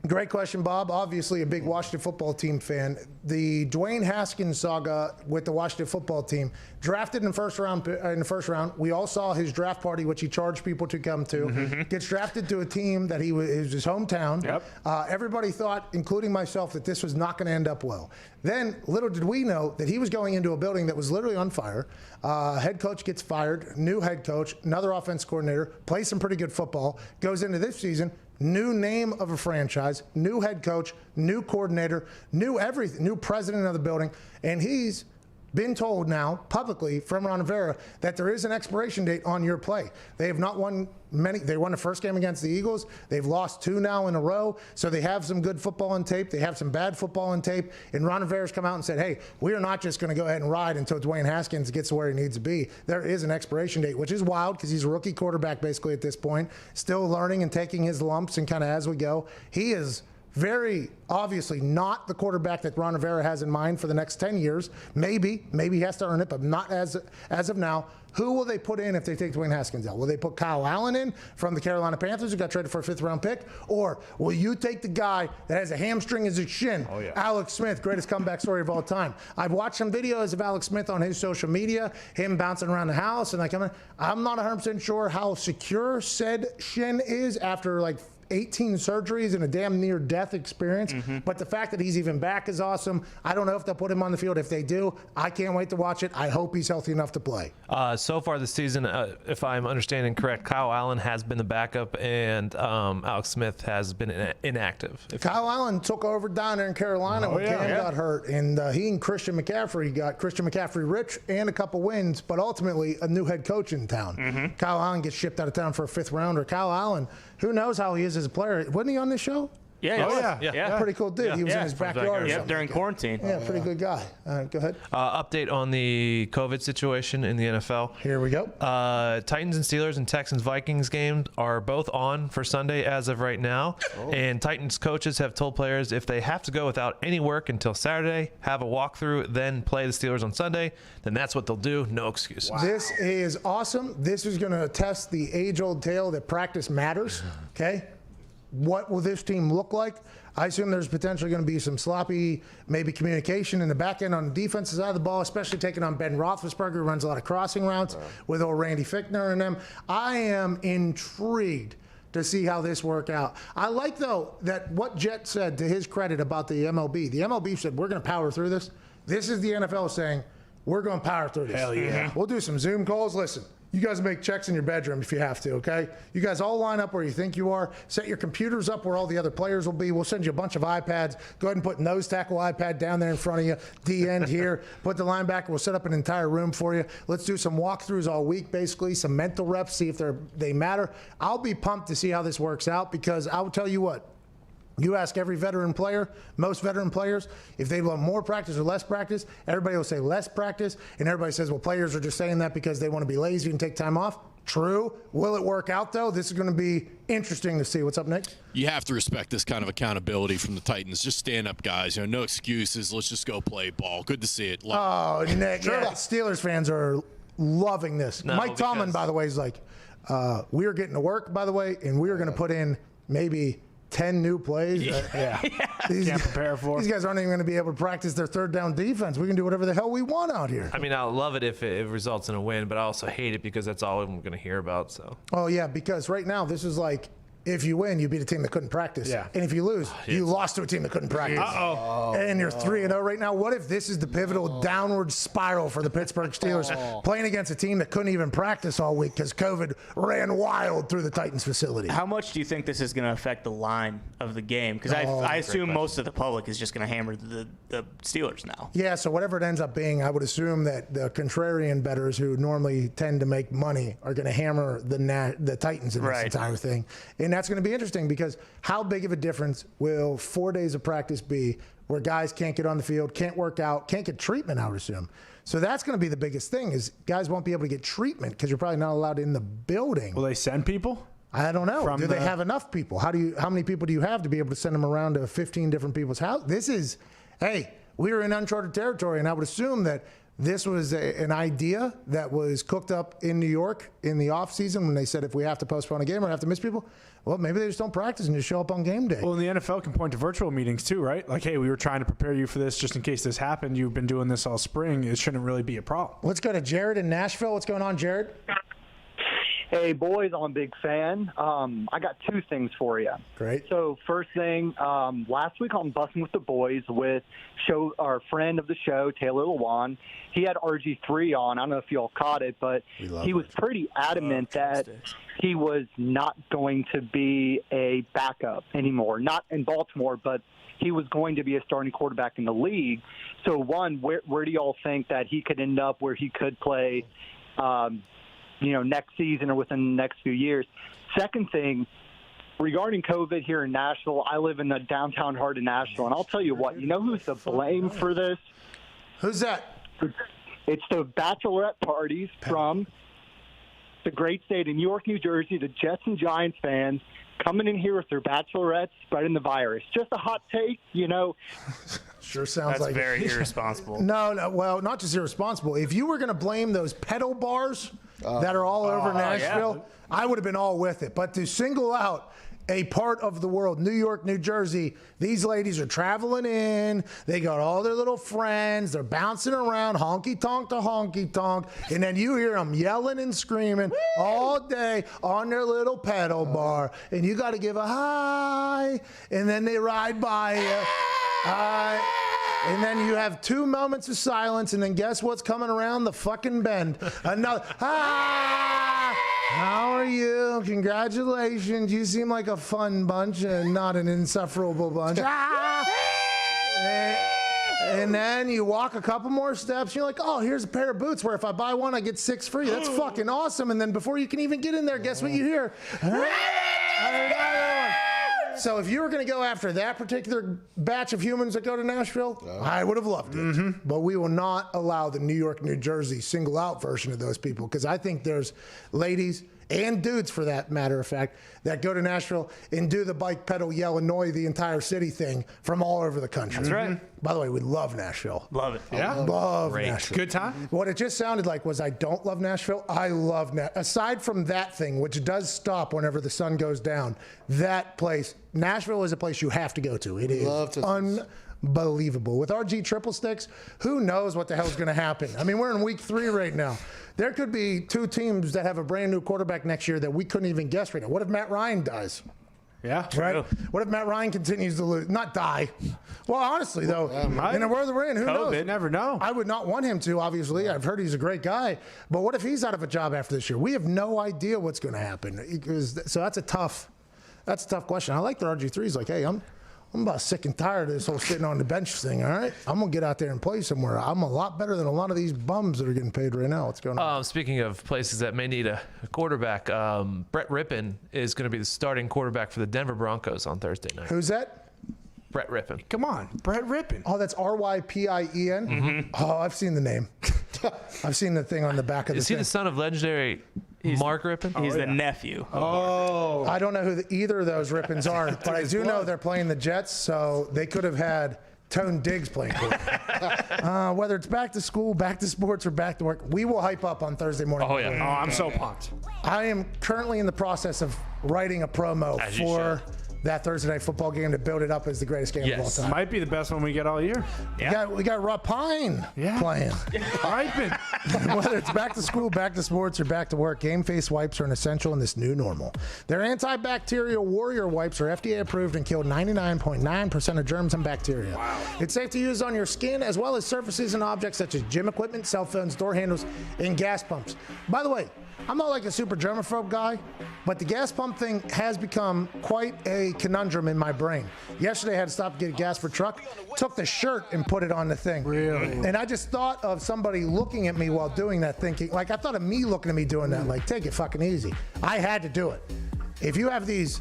Great question, Bob. Obviously, a big Washington football team fan. The Dwayne Haskins saga with the Washington football team, drafted in the first round. We all saw his draft party, which he charged people to come to. Gets drafted to a team that is his hometown. Yep. Everybody thought, including myself, that this was not going to end up well. Then, little did we know that he was going into a building that was literally on fire. Head coach gets fired, new head coach, another offense coordinator, plays some pretty good football, goes into this season. New name of a franchise, new head coach, new coordinator, new everything, new president of the building, and he's been told now publicly from Ron Rivera that there is an expiration date on your play. They have not won many. They won the first game against the Eagles. They've lost 2 now in a row. So they have some good football on tape. They have some bad football on tape. And Ron Rivera's come out and said, hey, we are not just going to go ahead and ride until Dwayne Haskins gets to where he needs to be. There is an expiration date, which is wild because he's a rookie quarterback basically at this point, still learning and taking his lumps and kind of as we go. He is very obviously not the quarterback that Ron Rivera has in mind for the next 10 years. Maybe he has to earn it, but not as of now. Who will they put in if they take Dwayne Haskins out? Will they put Kyle Allen in from the Carolina Panthers who got traded for a 5th-round pick? Or will you take the guy that has a hamstring as a shin, Alex Smith, greatest comeback story of all time? I've watched some videos of Alex Smith on his social media, him bouncing around the house, and I'm not 100% sure how secure said shin is after 18 surgeries and a damn near death experience. But the fact that he's even back is awesome. I don't know if they'll put him on the field. If they do, I can't wait to watch it. I hope he's healthy enough to play. So far this season, if I'm understanding correct, Kyle Allen has been the backup and Alex Smith has been inactive. Kyle Allen took over down there in Carolina when Cam got hurt, and he and Christian McCaffrey got Christian McCaffrey rich and a couple wins, but ultimately a new head coach in town. Kyle Allen gets shipped out of town for a 5th rounder. Kyle Allen, who knows how he is as a player? Wasn't he on this show? Yeah. Pretty cool dude. He was in his backyard. During quarantine. Yeah, pretty good guy. Go ahead. Update on the COVID situation in the NFL. Here we go. Titans and Steelers and Texans Vikings games are both on for Sunday as of right now. And Titans coaches have told players if they have to go without any work until Saturday, have a walkthrough, then play the Steelers on Sunday, then that's what they'll do. No excuses. Wow. This is awesome. This is going to test the age-old tale that practice matters. Okay. What will this team look like? I assume there's potentially going to be some sloppy, maybe communication in the back end on the defensive side of the ball, especially taking on Ben Roethlisberger, who runs a lot of crossing routes with old Randy Fichtner and them. I am intrigued to see how this work out. I like, though, that what Jet said to his credit about the MLB. The MLB said, we're going to power through this. This is the NFL saying, we're going to power through this. Hell yeah. We'll do some Zoom calls. Listen. You guys make checks in your bedroom if you have to, okay? You guys all line up where you think you are. Set your computers up where all the other players will be. We'll send you a bunch of iPads. Go ahead and put nose tackle iPad down there in front of you. D end here. Put the linebacker. We'll set up an entire room for you. Let's do some walkthroughs all week, basically. Some mental reps, see if they matter. I'll be pumped to see how this works out because I will tell you what. You ask every veteran player, most veteran players, if they want more practice or less practice, everybody will say less practice, and everybody says, well, players are just saying that because they want to be lazy and take time off. True. Will it work out, though? This is going to be interesting to see. What's up, Nick? You have to respect this kind of accountability from the Titans. Just stand up, guys. No excuses. Let's just go play ball. Good to see it. Oh, Nick. Yeah, Steelers fans are loving this. No, Mike Tomlin, by the way, is like, we are getting to work, by the way, and we are going to put in maybe 10 new plays. Can't prepare for. These guys aren't even going to be able to practice their third down defense. We can do whatever the hell we want out here. I mean, I love it if it results in a win, but I also hate it because that's all I'm going to hear about. So. Oh, yeah, because right now this is like, if you win, you beat a team that couldn't practice. Yeah. And if you lose, you lost to a team that couldn't practice. And you're 3-0 right now. What if this is the pivotal downward spiral for the Pittsburgh Steelers, playing against a team that couldn't even practice all week because COVID ran wild through the Titans facility? How much do you think this is going to affect the line of the game? Because I assume most of the public is just going to hammer the Steelers now. Yeah, so whatever it ends up being, I would assume that the contrarian bettors who normally tend to make money are going to hammer the Titans in this entire thing. And that's going to be interesting because how big of a difference will 4 days of practice be where guys can't get on the field, can't work out, can't get treatment, I would assume. So that's going to be the biggest thing is guys won't be able to get treatment because you're probably not allowed in the building. Will they send people? I don't know. Do they have enough people? How many people do you have to be able to send them around to 15 different people's house? We were in uncharted territory, and I would assume that this was an idea that was cooked up in New York in the offseason when they said if we have to postpone a game or have to miss people, well, maybe they just don't practice and just show up on game day. Well, and the NFL can point to virtual meetings too, right? Like, hey, we were trying to prepare you for this just in case this happened. You've been doing this all spring. It shouldn't really be a problem. Let's go to Jared in Nashville. What's going on, Jared? Hey, boys, I'm a big fan. I got two things for you. Great. So first thing, last week on Bussin' with the Boys with our friend of the show, Taylor Lewan, he had RG3 on. I don't know if you all caught it, but he was pretty adamant that he was not going to be a backup anymore. Not in Baltimore, but he was going to be a starting quarterback in the league. So, one, where do you all think that he could end up where he could play next season or within the next few years? Second thing, regarding COVID here in Nashville, I live in the downtown heart of Nashville, and I'll tell you what, you know who's to blame for this? Who's that? It's the bachelorette parties from the great state of New York, New Jersey, the Jets and Giants fans coming in here with their bachelorettes, spreading the virus. Just a hot take, Sure sounds like very irresponsible. No, well, not just irresponsible. If you were going to blame those pedal bars that are all over Nashville, I would have been all with it. But to single out a part of the world, New York, New Jersey, these ladies are traveling in. They got all their little friends. They're bouncing around, honky-tonk to honky-tonk. And then you hear them yelling and screaming all day on their little pedal bar. And you got to give a hi. And then they ride by you. And then you have 2 moments of silence, and then guess what's coming around the fucking bend? Another, how are you? Congratulations. You seem like a fun bunch and not an insufferable bunch. And then you walk a couple more steps, and you're like, oh, here's a pair of boots where if I buy one, I get 6 free. That's fucking awesome. And then before you can even get in there, guess what you hear? So if you were going to go after that particular batch of humans that go to Nashville, I would have loved it. But we will not allow the New York, New Jersey single-out version of those people because I think there's ladies and dudes, for that matter of fact, that go to Nashville and do the bike pedal, yell, annoy the entire city thing from all over the country. That's right. By the way, we love Nashville. Love it. Yeah. Love Great. Nashville. Good time? What it just sounded like was I don't love Nashville. I love Nashville. Aside from that thing, which does stop whenever the sun goes down, that place, Nashville is a place you have to go to. It is unbelievable. With RG triple sticks, who knows what the hell's going to happen? I mean, we're in week 3 right now. There could be 2 teams that have a brand new quarterback next year that we couldn't even guess right now. What if Matt Ryan does? Yeah, right. What if Matt Ryan continues to lose, not die? Well, honestly, though, in the world we're in, who knows? You never know. I would not want him to. Obviously, I've heard he's a great guy, but what if he's out of a job after this year? We have no idea what's going to happen. So that's a tough question. I like the RG3's like, hey, I'm about sick and tired of this whole sitting on the bench thing, all right? I'm going to get out there and play somewhere. I'm a lot better than a lot of these bums that are getting paid right now. What's going on? Speaking of places that may need a quarterback, Brett Rippon is going to be the starting quarterback for the Denver Broncos on Thursday night. Who's that? Brett Rippon. Come on, Brett Rippon. Oh, that's R-Y-P-I-E-N? Mm-hmm. Oh, I've seen the name. I've seen the thing on the back of the Is he the son of legendary Mark Rippon? He's the nephew. I don't know who either of those Rippons are, but I do know they're playing the Jets, so they could have had Tone Diggs playing quarterback. Whether it's back to school, back to sports, or back to work, we will hype up on Thursday morning. Oh, yeah. Oh, I'm so pumped. I am currently in the process of writing a promo for that Thursday night football game to build it up as the greatest game of all time. Might be the best one we get all year. We got Rapine playing. Whether it's back to school, back to sports, or back to work, Game Face wipes are an essential in this new normal. Their antibacterial Warrior wipes are FDA approved and kill 99.9% of germs and bacteria. Wow. It's safe to use on your skin as well as surfaces and objects such as gym equipment, cell phones, door handles, and gas pumps. By the way, I'm not like a super germaphobe guy, but the gas pump thing has become quite a conundrum in my brain. Yesterday I had to stop to get gas for truck, took the shirt and put it on the thing. Really? And I just thought of somebody looking at me while doing that, thinking, like, I thought of me looking at me doing that, like, take it fucking easy. I had to do it. If you have these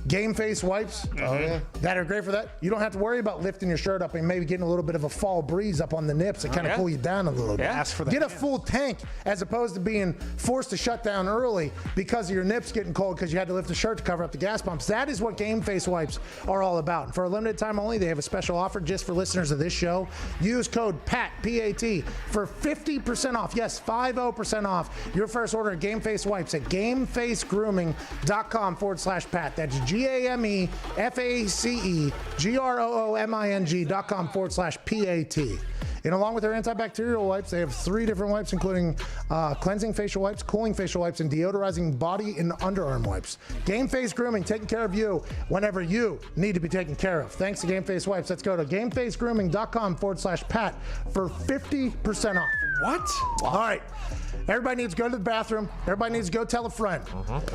Game Face wipes that are great for that, you don't have to worry about lifting your shirt up and maybe getting a little bit of a fall breeze up on the nips and kind of cool you down a little bit. Ask for that. Get a full tank as opposed to being forced to shut down early because of your nips getting cold because you had to lift the shirt to cover up the gas pumps. That is what Game Face wipes are all about. And for a limited time only, they have a special offer just for listeners of this show. Use code PAT, P-A-T, for 50% off. Yes, 50% off your first order of Game Face wipes at GameFaceGrooming.com/Pat. That's GameFaceGrooming.com/PAT. And along with their antibacterial wipes, they have 3 different wipes, including cleansing facial wipes, cooling facial wipes, and deodorizing body and underarm wipes. Game Face Grooming, taking care of you whenever you need to be taken care of. Thanks to Game Face Wipes. Let's go to GameFaceGrooming.com/Pat for 50% off. What? All right. Everybody needs to go to the bathroom. Everybody needs to go tell a friend.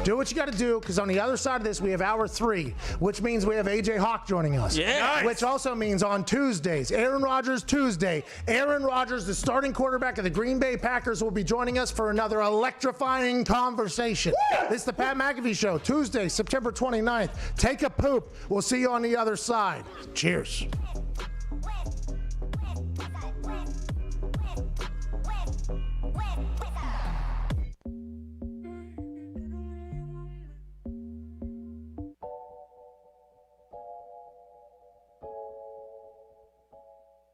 Do what you got to do, because on the other side of this, we have hour 3, which means we have AJ Hawk joining us. Yeah. Nice. Which also means on Tuesdays, Aaron Rodgers Tuesday. Aaron Rodgers, the starting quarterback of the Green Bay Packers, will be joining us for another electrifying conversation. This is the Pat McAfee Show, Tuesday, September 29th. Take a poop. We'll see you on the other side. Cheers.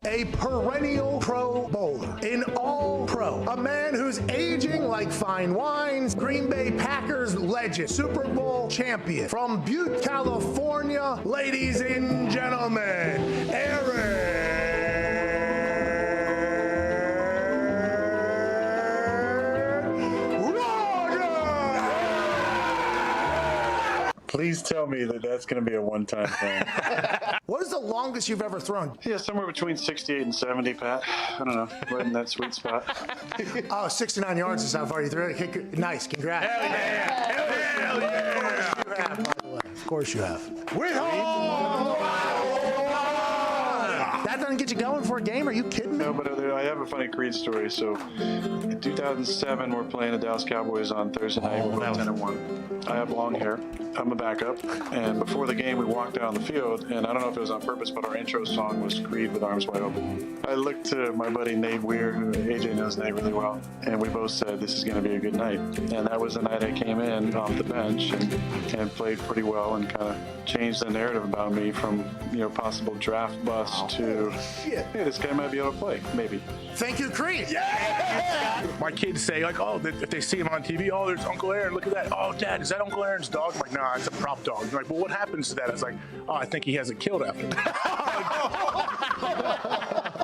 A perennial Pro Bowler, an all-pro, a man who's aging like fine wines, Green Bay Packers legend, Super Bowl champion, from Butte, California, ladies and gentlemen, Aaron Rodgers! Please tell me that that's going to be a one-time thing. What is the longest you've ever thrown? Yeah, somewhere between 68 and 70, Pat. I don't know, right in that sweet spot. 69 yards is how far you threw it. Nice, congrats. Hell yeah! Hell yeah! Of course you have, by the way. Of course you have. That doesn't get you going for a game? Are you kidding me? No, but I have a funny Creed story. So, in 2007, we're playing the Dallas Cowboys on Thursday night. We're 10-1. I have long hair. I'm a backup. And before the game, we walked out on the field, and I don't know if it was on purpose, but our intro song was Creed with Arms Wide Open. I looked to my buddy Nate Weir, who AJ knows Nate really well, and we both said this is going to be a good night. And that was the night I came in off the bench and played pretty well and kind of changed the narrative about me from, possible draft bust to, hey, this guy might be able to play, maybe. Thank you, Creed. Yeah! My kids say, like, oh, if they see him on TV, oh, there's Uncle Aaron, look at that. Oh, Dad, is that Uncle Aaron's dog? I'm like, nah, it's a prop dog. They're like, well, what happens to that? I was like, oh, I think he has it killed after.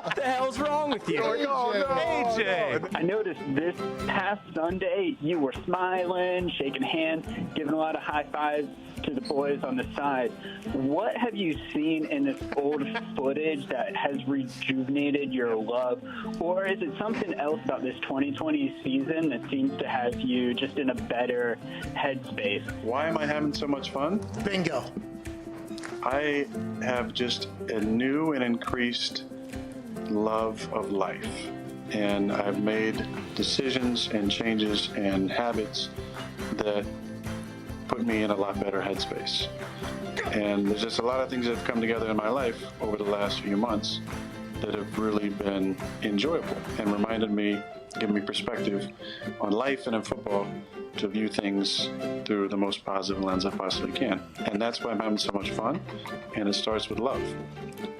What the hell's wrong with you? AJ! I noticed this past Sunday you were smiling, shaking hands, giving a lot of high fives to the boys on the side. What have you seen in this old footage that has rejuvenated your love? Or is it something else about this 2020 season that seems to have you just in a better headspace? Why am I having so much fun? Bingo. I have just a new and increased love of life. And I've made decisions and changes and habits that put me in a lot better headspace. And there's just a lot of things that have come together in my life over the last few months that have really been enjoyable and reminded me, given me perspective on life and in football, to view things through the most positive lens I possibly can. And that's why I'm having so much fun. And it starts with love.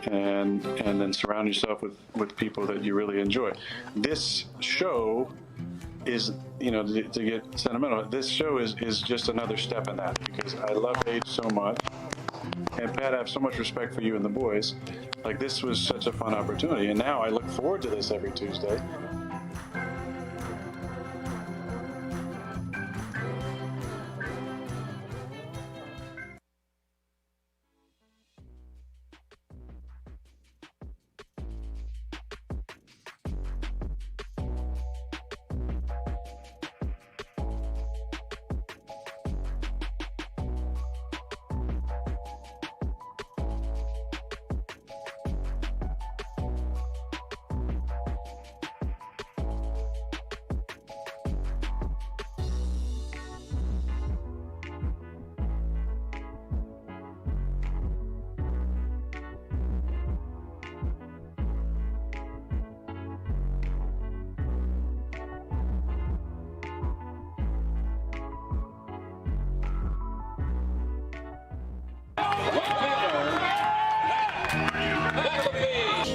And then surround yourself with people that you really enjoy. This show is, to get sentimental, this show is just another step in that, because I love Age so much. And Pat, I have so much respect for you and the boys. Like, this was such a fun opportunity. And now I look forward to this every Tuesday.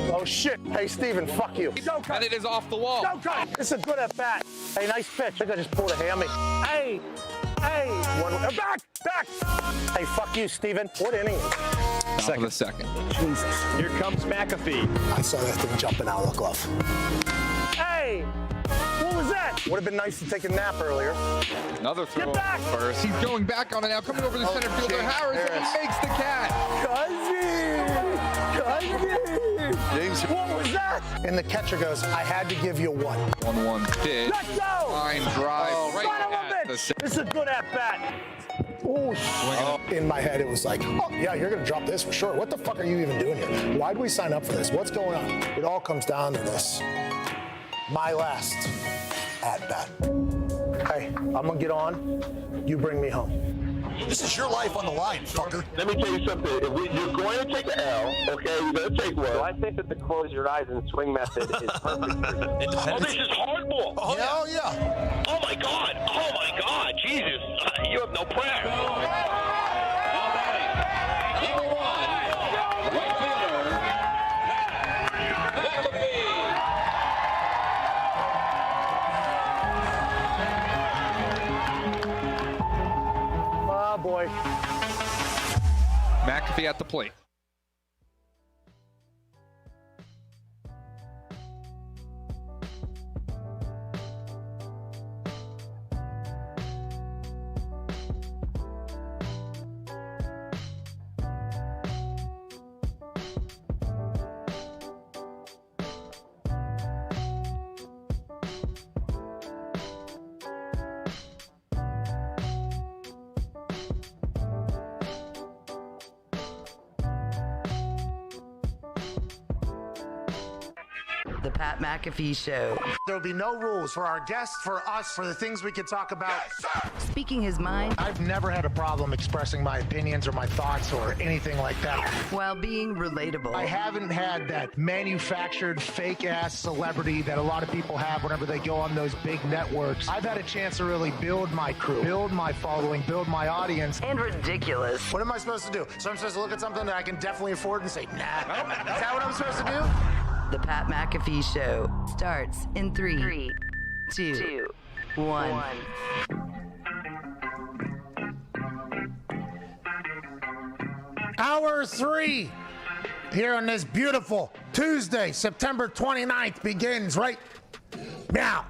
Oh, shit. Hey, Steven, fuck you. And it is off the wall. Don't cut. This is a good at bat. Hey, nice pitch. I think I just pulled a hammy. Hey. Back. Hey, fuck you, Steven. What inning? Top of the second. Jesus. Here comes McAfee. I saw that thing jumping out of the glove. Hey. What was that? Would have been nice to take a nap earlier. Another throw. Get back. First. He's going back on it now. Coming over the center fielder. Harris makes the catch. Cousin. James. What was that? And the catcher goes, I had to give you one. 1-1 pitch. Let's go. Line drive right Son of a at the bitch. This is a good at bat. Oh, in my head, it was like, oh, yeah, you're going to drop this for sure. What the fuck are you even doing here? Why did we sign up for this? What's going on? It all comes down to this. My last at bat. Hey, I'm going to get on. You bring me home. This is your life on the line, fucker. Let me tell you something. If you're going to take an L, okay, you're going to take one. So I think that the close your eyes and swing method is perfect. Oh, this is hardball. Oh, yeah. Oh, my God. Oh, my God. Jesus. You have no prayer. Oh, boy. McAfee at the plate. The Pat McAfee Show. There'll be no rules for our guests, for us, for the things we can talk about. Speaking his mind. I've never had a problem expressing my opinions or my thoughts or anything like that. While being relatable. I haven't had that manufactured fake-ass celebrity that a lot of people have whenever they go on those big networks. I've had a chance to really build my crew, build my following, build my audience. And ridiculous. What am I supposed to do? So I'm supposed to look at something that I can definitely afford and say, nah. Is that what I'm supposed to do? The Pat McAfee Show starts in 3, 2, 1. Hour 3 here on this beautiful Tuesday, September 29th begins right now.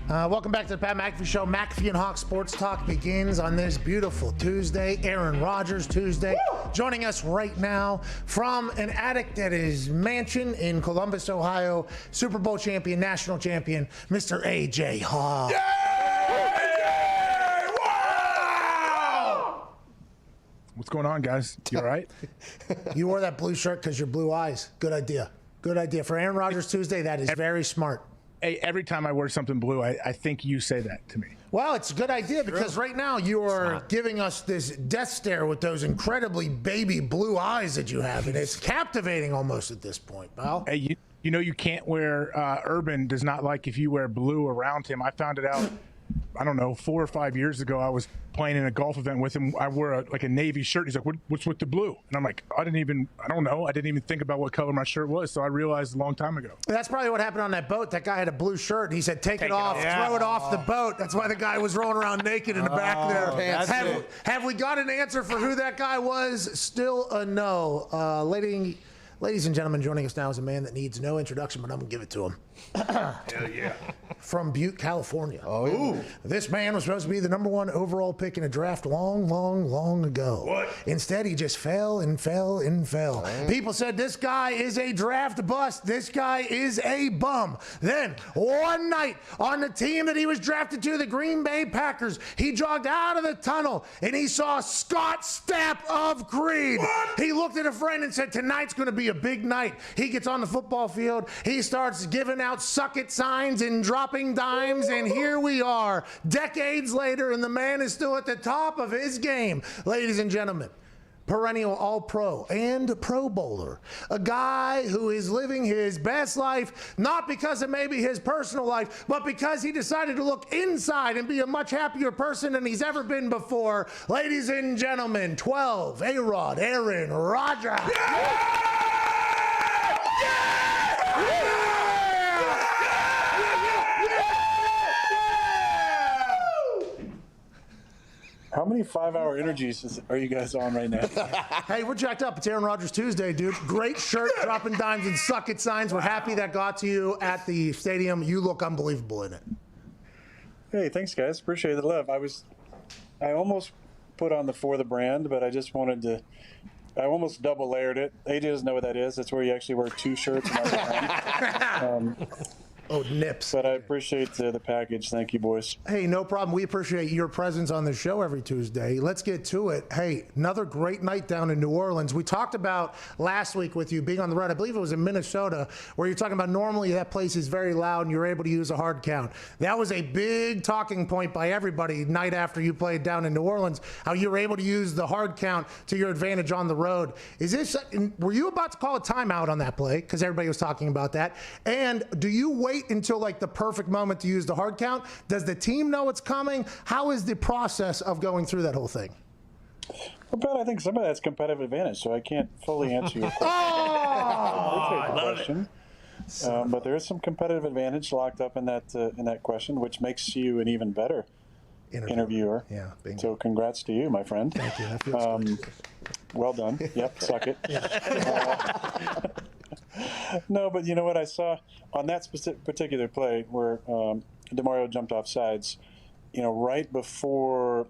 Welcome back to the Pat McAfee Show. McAfee and Hawk Sports Talk begins on this beautiful Tuesday. Aaron Rodgers Tuesday. Woo! Joining us right now from an attic at his mansion in Columbus, Ohio. Super Bowl champion, national champion, Mr. A.J. Hawk. Wow! What's going on, guys? You all right? You wore that blue shirt because your blue eyes. Good idea. Good idea. For Aaron Rodgers Tuesday, that is very smart. every time I wear something blue, I think you say that to me. Well, it's a good idea because right now you are giving us this death stare with those incredibly baby blue eyes that you have, and it's captivating almost at this point, pal. Hey, you know you can't wear Urban does not like if you wear blue around him. I found it out, I don't know, 4 or 5 years ago. I was playing in a golf event with him. I wore a Navy shirt. He's like, what's with the blue? And I'm like, I don't know. I didn't even think about what color my shirt was. So I realized a long time ago. That's probably what happened on that boat. That guy had a blue shirt. And he said, take it off, throw it off the boat. That's why the guy was rolling around naked in the back there. Have we got an answer for who that guy was? Still a no. Ladies and gentlemen, joining us now is a man that needs no introduction, but I'm going to give it to him. Hell yeah. From Butte, California. Oh, yeah. This man was supposed to be the #1 overall pick in a draft long ago. What? Instead, he just fell and fell and fell. People said this guy is a draft bust. This guy is a bum. Then, one night, on the team that he was drafted to, the Green Bay Packers, he jogged out of the tunnel and he saw Scott Stapp of Creed. What? He looked at a friend and said, tonight's going to be a big night. He gets on the football field. He starts giving out suck it signs and dropping dimes, and here we are decades later, and the man is still at the top of his game. Ladies and gentlemen, perennial All-Pro and Pro Bowler, a guy who is living his best life, not because of maybe his personal life, but because he decided to look inside and be a much happier person than he's ever been before. Ladies and gentlemen, 12, A-Rod, Aaron Rodgers. How many 5-hour energies are you guys on right now? Hey, we're jacked up. It's Aaron Rodgers Tuesday, dude. Great shirt, dropping dimes and suck it signs. We're happy that got to you at the stadium. You look unbelievable in it. Hey, thanks, guys. Appreciate the love. I almost put on the For the Brand, but I just wanted to. I almost double layered it. AJ doesn't know what that is. That's where you actually wear 2 shirts. Nips. But I appreciate the package. Thank you, boys. Hey, no problem. We appreciate your presence on the show every Tuesday. Let's get to it. Hey, another great night down in New Orleans. We talked about last week with you being on the road. I believe it was in Minnesota, where you're talking about normally that place is very loud and you're able to use a hard count. That was a big talking point by everybody night after you played down in New Orleans, how you were able to use the hard count to your advantage on the road. Were you about to call a timeout on that play? Because everybody was talking about that. And do you wait until like the perfect moment to use the hard count? Does the team know it's coming? How is the process of going through that whole thing? Well, Ben, I think some of that's competitive advantage, so I can't fully answer your question. I love it. But there is some competitive advantage locked up in that question, which makes you an even better interviewer. Yeah. Bingo. So congrats to you, my friend. Thank you. That feels good. Well done. Yep, suck it. No, but you know what I saw on that particular play where DeMario jumped off sides, right before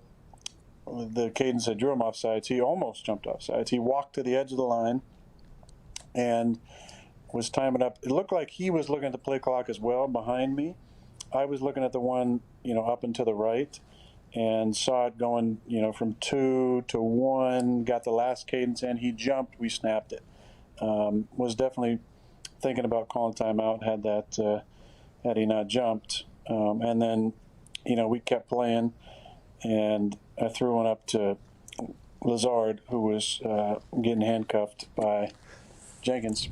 the cadence had drew him off sides, he almost jumped off sides. He walked to the edge of the line and was timing up. It looked like he was looking at the play clock as well behind me. I was looking at the one, up and to the right, and saw it going, from 2 to 1, got the last cadence in. He jumped, we snapped it. Was definitely thinking about calling timeout had he not jumped. And then, we kept playing, and I threw one up to Lazard, who was getting handcuffed by Jenkins.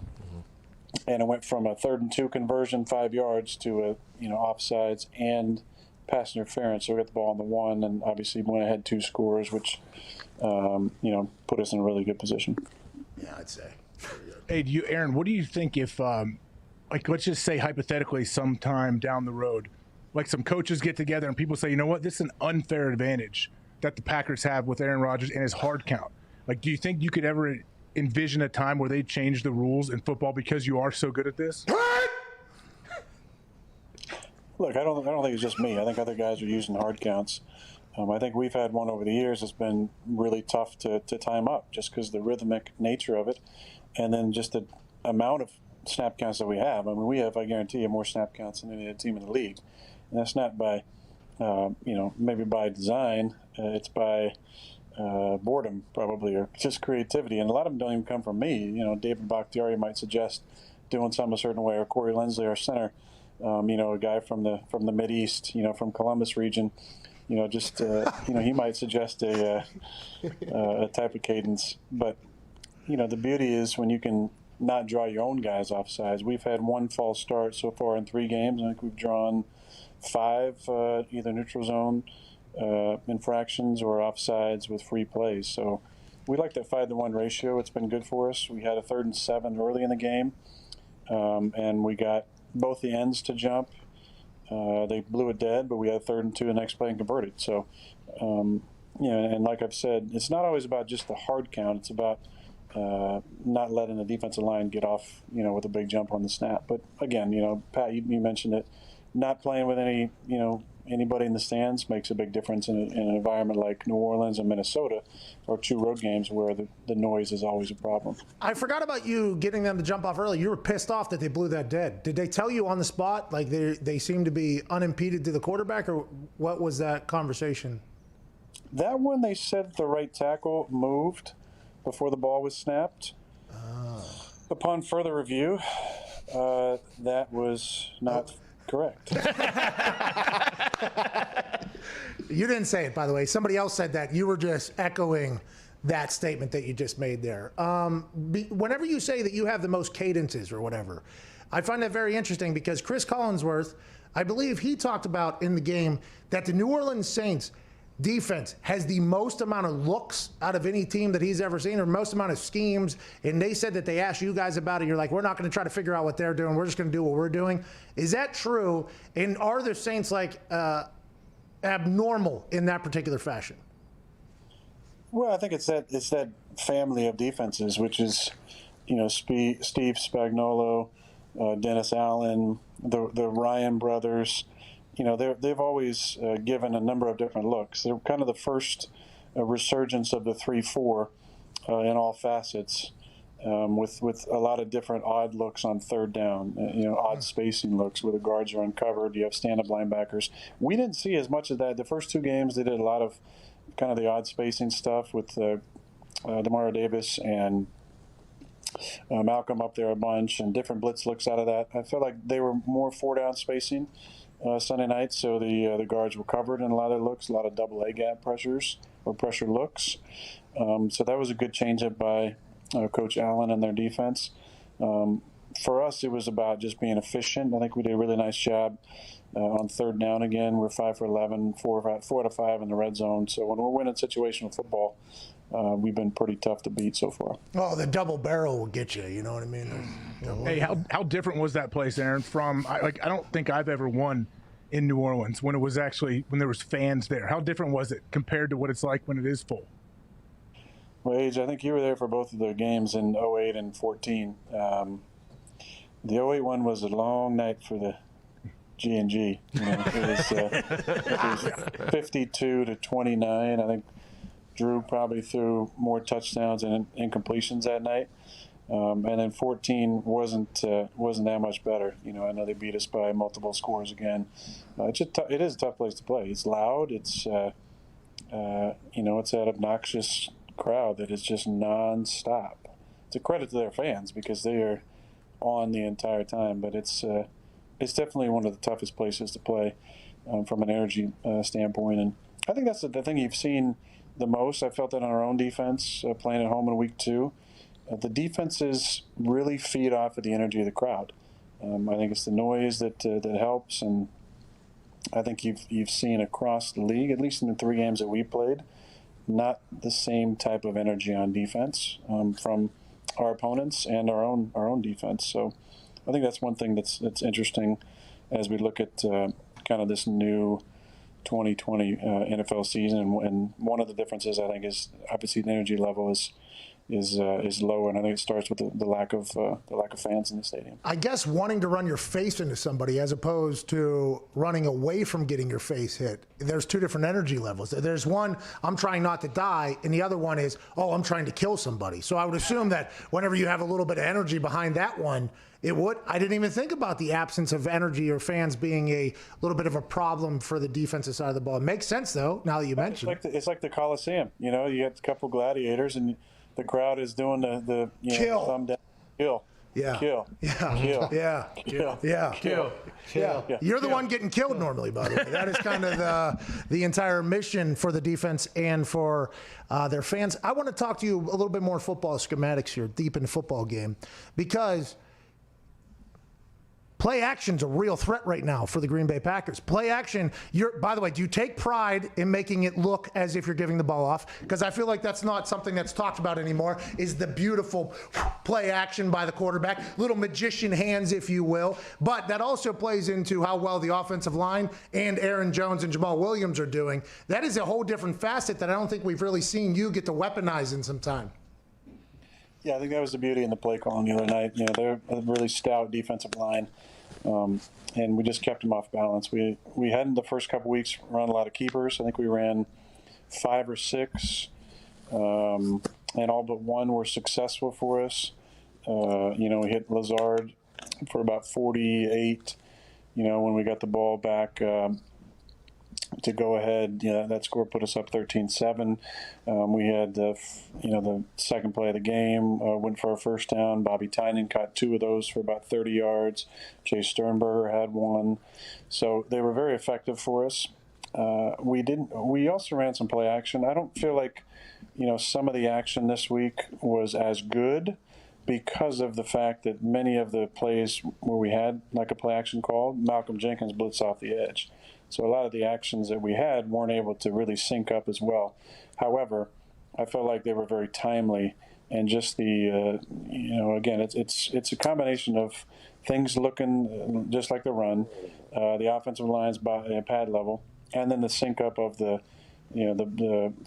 And it went from a 3rd and 2 conversion, 5 yards, to a offsides and pass interference. So we got the ball on the 1, and obviously went ahead 2 scores, which put us in a really good position. Yeah, I'd say. Hey, Aaron, what do you think if, let's just say hypothetically, sometime down the road, like some coaches get together and people say, you know what, this is an unfair advantage that the Packers have with Aaron Rodgers and his hard count. Like, do you think you could ever envision a time where they change the rules in football because you are so good at this? Look, I don't think it's just me. I think other guys are using hard counts. I think we've had one over the years that's been really tough to time up just because of the rhythmic nature of it, and then just the amount of snap counts that we have. I mean, we have, I guarantee you, more snap counts than any other team in the league. And that's not by, maybe by design. It's by boredom, probably, or just creativity. And a lot of them don't even come from me. David Bakhtiari might suggest doing something a certain way, or Corey Lindsley, our center, A guy from the Mideast, from Columbus region, just he might suggest a type of cadence. But the beauty is when you can not draw your own guys off sides. We've had one false start so far in 3 games. I think we've drawn 5 either neutral zone infractions or offsides with free plays. So we like that 5-to-1 ratio. It's been good for us. We had a 3rd and 7 early in the game, and we got both the ends to jump. They blew it dead, but we had 3rd and 2 the next play and converted. So, and like I've said, it's not always about just the hard count. It's about not letting the defensive line get off, with a big jump on the snap. But again, Pat, you mentioned it. Not playing with anybody in the stands makes a big difference in an environment like New Orleans and Minnesota, or 2 road games where the noise is always a problem. I forgot about you getting them to jump off early. You were pissed off that they blew that dead. Did they tell you on the spot, like they seemed to be unimpeded to the quarterback, or what was that conversation? That one, they said the right tackle moved before the ball was snapped. Upon further review, that was not correct. You didn't say it, by the way. Somebody else said that. You were just echoing that statement that you just made there. Whenever you say that you have the most cadences or whatever, I find that very interesting because Chris Collinsworth, I believe he talked about in the game that the New Orleans Saints defense has the most amount of looks out of any team that he's ever seen, or most amount of schemes. And they said that they asked you guys about it. You're like, we're not going to try to figure out what they're doing. We're just going to do what we're doing. Is that true? And are the Saints abnormal in that particular fashion? Well, I think it's that family of defenses, which is, Steve Spagnuolo, Dennis Allen, the Ryan brothers. They've always given a number of different looks. They're kind of the first resurgence of the 3-4 in all facets, with a lot of different odd looks on 3rd down, odd spacing looks where the guards are uncovered. You have stand-up linebackers. We didn't see as much of that. The first 2 games, they did a lot of kind of the odd spacing stuff with Demario Davis and Malcolm up there a bunch, and different blitz looks out of that. I felt like they were more 4-down spacing Sunday night, so the guards were covered in a lot of looks, a lot of double A gap pressures or pressure looks. So that was a good change-up by Coach Allen and their defense. For us, it was about just being efficient. I think we did a really nice job on 3rd down again. We're 5 for 11, 4 out of 5 in the red zone. So when we're winning situational football, we've been pretty tough to beat so far. Oh, the double barrel will get you. You know what I mean? Hey, how different was that place, Aaron? From I don't think I've ever won in New Orleans when there was fans there. How different was it compared to what it's like when it is full? Well, Age, I think you were there for both of the games in 08 and 14. The 08 one was a long night for the G&G. It was 52-29. I think Drew probably threw more touchdowns and incompletions that night. And then 14 wasn't that much better. I know they beat us by multiple scores again. It is a tough place to play. It's loud. It's it's that obnoxious crowd that is just nonstop. It's a credit to their fans because they are on the entire time. But it's definitely one of the toughest places to play from an energy standpoint. And I think that's the thing you've seen the most. I felt that on our own defense playing at home in week 2. The defenses really feed off of the energy of the crowd. I think it's the noise that helps, and I think you've seen across the league, at least in the 3 games that we played, not the same type of energy on defense from our opponents and our own defense. So I think that's one thing that's interesting as we look at kind of this new 2020 NFL season, and one of the differences I think is obviously the energy level is lower, and I think it starts with the lack of fans in the stadium. I guess wanting to run your face into somebody as opposed to running away from getting your face hit. There's 2 different energy levels. There's one, I'm trying not to die, and the other one is, I'm trying to kill somebody. So I would assume that whenever you have a little bit of energy behind that one, it would. I didn't even think about the absence of energy or fans being a little bit of a problem for the defensive side of the ball. It makes sense, though, now that you mention it. It's like the Coliseum. You got a couple gladiators, and the crowd is doing the kill. Thumb down, kill. Yeah. Kill. Yeah. Kill. Yeah. Kill. Yeah. Kill. Yeah. You're the one getting killed normally, by the way. That is kind of the entire mission for the defense and for their fans. I want to talk to you a little bit more football schematics here, deep in the football game, because play action's a real threat right now for the Green Bay Packers. Play action, by the way, do you take pride in making it look as if you're giving the ball off? Because I feel like that's not something that's talked about anymore, is the beautiful play action by the quarterback, little magician hands, if you will. But that also plays into how well the offensive line and Aaron Jones and Jamal Williams are doing. That is a whole different facet that I don't think we've really seen you get to weaponize in some time. Yeah, I think that was the beauty in the play calling the other night. You know, they're a really stout defensive line, and we just kept them off balance. We hadn't the first couple weeks run a lot of keepers. I think we ran 5 or 6, and all but one were successful for us. You know, we hit Lazard for about 48. You know, when we got the ball back to go ahead, that score put us up 13-7. We had the second play of the game, went for our first down. Bobby Tynan caught 2 of those for about 30 yards. Jay Sternberger had 1. So they were very effective for us. We also ran some play action. I don't feel like, some of the action this week was as good because of the fact that many of the plays where we had like a play action call, Malcolm Jenkins blitz off the edge. So a lot of the actions that we had weren't able to really sync up as well. However, I felt like they were very timely, and just the again, it's a combination of things looking just like the run, the offensive line's pad level, and then the sync up of the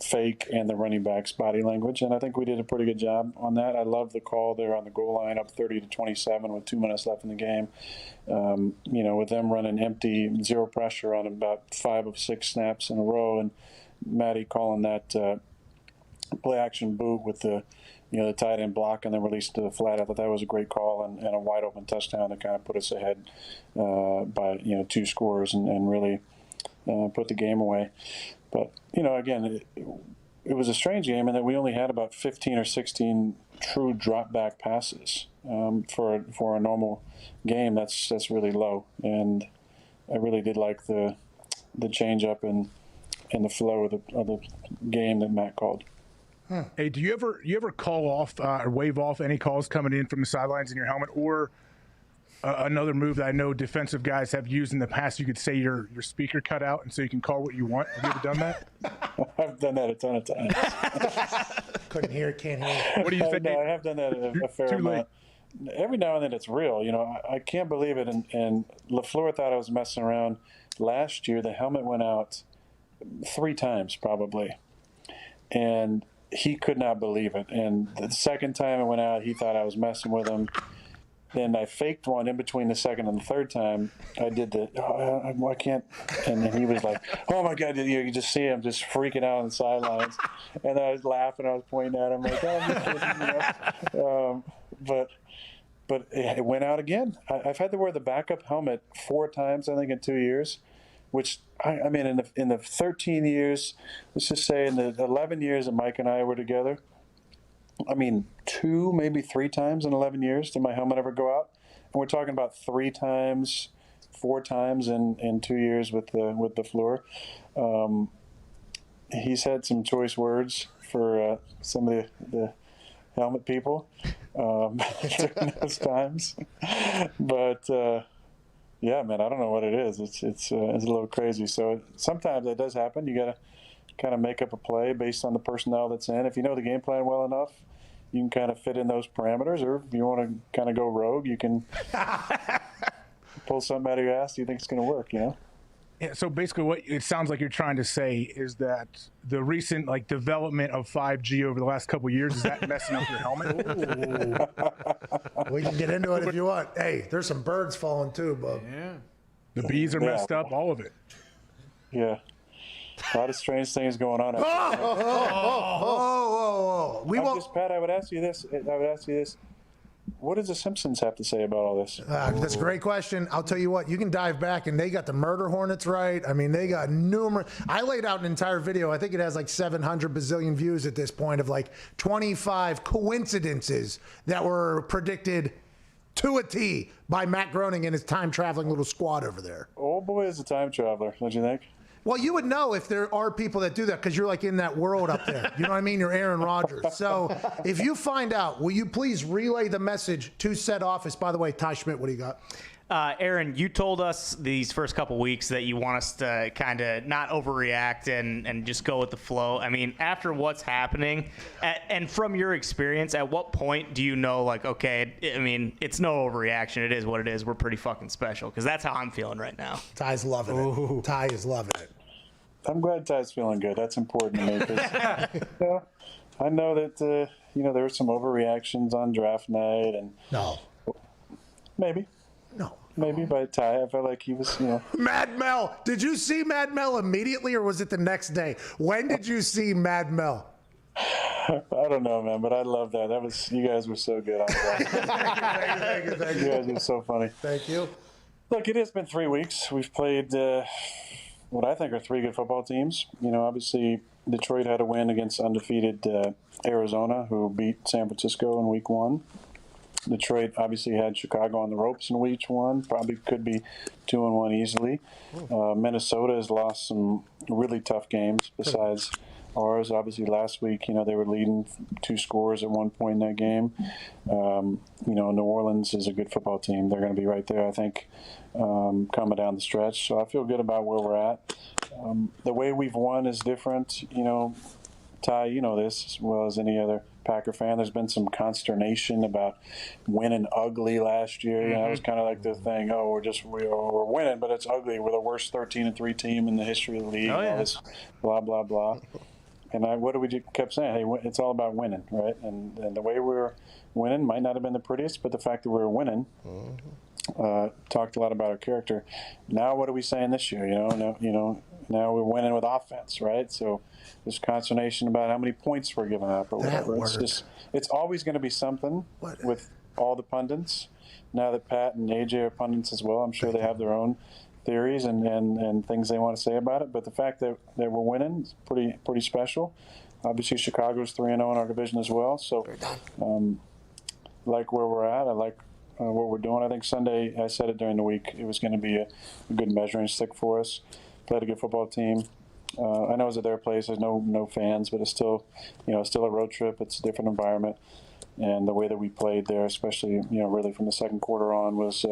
fake and the running back's body language, and I think we did a pretty good job on that. I love the call there on the goal line, up 30-27 with 2 minutes left in the game. With them running empty, 0 pressure on about 5 of 6 snaps in a row, and Matty calling that play action boot with the tight end block and then release to the flat. I thought that was a great call and a wide open touchdown that kind of put us ahead by 2 scores and really put the game away. But, again, it was a strange game in that we only had about 15 or 16 true drop back passes. For a normal game, that's really low. And I really did like the change up and the flow of the game that Matt called. Hey, do you ever call off or wave off any calls coming in from the sidelines in your helmet, or another move that I know defensive guys have used in the past? You could say your speaker cut out, and so you can call what you want. Have you ever done that? I've done that a ton of times. Couldn't hear, can't hear. What do you think? No, I have done that a fair amount. Every now and then it's real. I can't believe it. And LaFleur thought I was messing around. Last year, the helmet went out 3 times probably, and he could not believe it. And the second time it went out, he thought I was messing with him. Then I faked one in between the second and the third time. I did I can't. And then he was like, oh, my God, you just see him just freaking out on the sidelines. And I was laughing. I was pointing at him like, oh, I'm just kidding, But it went out again. I've had to wear the backup helmet 4 times, I think, in 2 years, which, I mean, in the 13 years, let's just say in the 11 years that Mike and I were together, 2, maybe 3 times in 11 years did my helmet ever go out. And we're talking about 3 times, 4 times in 2 years with the floor. He's had some choice words for some of the helmet people during those times. But, yeah, man, I don't know what it is. It's a little crazy. So sometimes that does happen. You got to kind of make up a play based on the personnel that's in. If you know the game plan well enough, you can kind of fit in those parameters. Or if you want to kind of go rogue, you can pull something out of your ass you think it's going to work, Yeah, so basically what it sounds like you're trying to say is that the recent development of 5G over the last couple of years, is that messing up your helmet? We can get into it if you want. Hey, there's some birds falling too, bub. Yeah. The bees are messed up, all of it. Yeah. A lot of strange things going on. Pat, I would ask you this. What does the Simpsons have to say about all this? That's a great question. I'll tell you what, you can dive back, and they got the murder hornets right. I mean, they got numerous. I laid out an entire video. I think it has like 700 bazillion views at this point of like 25 coincidences that were predicted to a T by Matt Groening and his time-traveling little squad over there. Old boy is a time traveler, don't you think? Well, you would know if there are people that do that because you're like in that world up there. You know what I mean? You're Aaron Rodgers. So if you find out, will you please relay the message to said office? By the way, Ty Schmidt, what do you got? Aaron, you told us these first couple weeks that you want us to kind of not overreact and just go with the flow. I mean, after what's happening, and from your experience, at what point do you know, like, okay, I mean, it's no overreaction. It is what it is. We're pretty fucking special, because that's how I'm feeling right now. Ty's loving it. Ty is loving it. I'm glad Ty's feeling good. That's important to me. 'Cause, I know that, there were some overreactions on draft night. And no. Maybe. No. Maybe by Ty. I felt like he was, Mad Mel. Did you see Mad Mel immediately, or was it the next day? When did you see Mad Mel? I don't know, man, but I love that. You guys were so good on that. Thank you. You guys were so funny. Thank you. Look, it has been 3 weeks. We've played what I think are 3 good football teams. Obviously Detroit had a win against undefeated Arizona, who beat San Francisco in week 1. Detroit obviously had Chicago on the ropes in week 1. Probably could be 2-1 easily. Minnesota has lost some really tough games besides ours. Obviously last week, they were leading 2 scores at one point in that game. New Orleans is a good football team. They're going to be right there, I think, coming down the stretch. So I feel good about where we're at. The way we've won is different. Ty, you know this as well as any other Packer fan. There's been some consternation about winning ugly last year. It was kind of like the thing, we're winning, but it's ugly. We're the worst 13-3 team in the history of the league. Oh, yeah. All this blah, blah, blah. And what do we kept saying? Hey, it's all about winning, right? And the way we were winning might not have been the prettiest, but the fact that we were winning talked a lot about our character. Now what are we saying this year? Now we're winning with offense, right? So there's consternation about how many points we're giving up or whatever. It's always going to be something with all the pundits. Now that Pat and AJ are pundits as well, I'm sure they have their own theories and things they want to say about it. But the fact that we're winning is pretty special. Obviously, Chicago's 3-0 in our division as well. So, like where we're at, I like what we're doing. I think Sunday, I said it during the week, it was going to be a good measuring stick for us. Played a good football team. I know it's at their place. There's no fans, but it's still, it's still a road trip. It's a different environment, and the way that we played there, especially, really from the second quarter on, was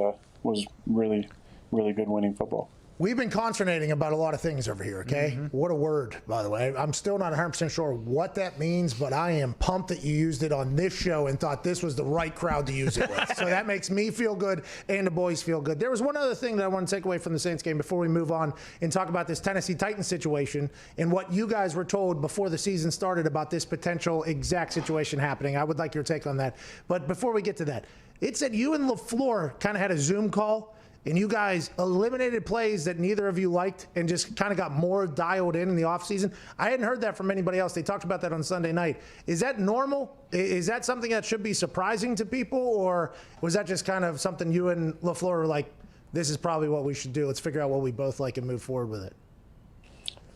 really, really good winning football. We've been consternating about a lot of things over here, okay? What a word, by the way. I'm still not 100% sure what that means, but I am pumped that you used it on this show and thought this was the right crowd to use it with. So that makes me feel good and the boys feel good. There was one other thing that I want to take away from the Saints game before we move on and talk about this Tennessee Titans situation and what you guys were told before the season started about this potential exact situation happening. I would like your take on that. But before we get to that, it said you and LaFleur kind of had a Zoom call, and you guys eliminated plays that neither of you liked and just kind of got more dialed in the offseason. I hadn't heard that from anybody else. They talked about that on Sunday night. Is that normal? Is that something that should be surprising to people, or was that just kind of something you and LaFleur were like, this is probably what we should do. Let's figure out what we both like and move forward with it?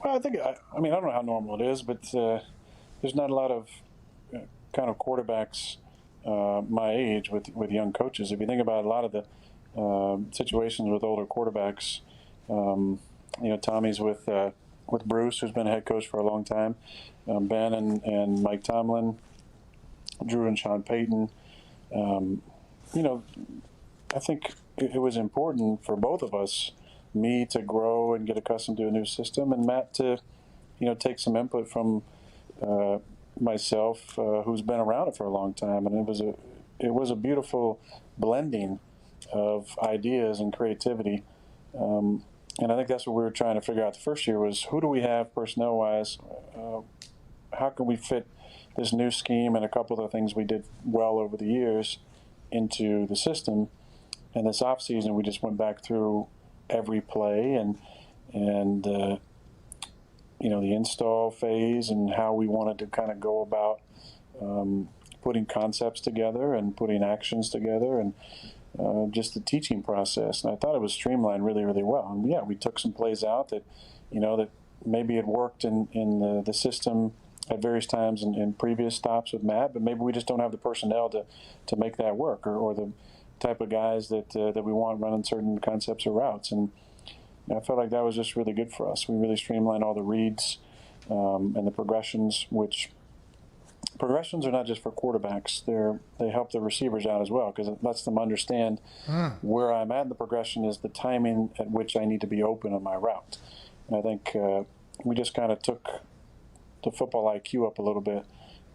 Well, I don't know how normal it is, but there's not a lot of kind of quarterbacks my age with young coaches. If you think about a lot of the situations with older quarterbacks, Tommy's with Bruce, who's been a head coach for a long time, Ben and Mike Tomlin, Drew and Sean Payton. I think it was important for both of us, me to grow and get accustomed to a new system, and Matt to, take some input from myself, who's been around it for a long time. And it was a beautiful blending of ideas and creativity. And I think that's what we were trying to figure out the first year was, who do we have personnel-wise? How can we fit this new scheme and a couple of things we did well over the years into the system? And this offseason, we just went back through every play and the install phase and how we wanted to kind of go about putting concepts together and putting actions together and just the teaching process. And I thought it was streamlined really, really well. And yeah, we took some plays out that, that maybe it worked in the system at various times in previous stops with Matt, but maybe we just don't have the personnel to make that work, or type of guys that we want running certain concepts or routes. And I felt like that was just really good for us. We really streamlined all the reads and the progressions, which progressions are not just for quarterbacks. They help the receivers out as well, because it lets them understand where I'm at in the progression is the timing at which I need to be open on my route. And I think we just kind of took the football IQ up a little bit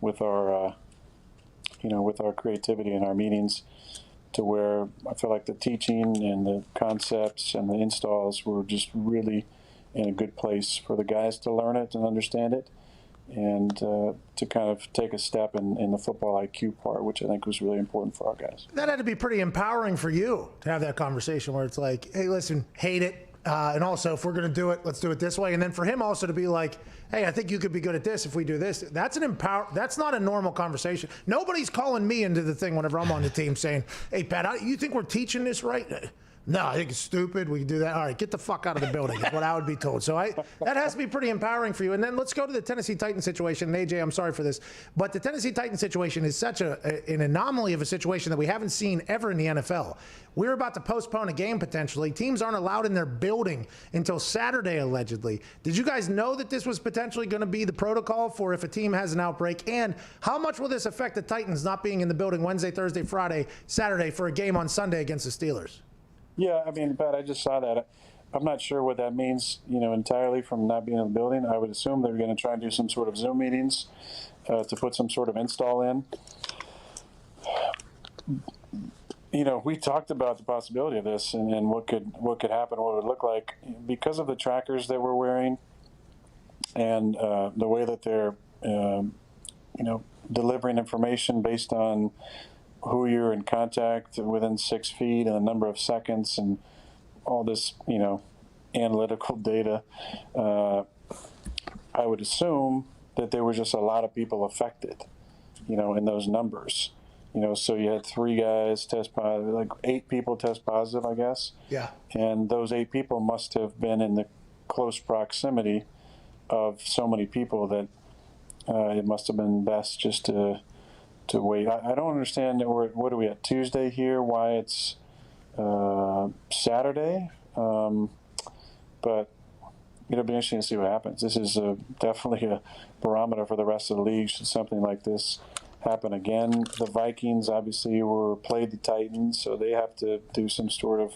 with our creativity in our meetings, to where I feel like the teaching and the concepts and the installs were just really in a good place for the guys to learn it and understand it, and to kind of take a step in the football IQ part, which I think was really important for our guys. That had to be pretty empowering for you to have that conversation where it's like, hey, listen, hate it. And also, if we're going to do it, let's do it this way. And then for him also to be like, hey, I think you could be good at this if we do this. That's not a normal conversation. Nobody's calling me into the thing whenever I'm on the team saying, hey, Pat, you think we're teaching this right? No, I think it's stupid. We can do that. All right, get the fuck out of the building is what I would be told. So that has to be pretty empowering for you. And then let's go to the Tennessee Titans situation. And AJ, I'm sorry for this, but the Tennessee Titans situation is such an anomaly of a situation that we haven't seen ever in the NFL. We're about to postpone a game potentially. Teams aren't allowed in their building until Saturday, allegedly. Did you guys know that this was potentially going to be the protocol for if a team has an outbreak? And how much will this affect the Titans not being in the building Wednesday, Thursday, Friday, Saturday for a game on Sunday against the Steelers? Yeah, I mean, Pat, I just saw that. I'm not sure what that means, entirely from not being in the building. I would assume they're going to try and do some sort of Zoom meetings to put some sort of install in. We talked about the possibility of this and what could happen, what it would look like, because of the trackers that we're wearing and the way that they're, delivering information based on who you're in contact within 6 feet and the number of seconds and all this, analytical data. I would assume that there were just a lot of people affected, in those numbers. So you had 3 guys test positive, like 8 people test positive, I guess. Yeah. And those 8 people must have been in the close proximity of so many people that it must have been best just to wait. I don't understand. What are we at, Tuesday here? Why it's Saturday? But it'll be interesting to see what happens. This is definitely a barometer for the rest of the league. Should something like this happen again? The Vikings obviously played the Titans, so they have to do some sort of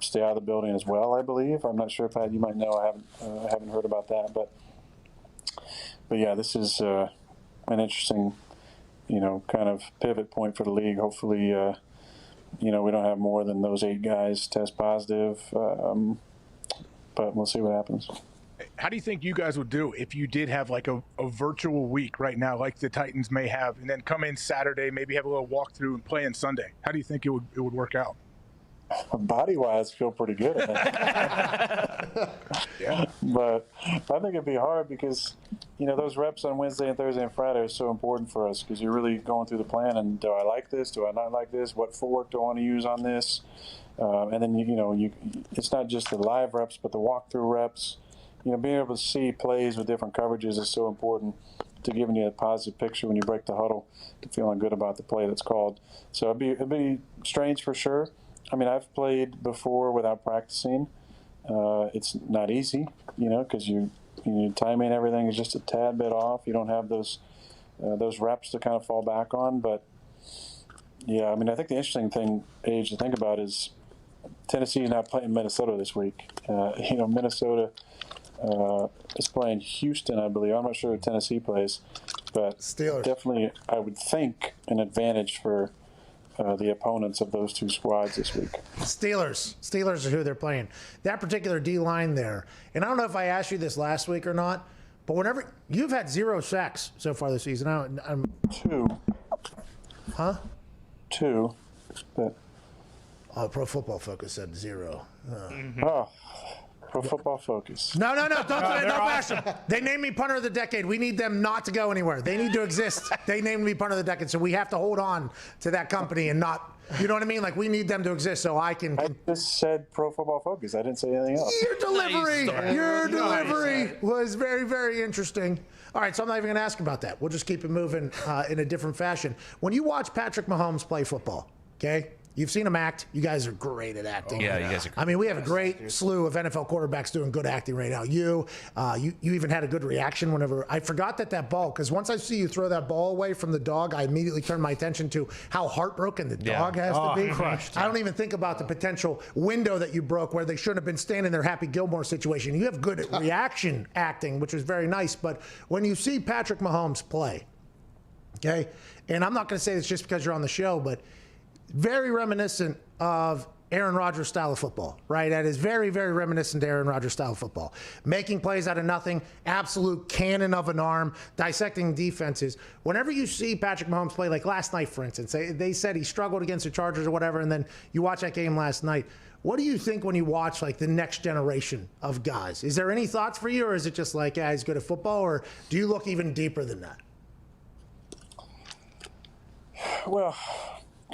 stay out of the building as well, I believe. I'm not sure, Pat, you might know. I haven't heard about that, but yeah, this is an interesting, kind of pivot point for the league. Hopefully, we don't have more than those 8 guys test positive, but we'll see what happens. How do you think you guys would do if you did have like a virtual week right now, like the Titans may have, and then come in Saturday, maybe have a little walkthrough and play on Sunday? How do you think it would work out? Body-wise, feel pretty good. Yeah. But I think it'd be hard because, those reps on Wednesday and Thursday and Friday are so important for us because you're really going through the plan and do I like this? Do I not like this? What footwork do I want to use on this? And then, it's not just the live reps, but the walkthrough reps. Being able to see plays with different coverages is so important to giving you a positive picture when you break the huddle, to feeling good about the play that's called. So it'd be strange for sure. I mean, I've played before without practicing. It's not easy, because your timing, everything is just a tad bit off. You don't have those reps to kind of fall back on. But yeah, I mean, I think the interesting thing, Age, to think about is Tennessee is not playing Minnesota this week. Minnesota is playing Houston, I believe. I'm not sure who Tennessee plays, but Steelers. Definitely, I would think, an advantage for the opponents of those 2 squads this week. Steelers are who they're playing. That particular D-line there. And I don't know if I asked you this last week or not, but whenever you've had 0 sacks so far this season. I'm 2. Huh? 2. But Pro Football Focus said 0. Oh. Pro Football Focus. No, don't bash them. They named me punter of the decade. We need them not to go anywhere. They need to exist. They named me punter of the decade, so we have to hold on to that company and not, you know what I mean? Like, we need them to exist so I can. I just said Pro Football Focus. I didn't say anything else. Your delivery was very, very interesting. All right, so I'm not even going to ask about that. We'll just keep it moving in a different fashion. When you watch Patrick Mahomes play football, okay? You've seen him act. You guys are great at acting. Yeah, you guys are. I mean, we have a great slew of NFL quarterbacks doing good acting right now. You even had a good reaction whenever I forgot that ball, because once I see you throw that ball away from the dog, I immediately turn my attention to how heartbroken the dog has to be. Crushed. I don't even think about the potential window that you broke where they shouldn't have been standing there. Happy Gilmore situation. You have good reaction acting, which was very nice. But when you see Patrick Mahomes play, okay, and I'm not going to say this just because you're on the show, but very reminiscent of Aaron Rodgers style of football, right? That is very, very reminiscent to Aaron Rodgers style of football. Making plays out of nothing, absolute cannon of an arm, dissecting defenses. Whenever you see Patrick Mahomes play, like last night, for instance, they said he struggled against the Chargers or whatever, and then you watch that game last night. What do you think when you watch like the next generation of guys? Is there any thoughts for you, or is it just like, yeah, he's good at football, or do you look even deeper than that? Well,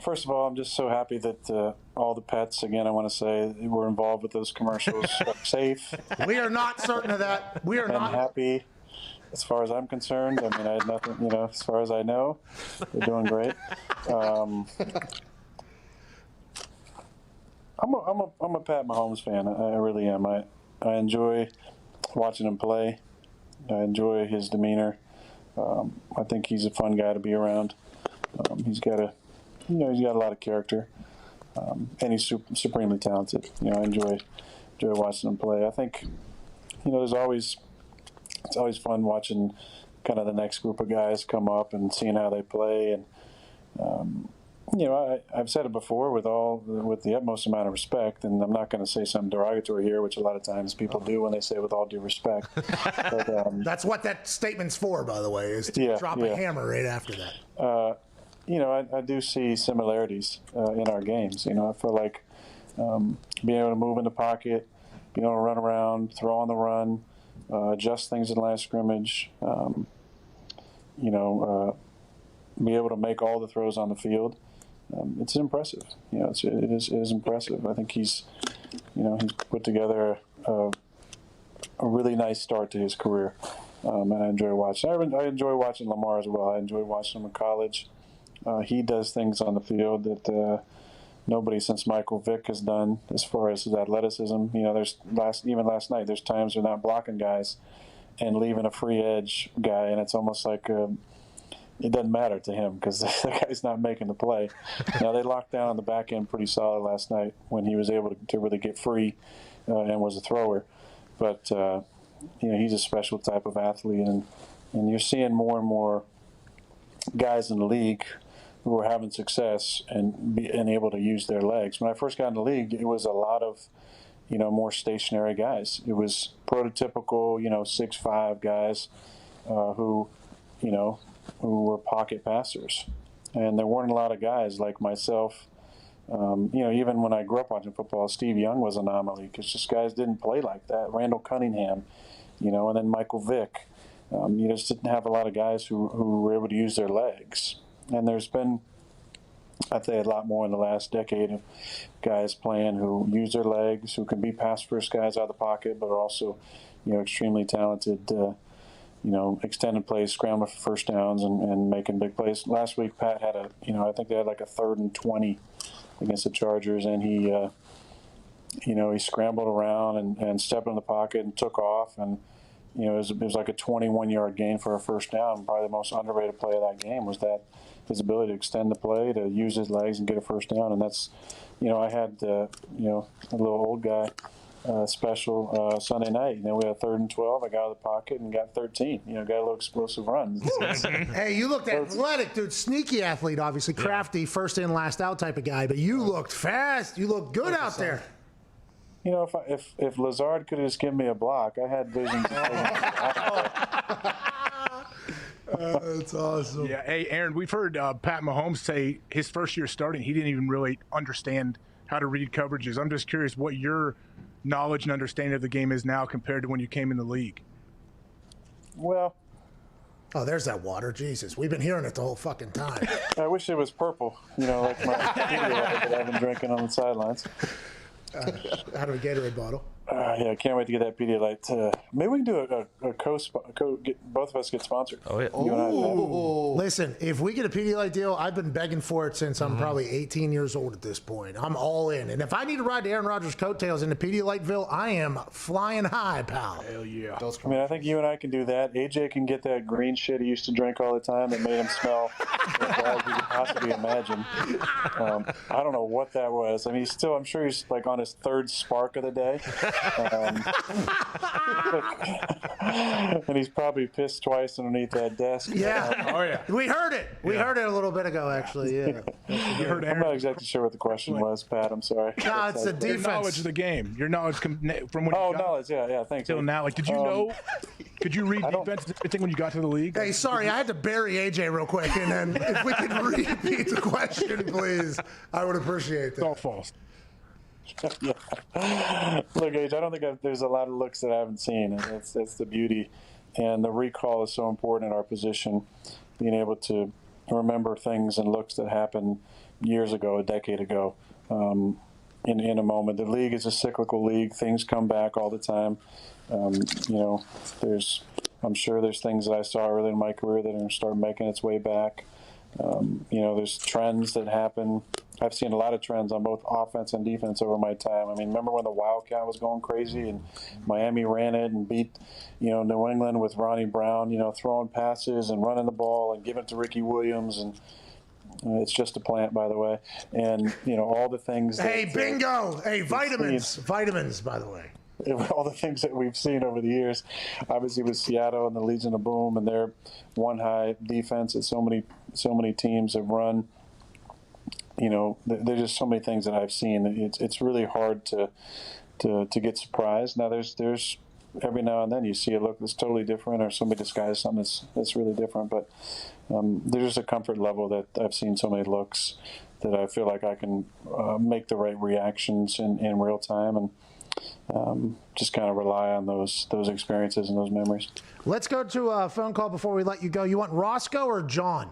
first of all, I'm just so happy that all the pets, again, I want to say, were involved with those commercials are safe. We are not certain of that. We are not happy as far as I'm concerned. I mean, I had nothing, as far as I know, they're doing great. I'm a Pat Mahomes fan. I really am. I enjoy watching him play. I enjoy his demeanor. I think he's a fun guy to be around. He's got a lot of character, and he's supremely talented. I enjoy watching him play. I think, it's always fun watching kind of the next group of guys come up and seeing how they play. And I've said it before with the utmost amount of respect, and I'm not going to say something derogatory here, which a lot of times people do when they say with all due respect. But, that's what that statement's for, by the being is to drop a hammer right after that. I do see similarities in our games. I feel like being able to move in the pocket, being able to run around, throw on the run, adjust things in the last scrimmage, be able to make all the throws on the field. It's impressive. It is impressive. I think he's put together a really nice start to his career, and I enjoy watching. I enjoy watching Lamar as well. I enjoy watching him in college. He does things on the field that nobody since Michael Vick has done as far as his athleticism. There's even last night, there's times they're not blocking guys and leaving a free edge guy, and it's almost like it doesn't matter to him because the guy's not making the play. Now, they locked down on the back end pretty solid last night when he was able to really get free and was a thrower. But, he's a special type of athlete, and you're seeing more and more guys in the league who are having success and being able to use their legs. When I first got in the league, it was a lot of, more stationary guys. It was prototypical, 6'5" guys who were pocket passers. And there weren't a lot of guys like myself. Even when I grew up watching football, Steve Young was an anomaly because just guys didn't play like that. Randall Cunningham, and then Michael Vick. You just didn't have a lot of guys who were able to use their legs. And there's been, I'd say, a lot more in the last decade of guys playing who use their legs, who can be pass-first guys out of the pocket, but are also, extremely talented, extended plays, scrambling for first downs and making big plays. Last week, Pat had I think they had like a 3rd and 20 against the Chargers, and he scrambled around and stepped in the pocket and took off, and it was like a 21-yard gain for a first down. Probably the most underrated play of that game was that his ability to extend the play, to use his legs and get a first down. And that's, I had, a little old guy special Sunday night. We had 3rd and 12. I got out of the pocket and got 13. Got a little explosive run. Hey, you looked athletic, dude. Sneaky athlete, obviously. Crafty, first in, last out type of guy. But you looked fast. You looked good out there. If Lazard could have just given me a block, I had vision. That's awesome. Yeah. Hey, Aaron, we've heard Pat Mahomes say his first year starting, he didn't even really understand how to read coverages. I'm just curious what your knowledge and understanding of the game is now compared to when you came in the league. Well, oh, there's that water. Jesus, we've been hearing it the whole fucking time. I wish it was purple, like my Pedialyte that I've been drinking on the sidelines. Out of a Gatorade bottle. Yeah, I can't wait to get that Pedialyte. Maybe we can do get both of us get sponsored. Oh yeah. You and I, Pat. Listen, if we get a Pedialyte deal, I've been begging for it since I'm probably 18 years old at this point. I'm all in. And if I need to ride to Aaron Rodgers' coattails into Pedialyteville, I am flying high, pal. Hell yeah. I mean, I think you and I can do that. AJ can get that green shit he used to drink all the time that made him smell as bad as you could possibly imagine. I don't know what that was. I mean, I'm sure he's like on his third spark of the day. And he's probably pissed twice underneath that desk. Yeah. Oh yeah. We heard it. We heard it a little bit ago, actually. Yeah. I'm not exactly sure what the question was, Pat. I'm sorry. No, it's the Your defense. knowledge of the game. Your knowledge from when you got knowledge. Yeah, thanks. till now. Like, did you know? Could you read defense and everything when you got to the league? Hey, sorry, I had to bury AJ real quick, and then if we could repeat the question, please, I would appreciate that. It's all false. Yeah. Look, Age, I don't think there's a lot of looks that I haven't seen, and that's the beauty. And the recall is so important in our position, being able to remember things and looks that happened years ago, a decade ago, in a moment. The league is a cyclical league. Things come back all the time. I'm sure there's things that I saw early in my career that are going to start making its way back. There's trends that happen. I've seen a lot of trends on both offense and defense over my time. I mean, remember when the Wildcat was going crazy and Miami ran it and beat, New England with Ronnie Brown, throwing passes and running the ball and giving it to Ricky Williams, and it's just a plant, by the way. And, all the things Hey, bingo! Hey, vitamins, by the way. All the things that we've seen over the years, obviously with Seattle and the Legion of Boom and their one high defense that so many teams have run. There's just so many things that I've seen. It's really hard to get surprised. Now there's every now and then you see a look that's totally different, or somebody disguises something that's really different. But there's just a comfort level that I've seen so many looks that I feel like I can make the right reactions in real time, and just kind of rely on those experiences and those memories. Let's go to a phone call before we let you go. You want Roscoe or John?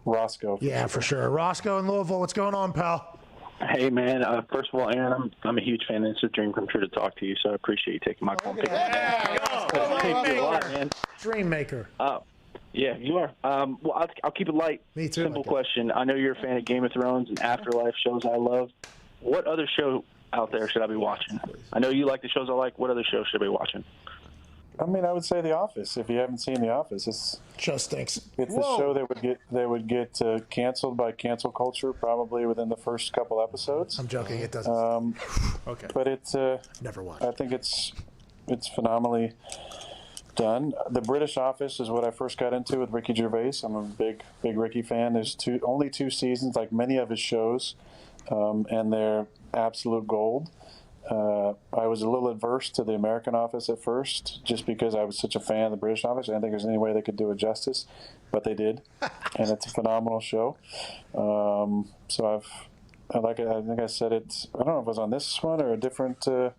Roscoe. Yeah, for sure. Roscoe in Louisville. What's going on, pal? Hey, man. First of all, Aaron, I'm a huge fan. It's a dream come true to talk to you, so I appreciate you taking my call. Dream maker. Yeah, you are. Well, I'll keep it light. Me too. Simple question. I know you're a fan of Game of Thrones and Afterlife shows I love. What other show out there should I be watching? I know you like the shows I like. What other shows should I be watching? I mean, I would say The Office. If you haven't seen The Office, it's just stinks. It's a show that would get canceled by cancel culture probably within the first couple episodes. I'm joking. It doesn't. Okay. But it's never watched. I think it's phenomenally done. The British Office is what I first got into with Ricky Gervais. I'm a big Ricky fan. There's only 2 seasons, like many of his shows, and they're absolute gold. I was a little adverse to the American Office at first, just because I was such a fan of the British Office. I didn't think there's any way they could do it justice, but they did, and it's a phenomenal show. So I think I said it. I don't know if it was on this one or a different. Oh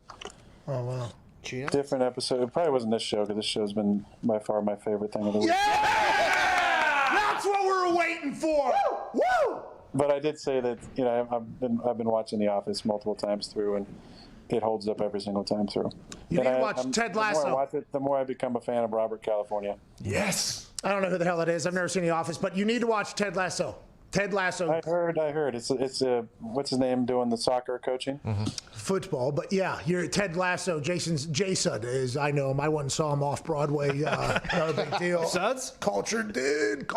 wow. Different episode. It probably wasn't this show, because this show's been by far my favorite thing of the week. Yeah! That's what we were waiting for. Woo! But I did say that I've been watching The Office multiple times through, and it holds up every single time through. You need to watch Ted Lasso. The more I watch it, the more I become a fan of Robert California. Yes. I don't know who the hell that is. I've never seen The Office, but you need to watch Ted Lasso. Ted Lasso. I heard. It's what's his name doing the soccer coaching? Football, but yeah, you're Ted Lasso. Jason is, I know him. I went and saw him off Broadway. No big deal. Suds? Cultured dude.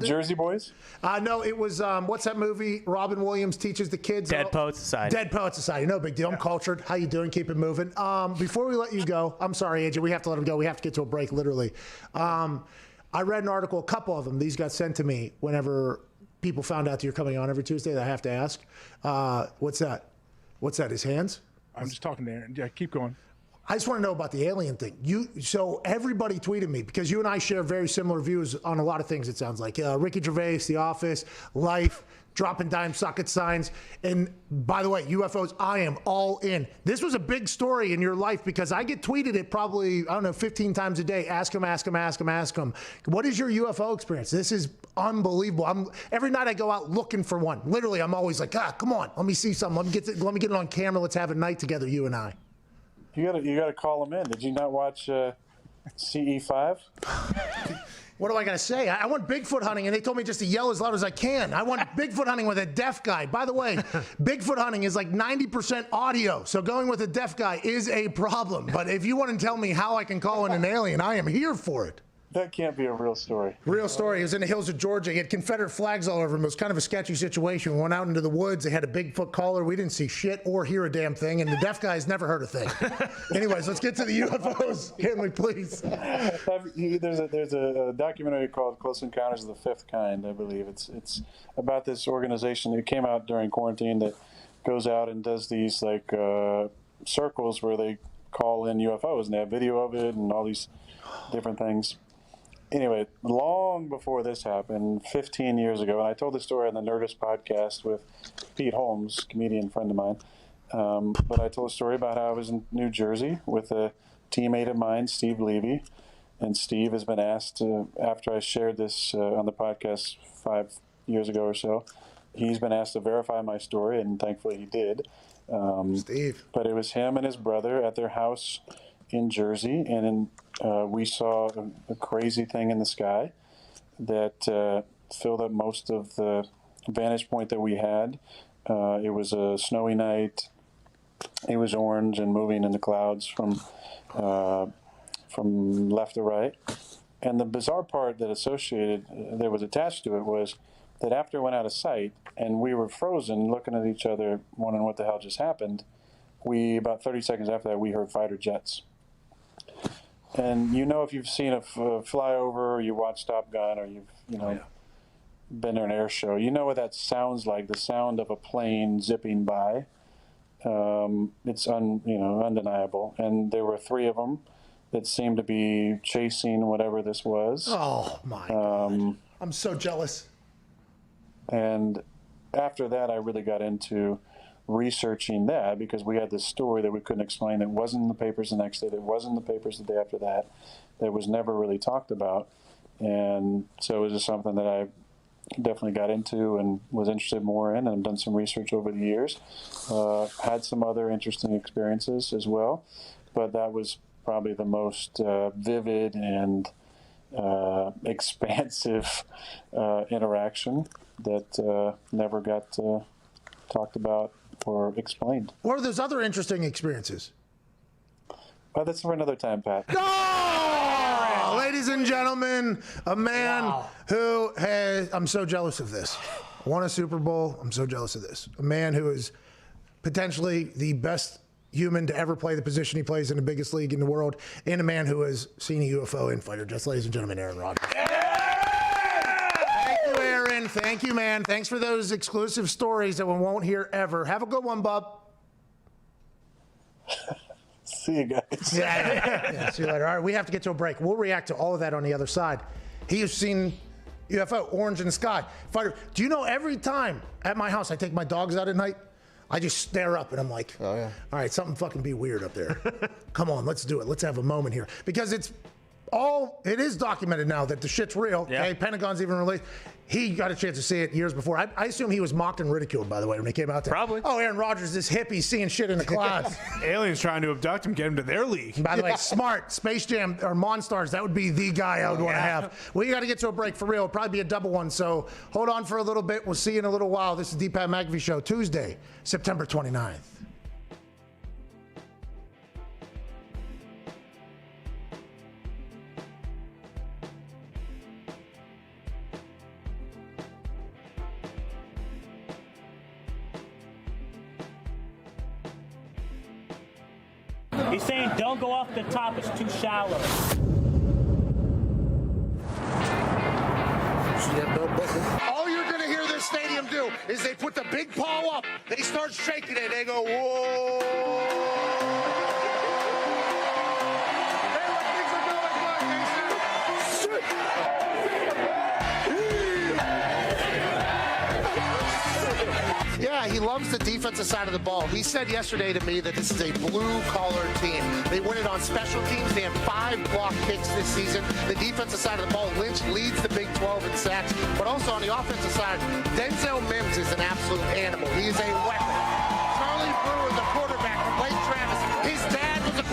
Jersey Boys? No, it was, what's that movie? Robin Williams teaches the kids. Dead Poets Society. Dead Poets Society. No big deal. I'm cultured. How you doing? Keep it moving. Before we let you go, I'm sorry, AJ. We have to let him go. We have to get to a break, literally. I read an article, a couple of them. These got sent to me whenever people found out that you're coming on every Tuesday. That I have to ask. What's that? What's that? His hands? I'm just talking to Aaron. Yeah, keep going. I just want to know about the alien thing. So everybody tweeted me, because you and I share very similar views on a lot of things, it sounds like. Ricky Gervais, The Office, Life, dropping dime socket signs. And by the way, UFOs, I am all in. This was a big story in your life, because I get tweeted it probably, 15 times a day. Ask them. What is your UFO experience? This is unbelievable. Every night I go out looking for one. Literally, I'm always like, come on, let me see something. Let me get it on camera. Let's have a night together, you and I. You gotta call him in. Did you not watch CE5? What do I got to say? I want Bigfoot hunting, and they told me just to yell as loud as I can. I want Bigfoot hunting with a deaf guy. By the way, Bigfoot hunting is like 90% audio, so going with a deaf guy is a problem. But if you want to tell me how I can call in an alien, I am here for it. That can't be a real story. Real story. He was in the hills of Georgia. He had Confederate flags all over him. It was kind of a sketchy situation. We went out into the woods. They had a Bigfoot caller. We didn't see shit or hear a damn thing, and the deaf guy's never heard a thing. Anyways, let's get to the UFOs. Can we please? There's a documentary called Close Encounters of the Fifth Kind, I believe. It's about this organization that came out during quarantine that goes out and does these like circles where they call in UFOs, and they have video of it and all these different things. Anyway, long before this happened, 15 years ago, and I told this story on the Nerdist podcast with Pete Holmes, comedian friend of mine, but I told a story about how I was in New Jersey with a teammate of mine, Steve Levy, and Steve has been asked, after I shared this on the podcast 5 years ago or so, he's been asked to verify my story, and thankfully he did. Steve. But it was him and his brother at their house in Jersey, and we saw a crazy thing in the sky that filled up most of the vantage point that we had. It was a snowy night. It was orange and moving in the clouds from left to right. And the bizarre part that was attached to it was that after it went out of sight and we were frozen looking at each other wondering what the hell just happened, about 30 seconds after that, we heard fighter jets. And if you've seen a flyover, or you watch Top Gun, or you've been to an air show, you know what that sounds like, the sound of a plane zipping by. It's undeniable. And there were 3 of them that seemed to be chasing whatever this was. Oh, my God. I'm so jealous. And after that, I really got into researching that because we had this story that we couldn't explain. It wasn't in the papers the next day. It wasn't in the papers the day after that. That was never really talked about. And so it was just something that I definitely got into and was interested more in, and I've done some research over the years. Had some other interesting experiences as well, but that was probably the most vivid and expansive interaction that never got talked about or explained. What are those other interesting experiences? Well, that's for another time, Pat. Oh, ladies and gentlemen, a man who has, I'm so jealous of this, won a Super Bowl. I'm so jealous of this. A man who is potentially the best human to ever play the position he plays in the biggest league in the world, and a man who has seen a UFO in fighter jets. Ladies and gentlemen, Aaron Rodgers. Thank you, Aaron. Thank you, man. Thanks for those exclusive stories that we won't hear ever. Have a good one, bub. See you guys. Yeah, see you later. All right, we have to get to a break. We'll react to all of that on the other side. He has seen UFO, orange in the sky. Fighter. Do you know every time at my house I take my dogs out at night, I just stare up and I'm like, oh, yeah. All right, something fucking be weird up there. Come on, let's do it. Let's have a moment here. Because it is documented now that the shit's real. Yeah. Okay, Pentagon's even released. He got a chance to see it years before. I assume he was mocked and ridiculed, by the way, when he came out there. Probably. Oh, Aaron Rodgers, this hippie seeing shit in the clouds. Aliens trying to abduct him, get him to their league. By the way, smart. Space Jam or Monstars, that would be the guy I would want to have. We got to get to a break for real. It'll probably be a double one, so hold on for a little bit. We'll see you in a little while. This is the Pat McAfee Show, Tuesday, September 29th. He's saying don't go off the top, it's too shallow. All you're going to hear this stadium do is they put the big paw up, they start shaking it, they go, whoa. Yeah, he loves the defensive side of the ball. He said yesterday to me that this is a blue-collar team. They win it on special teams. They have 5 block kicks this season. The defensive side of the ball, Lynch leads the Big 12 in sacks. But also on the offensive side, Denzel Mims is an absolute animal. He is a weapon. Charlie Brewer, the quarterback from Lake Travis. His dad was a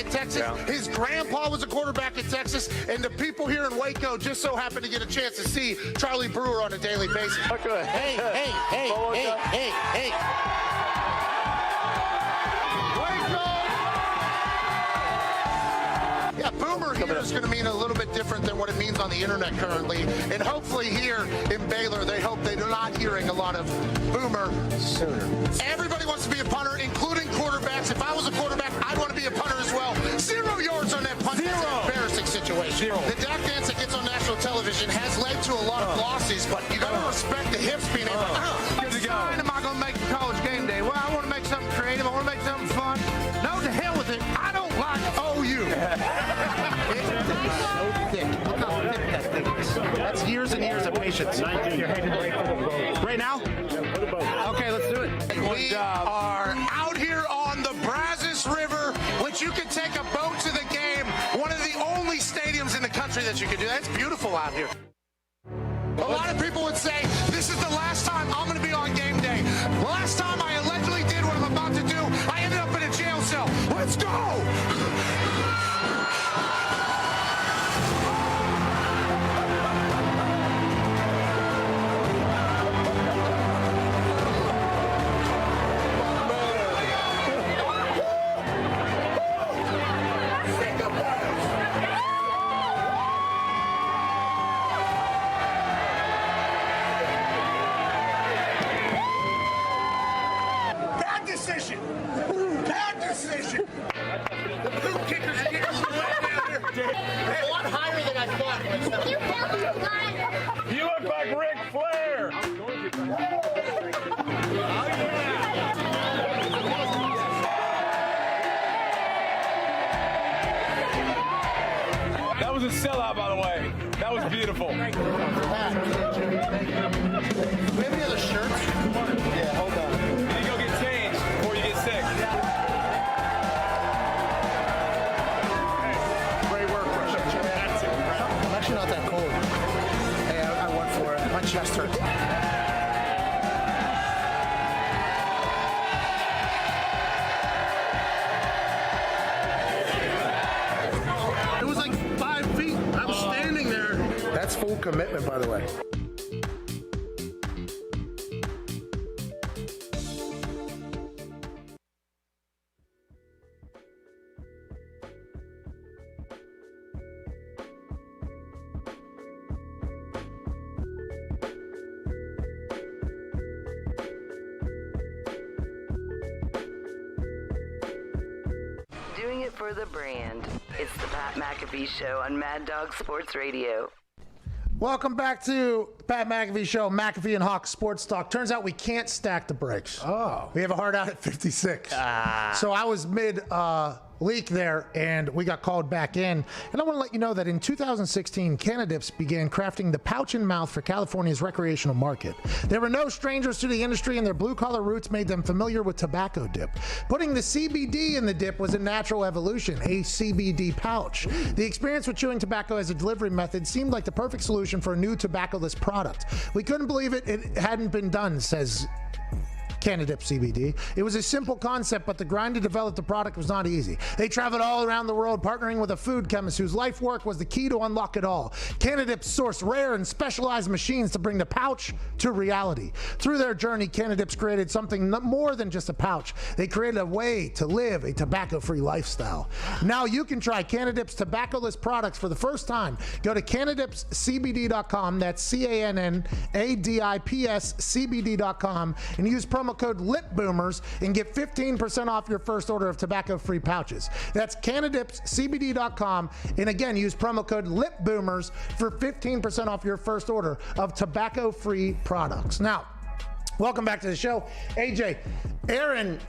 in Texas. Yeah. His grandpa was a quarterback in Texas, and the people here in Waco just so happen to get a chance to see Charlie Brewer on a daily basis. Okay. Hey. Yeah, Boomer here is going to mean a little bit different than what it means on the internet currently. And hopefully here in Baylor, they hope they're not hearing a lot of Boomer sooner. Everybody wants to be a punter, including quarterbacks. If I was a quarterback, I'd want to be a punter as well. 0 yards on that punt. It's an embarrassing situation. The Dak dance that gets on national television has led to a lot of losses, but you got to respect the hips being able to. Good to go. Am I going to make the college game day? Well, I want to make something creative. I want to make something fun. No, to hell with it. I don't like OU. That's years and years of patience. Right now? Okay, let's do it. We are out here on the Brazos River, which you can take a boat to the game. One of the only stadiums in the country that you can do that. It's beautiful out here. A lot of people would say, this is the last time I'm going to be on game day. The last time I allegedly did what I'm about to do, I ended up in a jail cell. Let's go! Bad decision. The poop kicker's getting way down there. A lot higher than I thought. You look like Ric Flair. That was a sellout, by the way. That was beautiful. Do we have any other shirts? Yeah, hold on. You need to go get changed before you get sick. Great work, I'm actually not that cold. Hey, I went for it. My chest hurts. It was like 5 feet. I was standing there. That's full commitment, by the way. Doing it for the brand. It's the Pat McAfee Show on Mad Dog Sports Radio. Welcome back to Pat McAfee Show, McAfee and Hawk Sports Talk. Turns out we can't stack the brakes. Oh. We have a hard out at 56. So I was mid leak there, and we got called back in. And I want to let you know that in 2016, Canadips began crafting the pouch and mouth for California's recreational market. They were no strangers to the industry, and their blue-collar roots made them familiar with tobacco dip. Putting the CBD in the dip was a natural evolution, a CBD pouch. The experience with chewing tobacco as a delivery method seemed like the perfect solution for a new tobacco-less product. We couldn't believe it hadn't been done, says Canadip CBD. It was a simple concept, but the grind to develop the product was not easy. They traveled all around the world, partnering with a food chemist whose life work was the key to unlock it all. Canadip sourced rare and specialized machines to bring the pouch to reality. Through their journey, Canadips created something more than just a pouch. They created a way to live a tobacco-free lifestyle. Now you can try Canadip's tobacco-less products for the first time. Go to CanadipsCBD.com. That's CanadipsCBD.com, and use promo code LIPBOOMERS and get 15% off your first order of tobacco-free pouches. That's CanadipsCBD.com, and again, use promo code LIPBOOMERS for 15% off your first order of tobacco-free products. Now, welcome back to the show. AJ, Aaron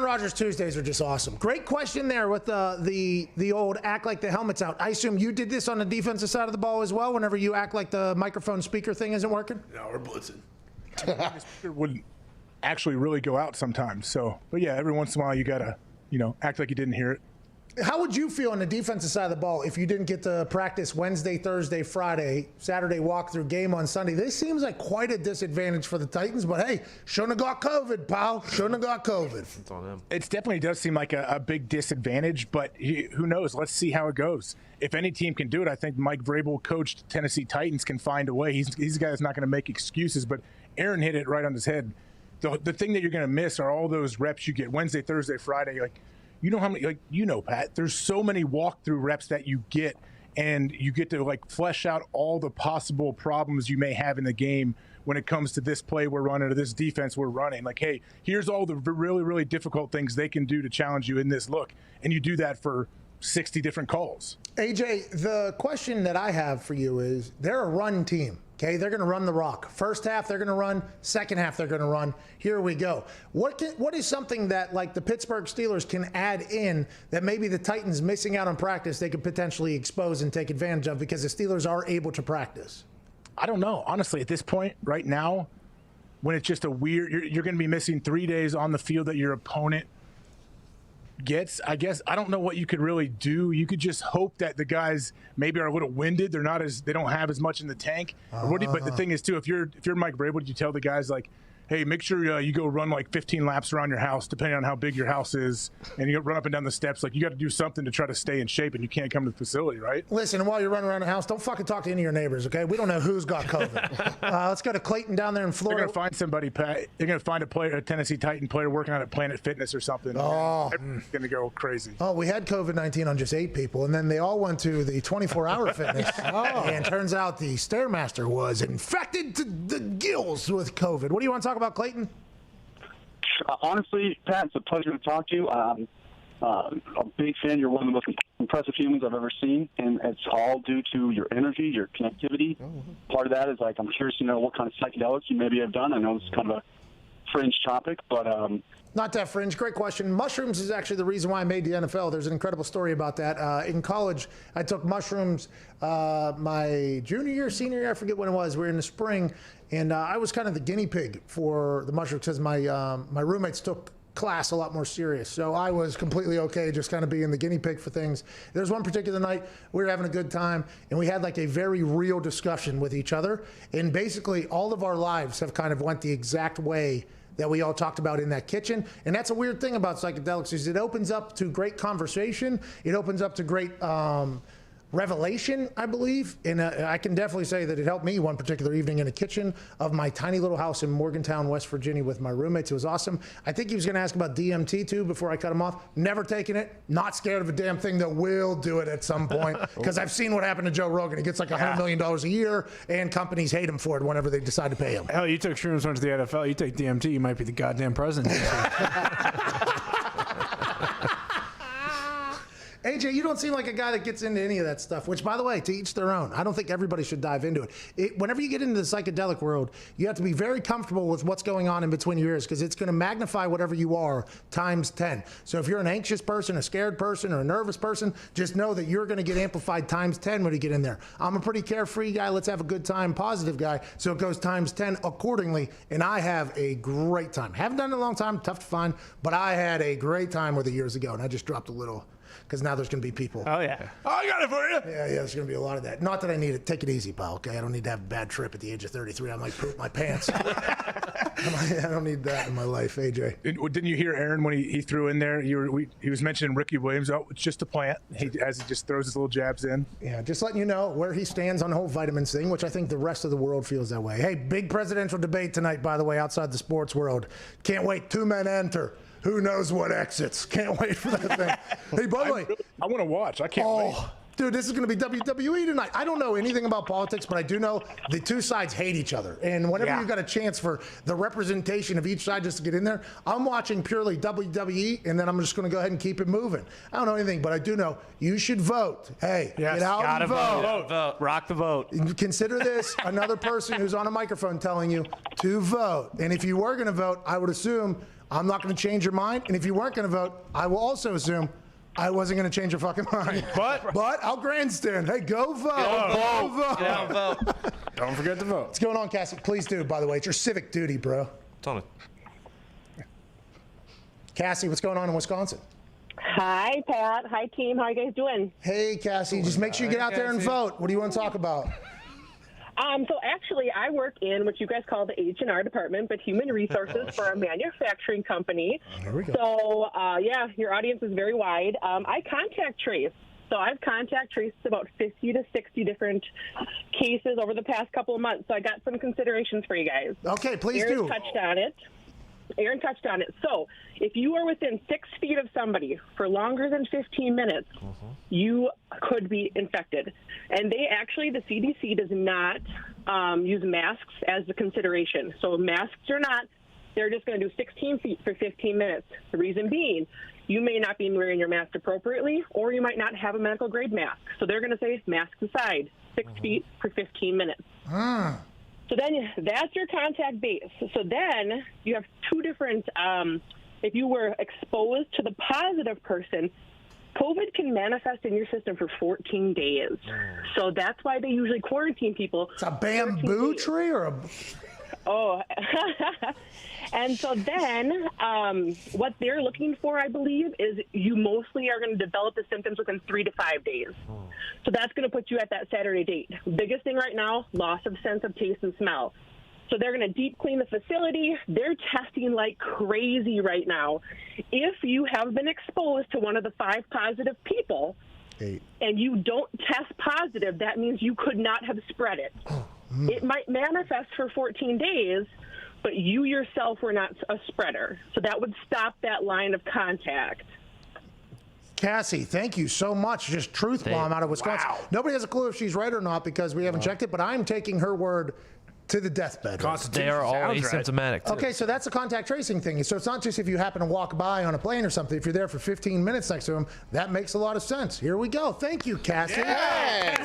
Rodgers Tuesdays are just awesome. Great question there with the old act like the helmet's out. I assume you did this on the defensive side of the ball as well whenever you act like the microphone speaker thing isn't working? No, we're blitzing. The speaker wouldn't actually really go out sometimes. So, but yeah, every once in a while you gotta, act like you didn't hear it. How would you feel on the defensive side of the ball if you didn't get to practice Wednesday, Thursday, Friday, Saturday walkthrough, game on Sunday? This seems like quite a disadvantage for the Titans, but hey, shouldn't have got COVID, pal. Shouldn't have got COVID. It's on them. It definitely does seem like a big disadvantage, but who knows? Let's see how it goes. If any team can do it, I think Mike Vrabel coached Tennessee Titans can find a way. He's a guy that's not going to make excuses, but Aaron hit it right on his head. The thing that you're going to miss are all those reps you get Wednesday, Thursday, Friday. Like, you know how many, Pat, there's so many walkthrough reps that you get, and you get to flesh out all the possible problems you may have in the game when it comes to this play we're running or this defense we're running. Like, hey, here's all the really, really difficult things they can do to challenge you in this look. And you do that for 60 different calls. AJ, the question that I have for you is, they're a run team. Okay, they're going to run the rock. First half, they're going to run. Second half, they're going to run. Here we go. What is something that, like, the Pittsburgh Steelers can add in that maybe the Titans missing out on practice they could potentially expose and take advantage of because the Steelers are able to practice? I don't know. Honestly, at this point, right now, when it's just a weird, you're going to be missing 3 days on the field that your opponent gets. I guess I don't know what you could really do. You could just hope that the guys maybe are a little winded. They don't have as much in the tank. But the thing is too, if you're Mike Vrabel, would you tell the guys like, hey, make sure you go run 15 laps around your house, depending on how big your house is, and you run up and down the steps. Like, you got to do something to try to stay in shape, and you can't come to the facility, right? Listen, while you're running around the house, don't fucking talk to any of your neighbors, okay? We don't know who's got COVID. Let's go to Clayton down there in Florida. They're going to find somebody, Pat. They're going to find a Tennessee Titan player working out at Planet Fitness or something. Oh. Everyone's going to go crazy. Oh, we had COVID-19 on just 8 people, and then they all went to the 24-hour fitness. And turns out the Stairmaster was infected to the gills with COVID. What do you want to talk about, Clayton? Honestly, Pat, it's a pleasure to talk to you. I'm a big fan. You're one of the most impressive humans I've ever seen, and it's all due to your energy, your connectivity. Part of that is, I'm curious to know what kind of psychedelics you maybe have done. I know this is kind of a fringe topic, but not that fringe. Great question. Mushrooms is actually the reason why I made the NFL. There's an incredible story about that. In college, I took mushrooms my junior year, senior year, I forget when it was. We were in the spring, and I was kind of the guinea pig for the mushrooms because my roommates took class a lot more serious. So I was completely okay just kind of being the guinea pig for things. There's one particular night we were having a good time, and we had a very real discussion with each other. And basically all of our lives have kind of went the exact way that we all talked about in that kitchen. And that's a weird thing about psychedelics is it opens up to great conversation. It opens up to great revelation, I believe. And I can definitely say that it helped me one particular evening in a kitchen of my tiny little house in Morgantown, West Virginia with my roommates. It was awesome. I think he was going to ask about DMT too before I cut him off. Never taken it. Not scared of a damn thing that will do it at some point because I've seen what happened to Joe Rogan. He gets $100 million a year and companies hate him for it whenever they decide to pay him. Hell, you took shrooms, went to the NFL. You take DMT, you might be the goddamn president. AJ, you don't seem like a guy that gets into any of that stuff, which, by the way, to each their own. I don't think everybody should dive into it. Whenever you get into the psychedelic world, you have to be very comfortable with what's going on in between your ears because it's going to magnify whatever you are times 10. So if you're an anxious person, a scared person, or a nervous person, just know that you're going to get amplified times 10 when you get in there. I'm a pretty carefree guy, let's have a good time, positive guy, so it goes times 10 accordingly, and I have a great time. Haven't done it in a long time, tough to find, but I had a great time with it years ago, and I just dropped a little because now there's going to be people. Oh, yeah. Oh, I got it for you. Yeah, there's going to be a lot of that. Not that I need it. Take it easy, pal, okay? I don't need to have a bad trip at the age of 33. I might poop my pants. I don't need that in my life, AJ. Didn't you hear Aaron when he threw in there? He was mentioning Ricky Williams. Oh, it's just a plant. As he just throws his little jabs in. Yeah, just letting you know where he stands on the whole vitamins thing, which I think the rest of the world feels that way. Hey, big presidential debate tonight, by the way, outside the sports world. Can't wait. 2 men enter. Who knows what exits? Can't wait for that thing. Hey, by the way, I want to watch. I can't wait. Dude, this is going to be WWE tonight. I don't know anything about politics, but I do know the two sides hate each other. And whenever you've got a chance for the representation of each side just to get in there, I'm watching purely WWE, and then I'm just going to go ahead and keep it moving. I don't know anything, but I do know you should vote. Hey, get out and vote. Vote. Rock the vote. Consider this another person who's on a microphone telling you to vote. And if you were going to vote, I would assume I'm not going to change your mind. And if you weren't going to vote, I will also assume I wasn't going to change your fucking mind. But I'll grandstand. Hey, go vote. Go vote. Yeah, vote. Don't forget to vote. What's going on, Cassie? Please do, by the way. It's your civic duty, bro. It's on it. Cassie, what's going on in Wisconsin? Hi, Pat. Hi, team. How you guys doing? Hey, Cassie. Just make sure you get out there and vote. What do you want to talk about? So actually, I work in what you guys call the H&R department, but human resources for a manufacturing company. There we go. So, yeah, your audience is very wide. I contact trace. So I've contact traced about 50 to 60 different cases over the past couple of months. So I got some considerations for you guys. Okay, please Aaron do. Aaron touched on it. So if you are within 6 feet of somebody for longer than 15 minutes, you could be infected. And they actually, the CDC does not use masks as the consideration. So masks or not, they're just going to do 16 feet for 15 minutes. The reason being, you may not be wearing your mask appropriately, or you might not have a medical grade mask. So they're going to say masks aside, 6 feet for 15 minutes. So then that's your contact base. So then you have two different, if you were exposed to the positive person, COVID can manifest in your system for 14 days. So that's why they usually quarantine people. It's a bamboo tree or a... Oh, and so then what they're looking for, I believe, is you mostly are going to develop the symptoms within 3 to 5 days. So that's going to put you at that Saturday date. Biggest thing right now, loss of sense of taste and smell. So they're going to deep clean the facility. They're testing like crazy right now. If you have been exposed to one of the 5 positive people and you don't test positive, that means you could not have spread it. It might manifest for 14 days, but you yourself were not a spreader. So that would stop that line of contact. Cassie, thank you so much. Just truth bomb out of Wisconsin. Wow. Nobody has a clue if she's right or not because we haven't checked it, but I'm taking her word to the deathbed. They are all asymptomatic. Too. Okay, so that's a contact tracing thing. So it's not just if you happen to walk by on a plane or something. If you're there for 15 minutes next to him, that makes a lot of sense. Here we go. Thank you, Cassie. Yeah.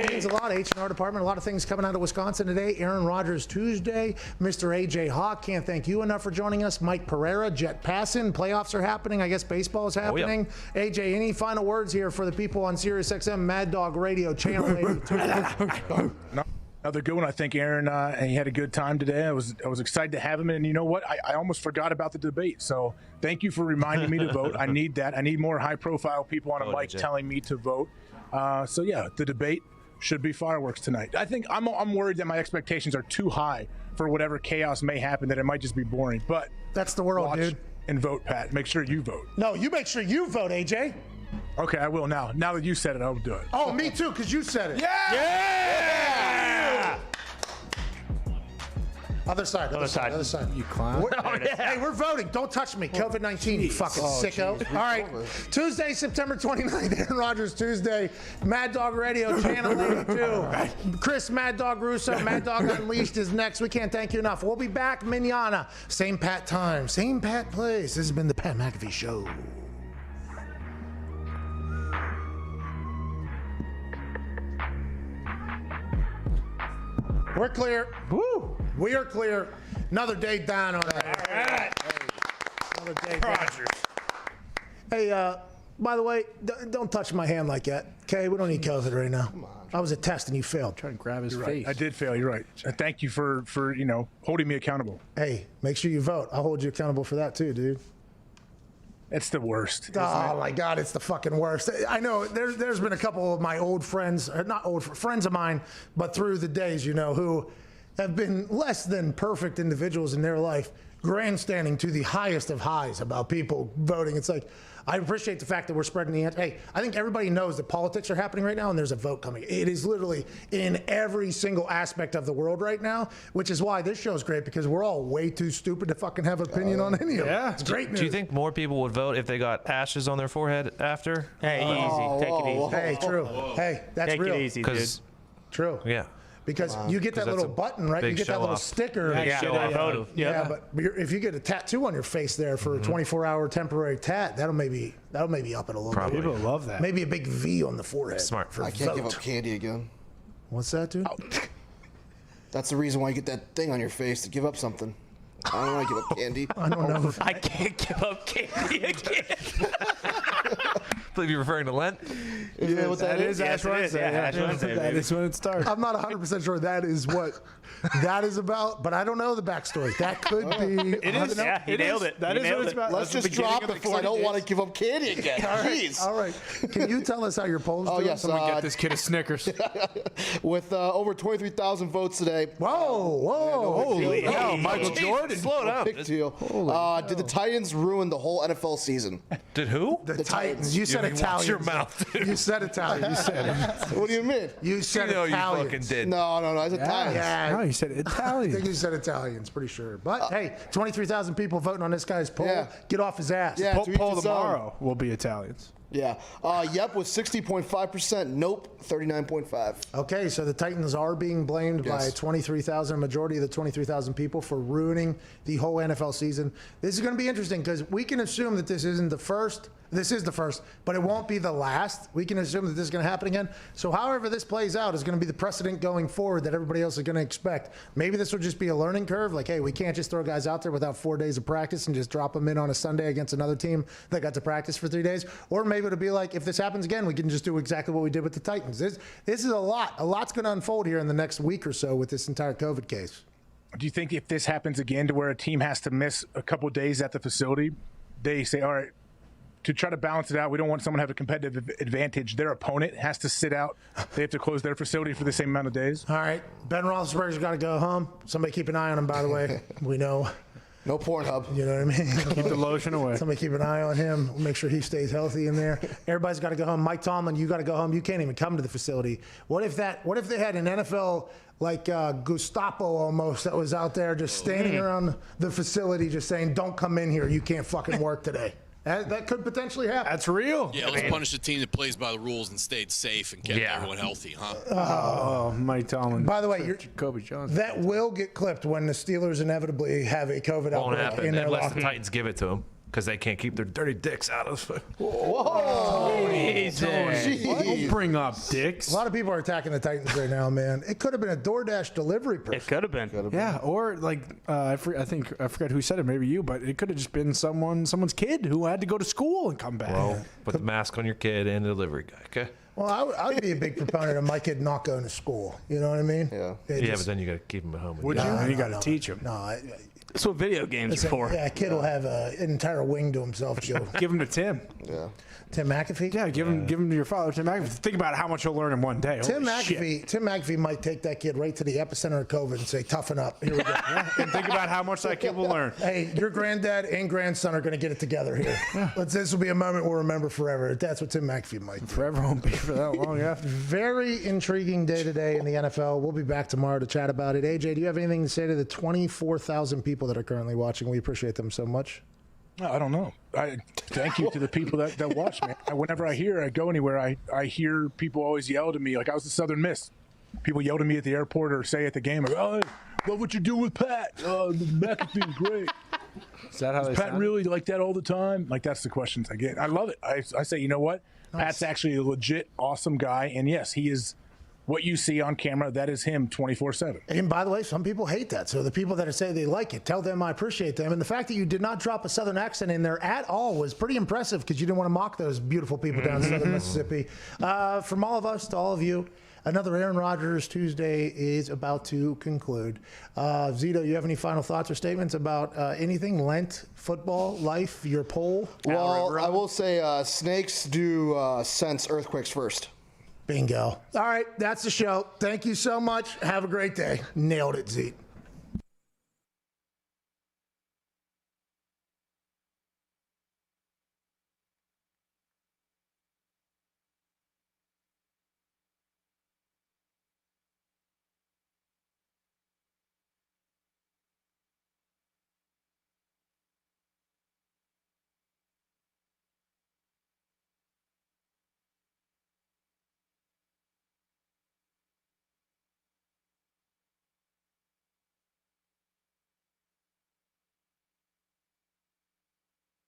It means a lot. H&R department, a lot of things coming out of Wisconsin today. Aaron Rodgers Tuesday. Mr. AJ Hawk, can't thank you enough for joining us. Mike Pereira, Jet Passon. Playoffs are happening. I guess baseball is happening. Oh, yeah. AJ, any final words here for the people on SiriusXM Mad Dog Radio Channel 82? No. Another good one. I think Aaron he had a good time today. I was excited to have him, and you know what? I almost forgot about the debate. So thank you for reminding me to vote. I need that. I need more high-profile people on a mic telling me to vote. So yeah, the debate should be fireworks tonight. I think I'm worried that my expectations are too high for whatever chaos may happen. That it might just be boring. But that's the world, dude. And vote, Pat. Make sure you vote. No, you make sure you vote, AJ. Okay, I will now. Now that you said it, I'll do it. Oh, me too, because you said it. Yeah! Other side. You clown. Hey, we're voting. Don't touch me. COVID-19, you fucking sicko. All right. Tuesday, September 29th, Aaron Rodgers Tuesday. Mad Dog Radio, Channel 82. Chris Mad Dog Russo, Mad Dog Unleashed is next. We can't thank you enough. We'll be back manana. Same Pat time, same Pat place. This has been the Pat McAfee Show. We're clear. Woo! We are clear. Another day down on that. All right. Another day down. Hey, by the way, don't touch my hand like that. Okay, we don't need COVID right now. I was a test and you failed. Trying to grab his You're face. Right. I did fail. You're right. Thank you for holding me accountable. Hey, make sure you vote. I'll hold you accountable for that too, dude. It's the worst. Oh my God, it's the fucking worst. I know there's been a couple of my old friends, or not old friends of mine, but through the days, who have been less than perfect individuals in their life, grandstanding to the highest of highs about people voting. It's like, I appreciate the fact that we're spreading the answer. Hey, I think everybody knows that politics are happening right now and there's a vote coming. It is literally in every single aspect of the world right now, which is why this show is great because we're all way too stupid to fucking have an opinion on any of it. Yeah, it's great news. Do you think more people would vote if they got ashes on their forehead after? Hey, easy. Take it easy. Hey, true. Hey, that's Take real. Take it easy, dude. True. Yeah. Because you get that little button, right? You get that little sticker. Yeah, but if you get a tattoo on your face there for a 24-hour temporary tat, that'll maybe up it a little bit. People love that. Maybe a big V on the forehead. Smart. I can't give up candy again. What's that, dude? That's the reason why you get that thing on your face to give up something. I don't want to give up candy. I don't know. I can't give up candy again. believe you're referring to Lent. Is that what that is? Ash Wednesday. Ash Wednesday, That is when it starts. I'm not 100% sure that is what that is about, but I don't know the backstory. That could be. It is. Yeah, he nailed it. That He is what nailed it's it. about. Let's That's the just beginning drop of it the because I 40 don't days. want to give up candy again. Jeez. All right. Can you tell us how your polls doing? Oh, yes. Someone get this kid a Snickers. With over 23,000 votes today. Whoa. Holy hell, Michael Jesus, Jordan. slow down. Big deal. Did the Titans ruin the whole NFL season? Did who? The Titans. You said Watch Italian. your mouth. You said Italian. You said it. What do you mean? You said You know Italian. you fucking did. No, I said Titans. Yeah. No, you said I think Italian. you said Italians, pretty sure. But hey, 23,000 people voting on this guy's poll. Yeah. Get off his ass. Yeah. to each Poll his own. tomorrow will be Italians. Yeah. Yep was 60.5%. Nope, 39.5. Okay, so the Titans are being blamed by 23,000, a majority of the 23,000 people for ruining the whole NFL season. This is going to be interesting because we can assume that this isn't the first. This is the first, but it won't be the last. We can assume that this is going to happen again. So however this plays out is going to be the precedent going forward that everybody else is going to expect. Maybe this will just be a learning curve. Like, hey, we can't just throw guys out there without 4 days of practice and just drop them in on a Sunday against another team that got to practice for 3 days. Or maybe it'll be like, if this happens again, we can just do exactly what we did with the Titans. This is a lot. A lot's going to unfold here in the next week or so with this entire COVID case. Do you think if this happens again to where a team has to miss a couple days at the facility, they say, all right, to try to balance it out, we don't want someone to have a competitive advantage. Their opponent has to sit out. They have to close their facility for the same amount of days. All right. Ben Roethlisberger's got to go home. Somebody keep an eye on him, by the way. We know. No Pornhub. You know what I mean? Keep the lotion away. Somebody keep an eye on him. Make sure he stays healthy in there. Everybody's got to go home. Mike Tomlin, you got to go home. You can't even come to the facility. What if they had an NFL like Gestapo almost that was out there just standing around the facility just saying, don't come in here. You can't fucking work today. That could potentially happen. That's real. Yeah, let's punish the team that plays by the rules and stayed safe and kept everyone healthy, huh? Oh, Mike Tomlin. By the way, Kobe Jones. that will get clipped when the Steelers inevitably have a COVID Won't outbreak happen in their unless locker the room. Titans give it to them because they can't keep their dirty dicks out of it. Don't bring up dicks. A lot of people are attacking the Titans right now, man. It could have been a DoorDash delivery person. It could have been. Yeah, or like I forgot who said it, maybe you, but it could have just been someone's kid who had to go to school and come back. Well, put the mask on your kid and the delivery guy, okay? Well, I would be a big proponent of my kid not going to school. You know what I mean? Yeah. But then you got to keep him at home. Would you? You got to teach him. No, That's what video games are for. yeah, a kid will have an entire wing to himself. To go. Give him to Tim. Yeah. Tim McAfee? Yeah, give him to your father, Tim McAfee. Think about how much he'll learn in one day. Tim Holy shit. McAfee might take that kid right to the epicenter of COVID and say, toughen up. Here we go. And think about how much that kid will learn. Hey, your granddad and grandson are going to get it together here. This will be a moment we'll remember forever. That's what Tim McAfee might do. Forever won't be for that long after. Very intriguing day today in the NFL. We'll be back tomorrow to chat about it. AJ, do you have anything to say to the 24,000 people that are currently watching? We appreciate them so much. No, I don't know. I thank you to the people that watch, man. Whenever I go anywhere, I hear people always yell to me. Like I was the Southern Miss. People yell to me at the airport or say at the game, "Oh, love what you do with Pat. McAfee's great." Is that how they Pat sound? really like that all the time? Like that's the questions I get. I love it. I say, you know what? Nice. Pat's actually a legit awesome guy, and yes, he is. What you see on camera, that is him 24/7. And by the way, some people hate that. So the people that say they like it, tell them I appreciate them. And the fact that you did not drop a Southern accent in there at all was pretty impressive because you didn't want to mock those beautiful people down in Southern Mississippi. From all of us to all of you, another Aaron Rodgers Tuesday is about to conclude. Zito, you have any final thoughts or statements about anything? Lent, football, life, your poll? Well, I will say snakes do sense earthquakes first. Bingo. All right, that's the show. Thank you so much. Have a great day. Nailed it, Zeke.